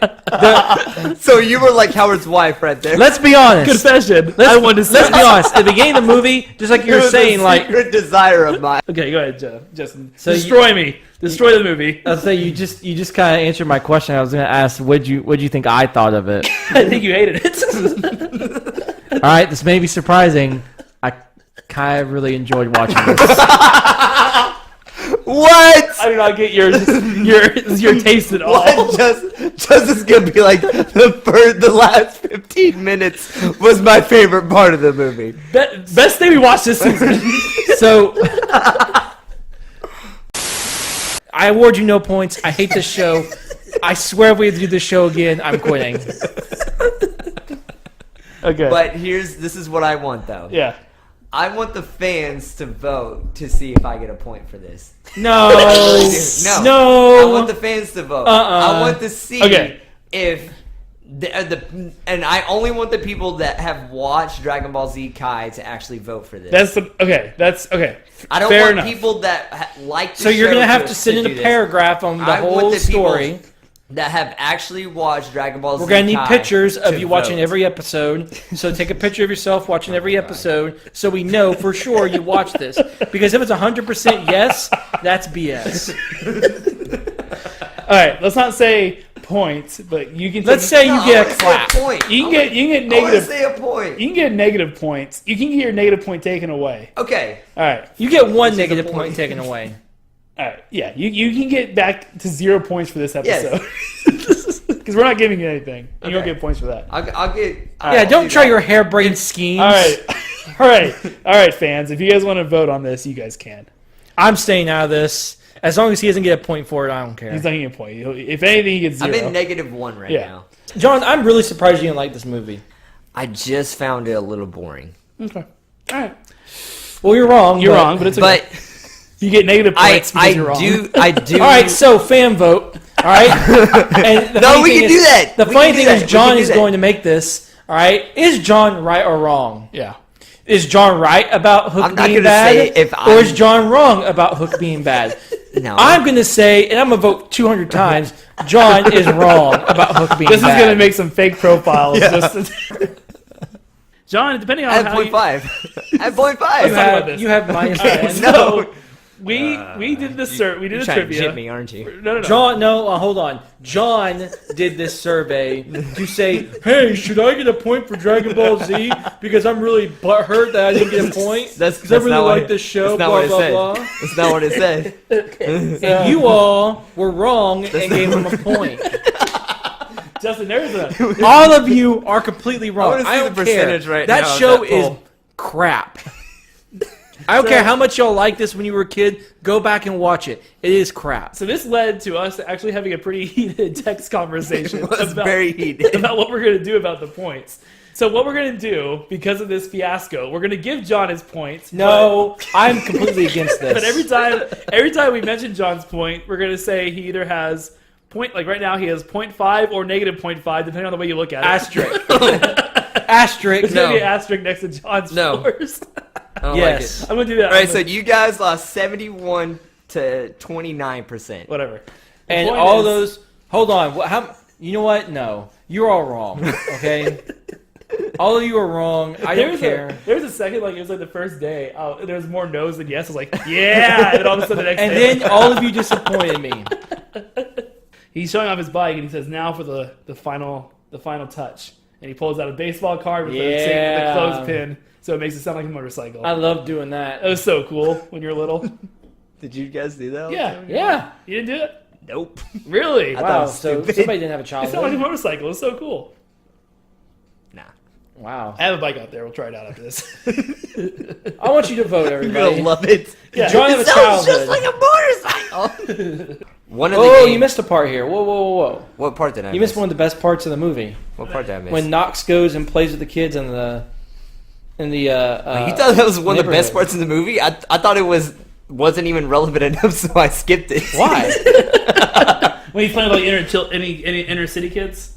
[SPEAKER 2] so you were like Howard's wife right there.
[SPEAKER 3] Let's be honest.
[SPEAKER 1] Confession.
[SPEAKER 3] Let's be honest. At the beginning of the movie, just like you were saying, like
[SPEAKER 2] secret desire of mine.
[SPEAKER 1] Okay, go ahead, Justin. So destroy me. Destroy the movie.
[SPEAKER 3] I'll say you just kind of answered my question. I was going to ask, what'd you think I thought of it?
[SPEAKER 1] I think you hated it.
[SPEAKER 3] All right, this may be surprising. I kind of really enjoyed watching this.
[SPEAKER 2] What?
[SPEAKER 1] I do not get your taste at all.
[SPEAKER 2] What? Justin's gonna be like the last 15 minutes was my favorite part of the movie.
[SPEAKER 1] Best thing we watched this season.
[SPEAKER 3] So I award you no points. I hate this show. I swear if we have to do this show again, I'm quitting.
[SPEAKER 1] Okay.
[SPEAKER 2] But this is what I want though.
[SPEAKER 1] Yeah.
[SPEAKER 2] I want the fans to vote to see if I get a point for this.
[SPEAKER 3] No.
[SPEAKER 2] No. I want the fans to vote. I want to see if and I only want the people that have watched Dragon Ball Z Kai to actually vote for this.
[SPEAKER 1] That's okay.
[SPEAKER 2] I don't want people that like the
[SPEAKER 3] So you're
[SPEAKER 2] show
[SPEAKER 3] going to have to send in a paragraph on the whole story.
[SPEAKER 2] That have actually watched Dragon Ball Z.
[SPEAKER 3] We're going to need
[SPEAKER 2] Kai
[SPEAKER 3] pictures of you watching
[SPEAKER 2] vote.
[SPEAKER 3] every episode. So take a picture of yourself watching every episode so we know for sure you watched this. Because if it's 100% yes, that's BS.
[SPEAKER 1] All right, let's not say points, but you can.
[SPEAKER 3] Let's say you get a clap.
[SPEAKER 1] You can get negative.
[SPEAKER 2] I want to say a point.
[SPEAKER 1] You can get negative points. You can get your negative point taken away.
[SPEAKER 2] Okay.
[SPEAKER 1] All right.
[SPEAKER 3] You get one negative point taken away.
[SPEAKER 1] All right. Yeah. You can get back to 0 points for this episode.
[SPEAKER 2] Yes.
[SPEAKER 1] Because we're not giving you anything. You don't get points for that.
[SPEAKER 2] I'll get.
[SPEAKER 3] Don't try your harebrained schemes.
[SPEAKER 1] All right, fans. If you guys want to vote on this, you guys can.
[SPEAKER 3] I'm staying out of this. As long as he doesn't get a point for it, I don't care.
[SPEAKER 1] He's not getting a point. If anything, he gets 0.
[SPEAKER 2] I'm in -1 right now.
[SPEAKER 3] John, I'm really surprised you didn't like this movie.
[SPEAKER 2] I just found it a little boring.
[SPEAKER 1] Okay. All right.
[SPEAKER 3] Well, you're wrong.
[SPEAKER 1] You're wrong, but it's okay.
[SPEAKER 2] But
[SPEAKER 1] you get negative points because you're wrong.
[SPEAKER 2] I do.
[SPEAKER 3] All right, so fan vote. All right. And
[SPEAKER 2] No, we can do that.
[SPEAKER 3] The funny thing is, John is going to make this. All right. Is John right or wrong?
[SPEAKER 1] Yeah.
[SPEAKER 3] Is John right about Hook
[SPEAKER 2] I'm not
[SPEAKER 3] being
[SPEAKER 2] gonna say
[SPEAKER 3] bad,
[SPEAKER 2] if
[SPEAKER 3] or is John wrong about Hook being bad?
[SPEAKER 2] No.
[SPEAKER 3] I'm going to say, and I'm going to vote 200 times, John is wrong about Hook being
[SPEAKER 1] This
[SPEAKER 3] bad.
[SPEAKER 1] is going to make some fake profiles. John, depending on
[SPEAKER 2] I have
[SPEAKER 1] how
[SPEAKER 2] 0.5. I have 0.5.
[SPEAKER 3] You have minus 1.
[SPEAKER 1] No. We did the we did a
[SPEAKER 2] Trying to
[SPEAKER 1] trivia.
[SPEAKER 2] jip me, aren't you?
[SPEAKER 1] No.
[SPEAKER 3] John, hold on. John did this survey to say, hey, should I get a point for Dragon Ball Z? Because I'm really butthurt that I didn't get a point. Because I really like this show, blah, blah, blah.
[SPEAKER 2] That's not what it said.
[SPEAKER 3] And you all were wrong and gave him a point.
[SPEAKER 1] Justin, there's a...
[SPEAKER 3] All of you are completely wrong.
[SPEAKER 2] I don't care. Percentage right
[SPEAKER 3] that
[SPEAKER 2] now
[SPEAKER 3] show
[SPEAKER 2] that
[SPEAKER 3] is
[SPEAKER 2] poll.
[SPEAKER 3] crap. I don't care how much y'all like this when you were a kid. Go back and watch it. It is crap.
[SPEAKER 1] So this led to us actually having a pretty heated text conversation
[SPEAKER 2] very heated.
[SPEAKER 1] about what we're going to do about the points. So what we're going to do, because of this fiasco, we're going to give John his points.
[SPEAKER 3] No, I'm completely against this.
[SPEAKER 1] But every time we mention John's point, we're going to say he either has like right now he has 0.5 or negative 0.5, depending on the way you look at it.
[SPEAKER 3] Asterisk. Asterisk.
[SPEAKER 1] There's going to be an asterisk next to John's scores.
[SPEAKER 2] I don't
[SPEAKER 3] yes.
[SPEAKER 2] like it.
[SPEAKER 1] I'm going to do that.
[SPEAKER 2] All right, so you guys lost 71 to 29%.
[SPEAKER 1] Whatever.
[SPEAKER 3] And all those... Hold on. You know what? No. You're all wrong. Okay? All of you are wrong. I don't care.
[SPEAKER 1] There was a second, like, it was like the first day. There was more no's than yes. I was like, yeah! And then all of a sudden the next day.
[SPEAKER 3] And then all of you disappointed me.
[SPEAKER 1] He's showing off his bike, and he says, now for the final touch. And he pulls out a baseball card with the clothespin, so it makes it sound like a motorcycle.
[SPEAKER 3] I love doing that.
[SPEAKER 1] That was so cool when you were little.
[SPEAKER 2] Did you guys do that?
[SPEAKER 1] Yeah. You didn't do it?
[SPEAKER 2] Nope.
[SPEAKER 1] Really?
[SPEAKER 3] Wow, so somebody didn't have a
[SPEAKER 1] It
[SPEAKER 3] childhood.
[SPEAKER 1] sounded like a motorcycle. It was so cool.
[SPEAKER 2] Nah.
[SPEAKER 3] Wow.
[SPEAKER 1] I have a bike out there. We'll try it out after this.
[SPEAKER 3] I want you to vote,
[SPEAKER 2] You're
[SPEAKER 3] everybody.
[SPEAKER 2] gonna love it.
[SPEAKER 1] Yeah.
[SPEAKER 3] John have a
[SPEAKER 2] Sounds
[SPEAKER 3] childhood.
[SPEAKER 2] just like a motorcycle.
[SPEAKER 3] You missed a part here. Whoa.
[SPEAKER 2] What part did I miss?
[SPEAKER 3] You missed one of the best parts of the movie.
[SPEAKER 2] What part did I miss?
[SPEAKER 3] When Knox goes and plays with the kids in the
[SPEAKER 2] you thought that was one of the best parts of the movie? I thought it wasn't even relevant enough, so I skipped it.
[SPEAKER 3] Why?
[SPEAKER 1] When he's playing like inner city kids?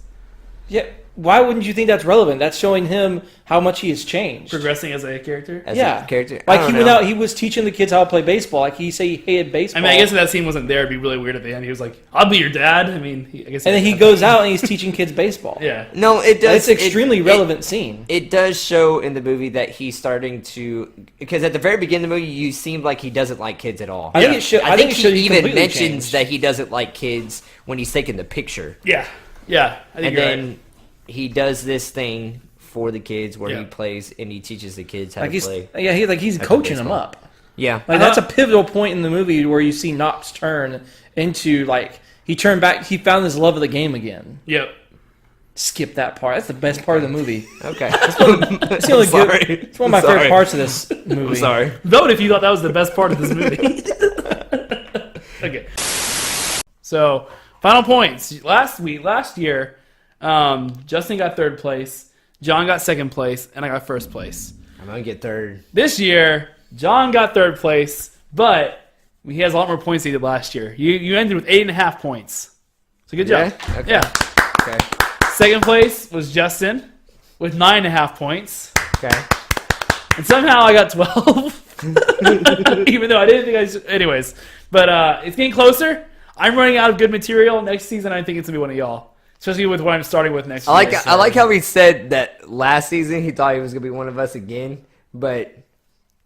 [SPEAKER 3] Yeah. Why wouldn't you think that's relevant? That's showing him how much he has changed.
[SPEAKER 1] Progressing as a character?
[SPEAKER 2] As a character?
[SPEAKER 3] Like he went out, he was teaching the kids how to play baseball. Like he said he hated baseball.
[SPEAKER 1] I mean, I guess if that scene wasn't there, it'd be really weird at the end. He was like, I'll be your dad. I mean, I guess.
[SPEAKER 3] And then he goes out and he's teaching kids baseball.
[SPEAKER 1] Yeah.
[SPEAKER 2] No, it does.
[SPEAKER 3] It's an extremely relevant scene.
[SPEAKER 2] It does show in the movie that he's starting to, because at the very beginning of the movie, you seemed like he doesn't like kids at all.
[SPEAKER 3] I think it should.
[SPEAKER 2] I think he even
[SPEAKER 3] completely
[SPEAKER 2] mentions
[SPEAKER 3] changed.
[SPEAKER 2] that he doesn't like kids when he's taking the picture.
[SPEAKER 1] Yeah. I think
[SPEAKER 2] And then he does this thing for the kids where he plays and he teaches the kids how to play.
[SPEAKER 3] Yeah, he's coaching them up.
[SPEAKER 2] Yeah.
[SPEAKER 3] Like that's a pivotal point in the movie where you see Knox turn into he turned back. He found his love of the game again.
[SPEAKER 1] Yep.
[SPEAKER 3] Skip that part. That's the best part of the movie.
[SPEAKER 2] Okay.
[SPEAKER 3] It's one of my favorite parts of this movie.
[SPEAKER 2] I'm sorry.
[SPEAKER 1] Vote if you thought that was the best part of this movie. Okay. So, final points. Last year, Justin got third place, John got second place, and I got first place.
[SPEAKER 2] I'm going to get third.
[SPEAKER 1] This year, John got third place, but he has a lot more points than he did last year. You ended with 8.5 points. So good job.
[SPEAKER 2] Okay.
[SPEAKER 1] Yeah.
[SPEAKER 2] Okay.
[SPEAKER 1] Second place was Justin with 9.5 points.
[SPEAKER 2] Okay.
[SPEAKER 1] And somehow I got 12. Even though I didn't think I should. Anyways. But it's getting closer. I'm running out of good material. Next season, I think it's going to be one of y'all. Especially with what I'm starting with next year.
[SPEAKER 2] I like how he said that last season he thought he was going to be one of us again, but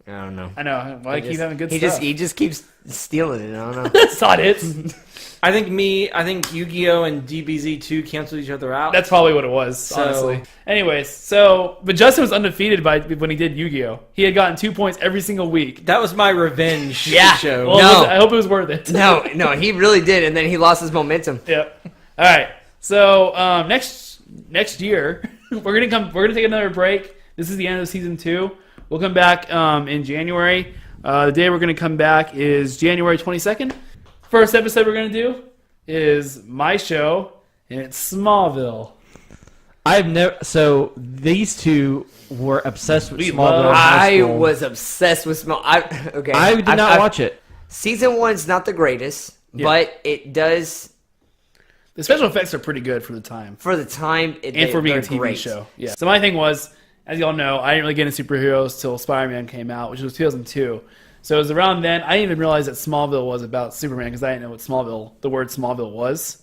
[SPEAKER 2] I don't know.
[SPEAKER 1] I know. Well, I keep having good stuff.
[SPEAKER 2] He just keeps stealing it. I don't know.
[SPEAKER 1] That's not it.
[SPEAKER 3] I think Yu-Gi-Oh! And DBZ2 canceled each other out.
[SPEAKER 1] That's probably what it was, honestly. Anyways, but Justin was undefeated when he did Yu-Gi-Oh! He had gotten 2 points every single week.
[SPEAKER 3] That was my revenge show.
[SPEAKER 1] Well, I hope it was worth it.
[SPEAKER 2] No, he really did, and then he lost his momentum.
[SPEAKER 1] Yep. All right. So next year we're gonna take another break. This is the end of season 2. We'll come back in January. The day we're gonna come back is January 22nd. First episode we're gonna do is my show, and it's Smallville.
[SPEAKER 3] I've never. So these two were obsessed with Smallville.
[SPEAKER 2] I was obsessed with Smallville. Okay,
[SPEAKER 3] I did not watch it.
[SPEAKER 2] Season 1's not the greatest, but it does.
[SPEAKER 1] The special effects are pretty good for the time.
[SPEAKER 2] For the time,
[SPEAKER 1] and for being a TV show. Yeah. So my thing was, as y'all know, I didn't really get into superheroes till Spider-Man came out, which was 2002. So it was around then. I didn't even realize that Smallville was about Superman because I didn't know what the word Smallville was.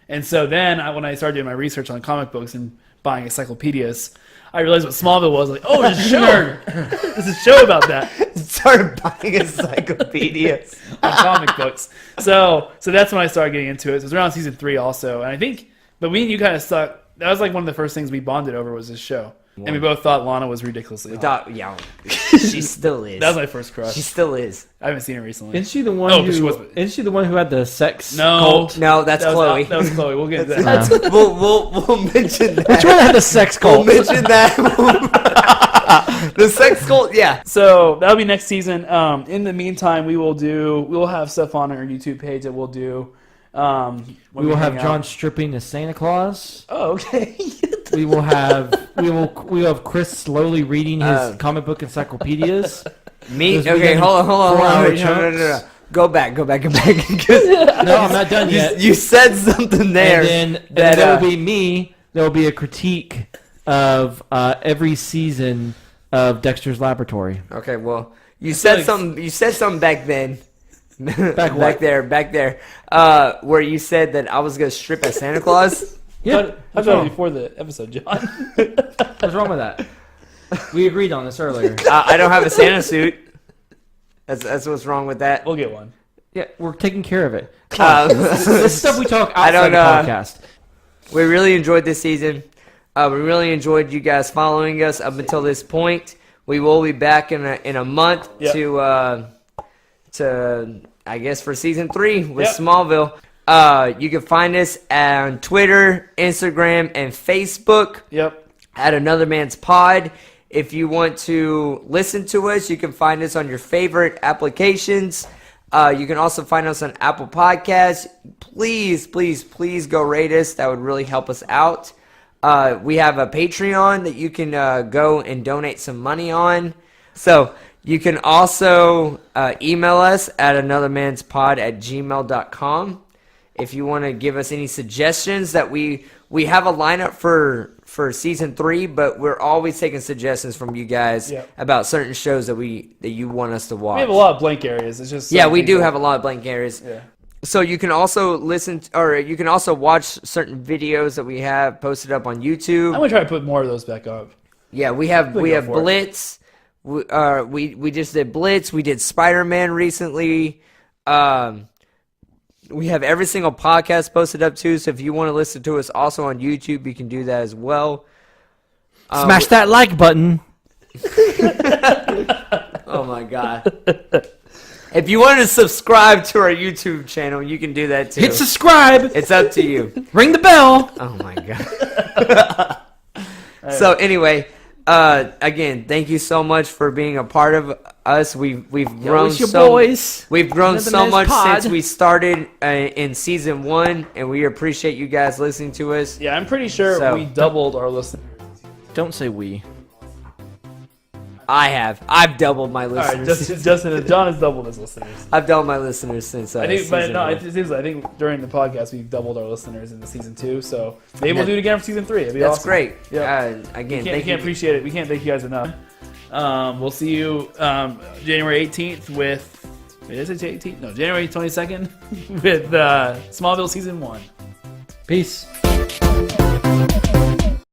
[SPEAKER 1] And so then when I started doing my research on comic books and buying encyclopedias, I realized what Smallville was. Like, oh, there's a show. There's a show about that.
[SPEAKER 2] Started buying encyclopedias
[SPEAKER 1] on comic books. So that's when I started getting into it. So it was around season 3 also. And I think, but me and you kind of stuck. That was like one of the first things we bonded over was this show. And we both thought Lana was ridiculously hot.
[SPEAKER 2] Yeah, she still is.
[SPEAKER 1] That was my first crush.
[SPEAKER 2] She still is.
[SPEAKER 1] I haven't seen her recently.
[SPEAKER 3] Isn't she the one? Isn't she the one who had the sex cult?
[SPEAKER 2] No, that's Chloe.
[SPEAKER 1] That was Chloe. We'll get to that.
[SPEAKER 2] We'll mention that.
[SPEAKER 3] Which one had the sex cult?
[SPEAKER 2] We'll mention that. The sex cult. Yeah.
[SPEAKER 1] So that'll be next season. In the meantime, we will have stuff on our YouTube page that we'll do.
[SPEAKER 3] We will have John stripping as Santa Claus.
[SPEAKER 1] Oh, okay.
[SPEAKER 3] We will have Chris slowly reading his comic book encyclopedias.
[SPEAKER 2] Okay, hold on. No. Go back.
[SPEAKER 3] No, I'm not done yet.
[SPEAKER 2] You said something there.
[SPEAKER 3] And then there will be me. There will be a critique of every season of Dexter's Laboratory.
[SPEAKER 2] Okay, well, you said something. You said something back then. Back there. Where you said that I was gonna strip as Santa Claus.
[SPEAKER 1] Yeah, I thought before the episode, John.
[SPEAKER 3] What's wrong with that? We agreed on this earlier.
[SPEAKER 2] I don't have a Santa suit. That's what's wrong with that.
[SPEAKER 1] We'll get one.
[SPEAKER 3] Yeah, we're taking care of it. This stuff we talk outside the podcast.
[SPEAKER 2] We really enjoyed this season. We really enjoyed you guys following us up until this point. We will be back in a month to I guess for season 3 with Smallville. You can find us on Twitter, Instagram, and Facebook.
[SPEAKER 1] Yep.
[SPEAKER 2] At Another Man's Pod. If you want to listen to us, you can find us on your favorite applications. You can also find us on Apple Podcasts. Please go rate us. That would really help us out. We have a Patreon that you can go and donate some money on. So you can also email us at anothermanspod@gmail.com. If you want to give us any suggestions, that we have a lineup for season 3, but we're always taking suggestions from you guys about certain shows that you want us to watch.
[SPEAKER 1] We have a lot of blank areas. It's just
[SPEAKER 2] we do have a lot of blank areas.
[SPEAKER 1] Yeah.
[SPEAKER 2] So you can also you can also watch certain videos that we have posted up on YouTube.
[SPEAKER 1] I'm gonna try to put more of those back up.
[SPEAKER 2] Yeah, we have Blitz. We just did Blitz. We did Spider-Man recently. We have every single podcast posted up too, so if you want to listen to us also on YouTube, you can do that as well.
[SPEAKER 3] Smash that like button.
[SPEAKER 2] Oh my God. If you want to subscribe to our YouTube channel, you can do that too.
[SPEAKER 3] Hit subscribe.
[SPEAKER 2] It's up to you.
[SPEAKER 3] Ring the bell.
[SPEAKER 2] Oh my God. So anyway, again, thank you so much for being a part of us. We've grown We've grown so much since we started in season 1, and we appreciate you guys listening to us.
[SPEAKER 1] Yeah, I'm pretty sure we doubled our listeners.
[SPEAKER 3] Don't say we.
[SPEAKER 2] I've doubled my listeners.
[SPEAKER 1] All right, Justin and John has doubled his listeners.
[SPEAKER 2] I've doubled my listeners since
[SPEAKER 1] I think, but no, it seems like I think during the podcast we doubled our listeners in the season 2. So maybe we'll do it again for season 3. It'd be awesome.
[SPEAKER 2] Great.
[SPEAKER 1] Yeah.
[SPEAKER 2] Again,
[SPEAKER 1] we can't appreciate it. We can't thank you guys enough. We'll see you January 18th with. Wait, is it 18th? No, January 22nd with Smallville season 1.
[SPEAKER 3] Peace.